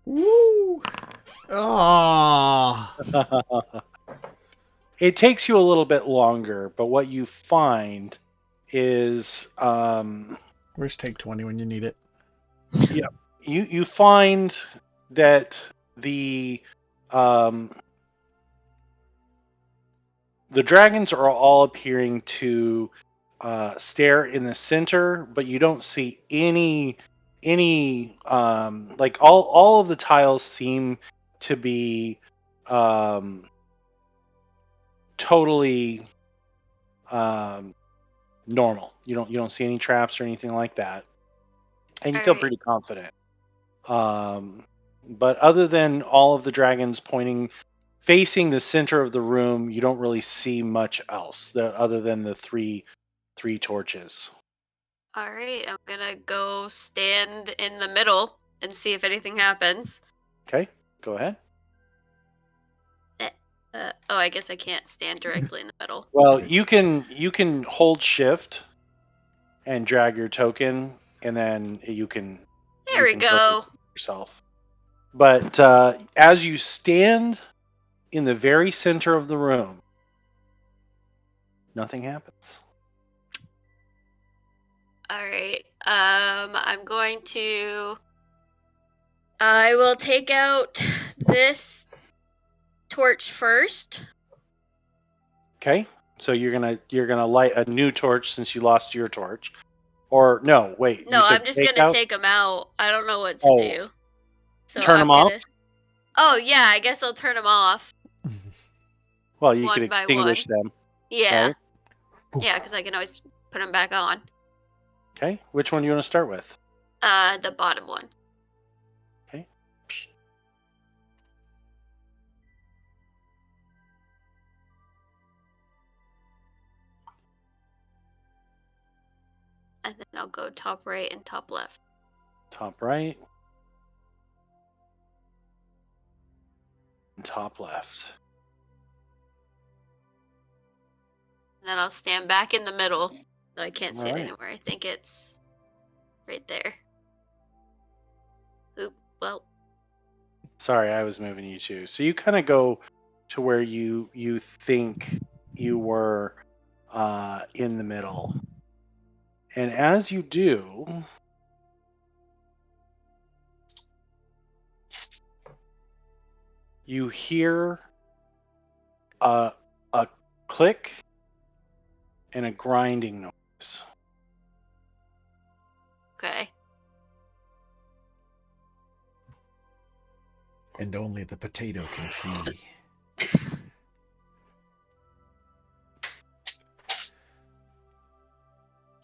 Woo! Oh. It takes you a little bit longer, but what you find is Where's take 20 when you need it? yeah, you find that the dragons are all appearing to stare in the center, but you don't see any like all of the tiles seem to be totally normal. You don't see any traps or anything like that, and you feel Alright. pretty confident. But other than all of the dragons facing the center of the room, you don't really see much else other than the three torches. Alright, I'm gonna go stand in the middle and see if anything happens. Okay, go ahead. Oh, I guess I can't stand directly in the middle. Well, you can hold shift and drag your token, and then you can. There we go. Yourself. But as you stand in the very center of the room, nothing happens. Alright. I'm going to. I will take out this torch first. Okay, so you're gonna light a new torch since you lost your torch, or no? Wait. No, you said I'm just take gonna out? take them out. I don't know what to Oh. do. So Turn 'em off? Oh yeah, I guess I'll turn them off. Well, you One could by extinguish them. Yeah. Right. Yeah, because I can always put them back on. Okay, which one do you want to start with? The bottom one. Okay. And then I'll go top right and top left. Top right. And top left. And then I'll stand back in the middle. Though I can't see it Alright. anywhere. I think it's right there. Oop, well. Sorry, I was moving you too. So you kind of go to where you think you were in the middle. And as you do, you hear a click and a grinding noise. Okay. And only the potato can see.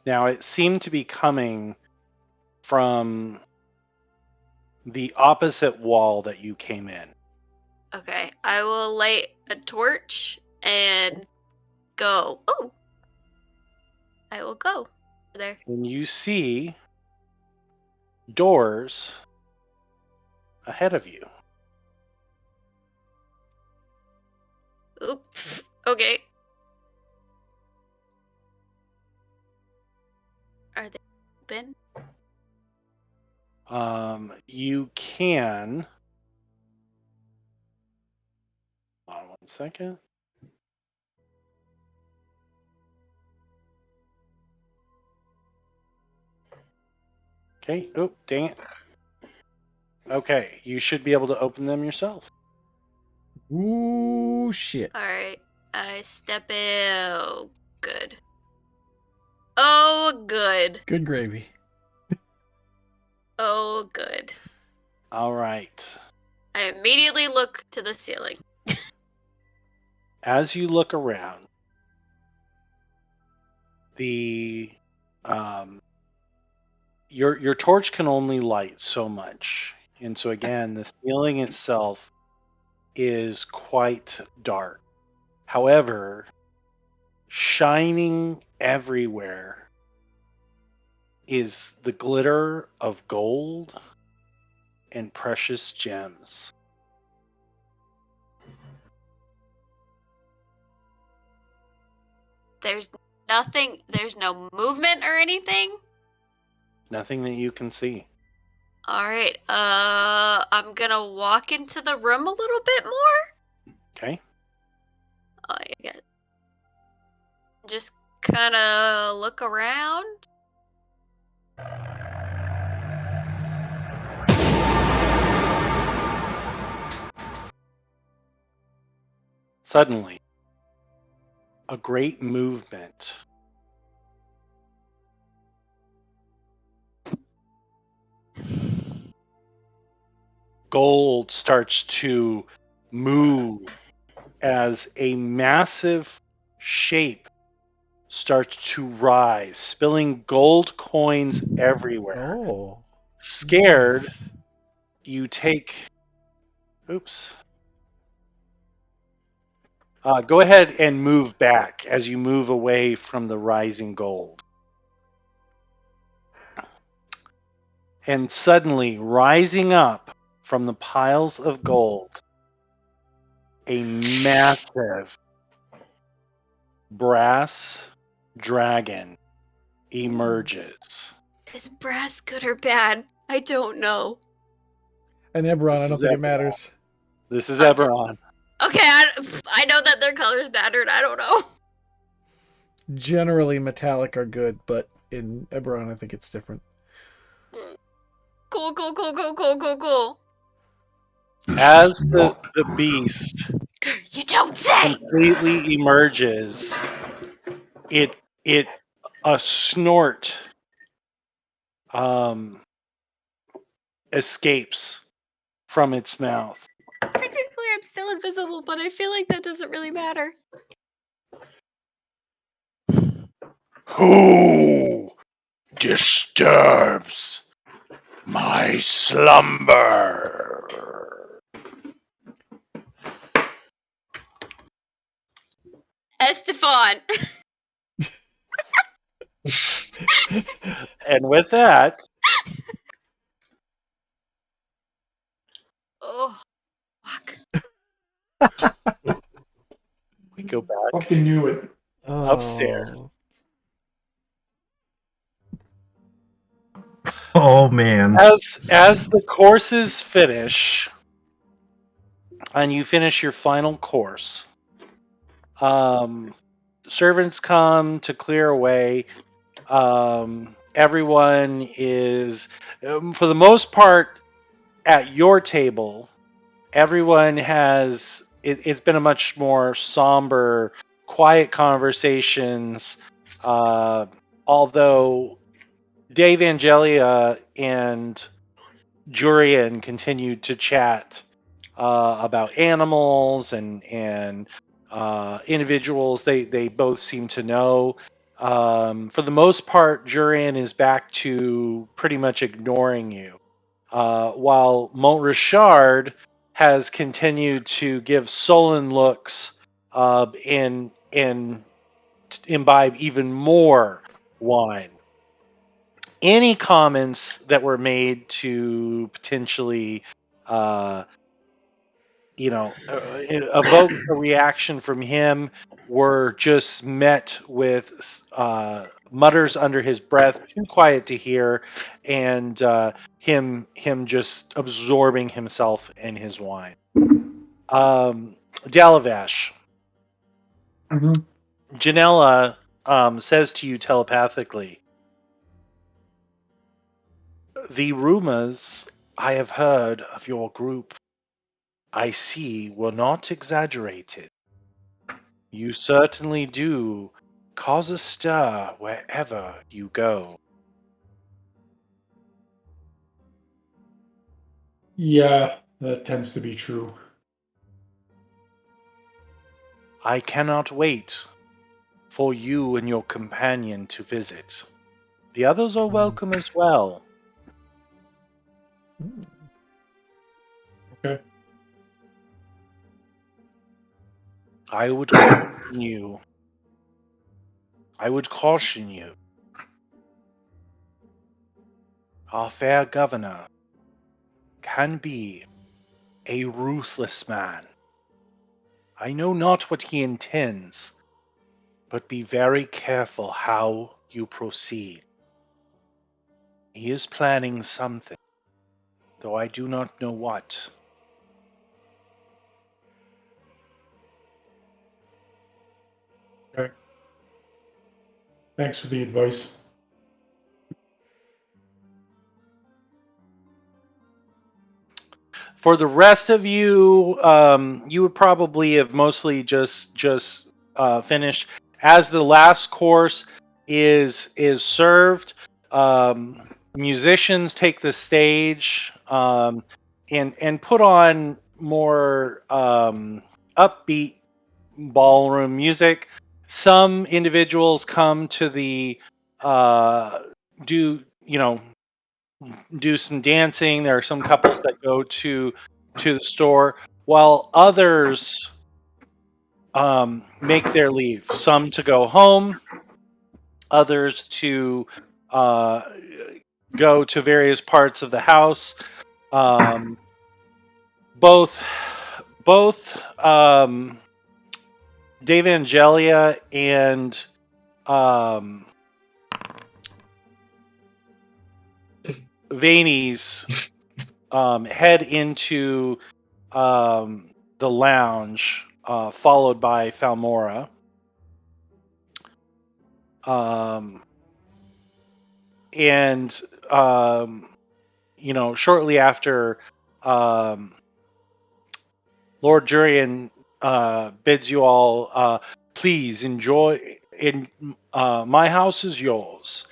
Now, it seemed to be coming from the opposite wall that you came in. Okay. I will light a torch and go. Oh! I will go there. And you see doors ahead of you. Oop. Okay. Are they open? You can. Hold on 1 second. Okay. Oh, dang it. Okay, you should be able to open them yourself. Ooh, shit. Alright. I step in. Oh, good. Oh, Oh, good. Good gravy. Oh, good. All right. I immediately look to the ceiling. As you look around, the your torch can only light so much, and so again, the ceiling itself is quite dark. However, shining everywhere is the glitter of gold and precious gems. There's no movement or anything. Nothing that you can see. All right. I'm gonna walk into the room a little bit more. Okay. I get. Just kind of look around. Suddenly, a great movement gold starts to move as a massive shape starts to rise, spilling gold coins everywhere. Oh. Scared, Nice. you take. Oops. Go ahead and move back as you move away from the rising gold. And suddenly, rising up from the piles of gold, a massive brass dragon emerges. Is brass good or bad? I don't know. And Eberron, I This don't is think it Eberron. matters. This is Okay. Eberron. Okay, I know that their colors mattered. I don't know. Generally, metallic are good, but in Eberron, I think it's different. Cool, cool, cool, cool, cool, cool, cool. As the beast You don't say. completely emerges, it a snort escapes from its mouth. Technically, I'm still invisible, but I feel like that doesn't really matter. Who disturbs my slumber? Estefan. And with that, Oh, fuck. we go back Fucking knew it. upstairs. Oh man. As the courses finish, and you finish your final course, servants come to clear away. Everyone is, for the most part, at your table. Everyone has. It's been a much more somber, quiet conversations. Although Dave Angelia and Jurian continued to chat about animals and individuals they both seem to know. For the most part, Jurian is back to pretty much ignoring you, while Mont Richard has continued to give sullen looks and imbibe even more wine. Any comments that were made to potentially, evoke a reaction from him were just met with mutters under his breath, too quiet to hear, and him just absorbing himself in his wine. Dalavash, Mhm. Janella says to you telepathically, the rumors I have heard of your group, I see, were not exaggerated. You certainly do cause a stir wherever you go. Yeah, that tends to be true. I cannot wait for you and your companion to visit. The others are welcome as well. Okay. I would caution you. Our fair governor can be a ruthless man. I know not what he intends, but be very careful how you proceed. He is planning something, though I do not know what. Okay. Thanks for the advice. For the rest of you, you would probably have mostly just finished as the last course is served. Musicians take the stage and put on more upbeat ballroom music. Some individuals come to the do some dancing. There are some couples that go to the store, while others make their leave. Some to go home, others to go to various parts of the house. Both Dave Angelia and Vanies head into the lounge, followed by Falmora. And shortly after, Lord Jurian bids you all please enjoy. My house is yours.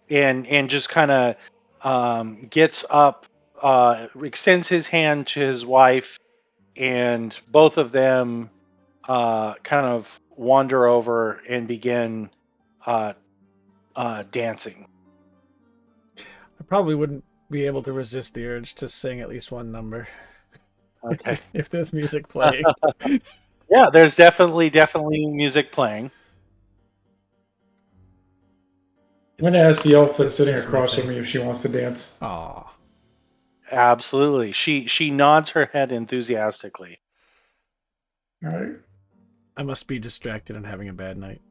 And just kind of gets up, extends his hand to his wife, and both of them kind of wander over and begin dancing. I probably wouldn't be able to resist the urge to sing at least one number. Okay. If there's music playing. Yeah, there's definitely music playing. I'm going to ask the elf that's It's sitting just my across from thing. me if she wants to dance. Aw. Absolutely. She nods her head enthusiastically. All right. I must be distracted and having a bad night.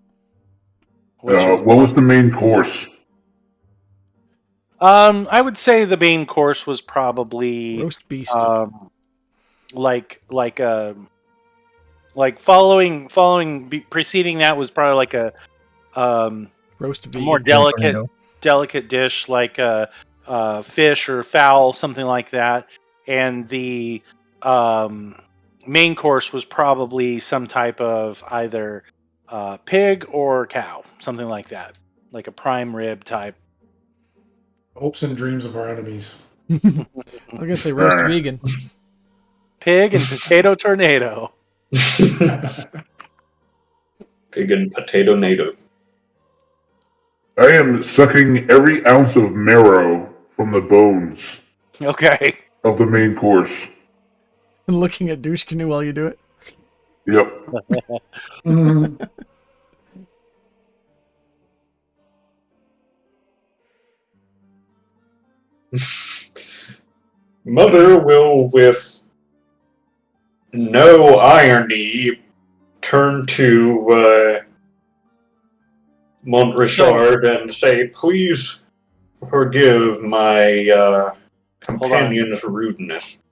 What was the main course? I would say the main course was probably Roast beast. like preceding that was probably like a Roast vegan. more delicate dish like fish or fowl, something like that. And the main course was probably some type of either pig or cow, something like that, like a prime rib type. Hopes and dreams of our enemies. I was gonna say roast vegan. Pig and potato tornado. Pig and potato native. I am sucking every ounce of marrow from the bones Okay. of the main course. And looking at douche canoe while you do it. Yep. Mhm. Mother will, with no irony, turn to Montrechard and say, "Please forgive my companion's rudeness."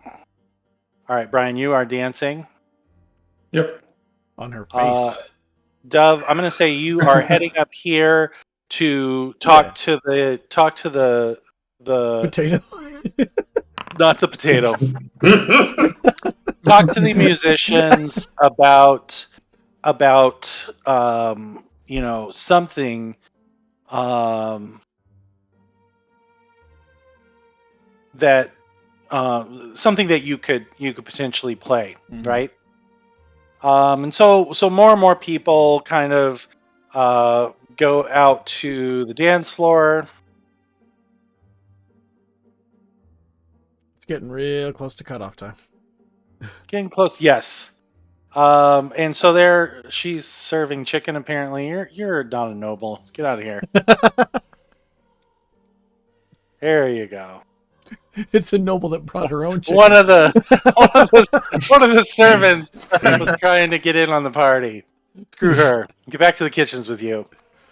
All right, Brian, you are dancing. Yep. On her face. Dove, I'm going to say you are heading up here to talk to the Potato. not the potato. Talk to the musicians about something that something that you could potentially play, right? And so more and more people kind of go out to the dance floor. It's getting real close to cutoff time. Getting close, yes. And so she's serving chicken. Apparently, you're not a noble. Get out of here. There you go. It's a noble that brought her own chicken. One of the servants was trying to get in on the party. Screw her. Get back to the kitchens with you.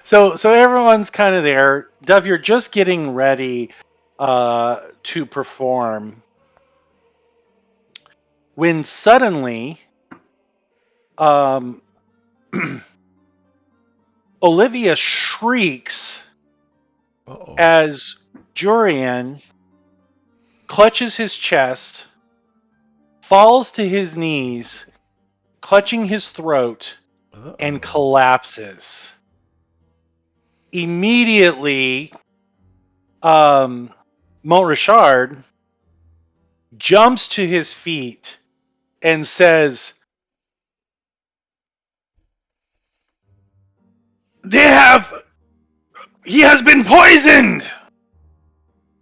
So everyone's kind of there. Dove, you're just getting ready to perform when suddenly Olivia shrieks as Jurian clutches his chest, falls to his knees, clutching his throat, and collapses. Immediately, Mont Richard jumps to his feet and says, "He has been poisoned!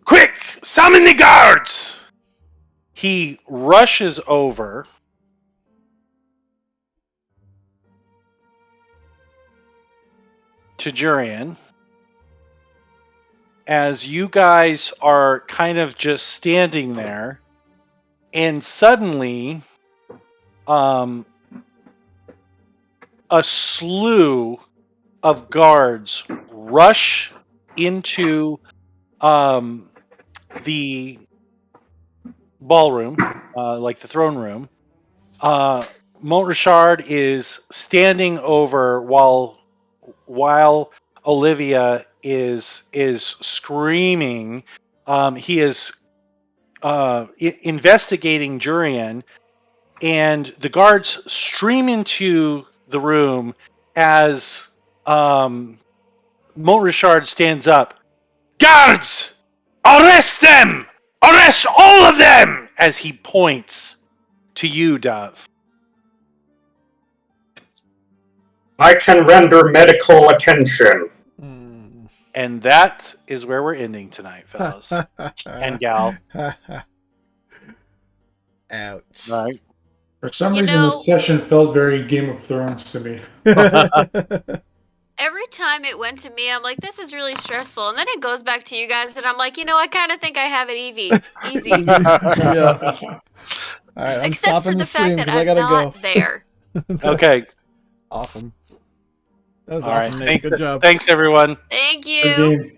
Quick, summon the guards!" He rushes over to Jurian as you guys are kind of just standing there, and suddenly a slew of guards rush into the ballroom, like the throne room. Mont Richard is standing over while Olivia is screaming. He is investigating Jurian, and the guards stream into the room as Mont Richard stands up. "Guards! Arrest them! Arrest all of them!" as he points to you, Dove. I can render medical attention. And that is where we're ending tonight, fellas. And gal. Ouch. All right. For some reason, this session felt very Game of Thrones to me. Every time it went to me, I'm like, this is really stressful. And then it goes back to you guys, and I'm like, I kind of think I have it easy. Yeah. All right, I'm Except for stopping the stream fact that 'cause I I'm gotta not go. there. Okay. Awesome. That was All awesome, right. Nate. Thanks, Good job. Thanks, everyone. Thank you. Good game.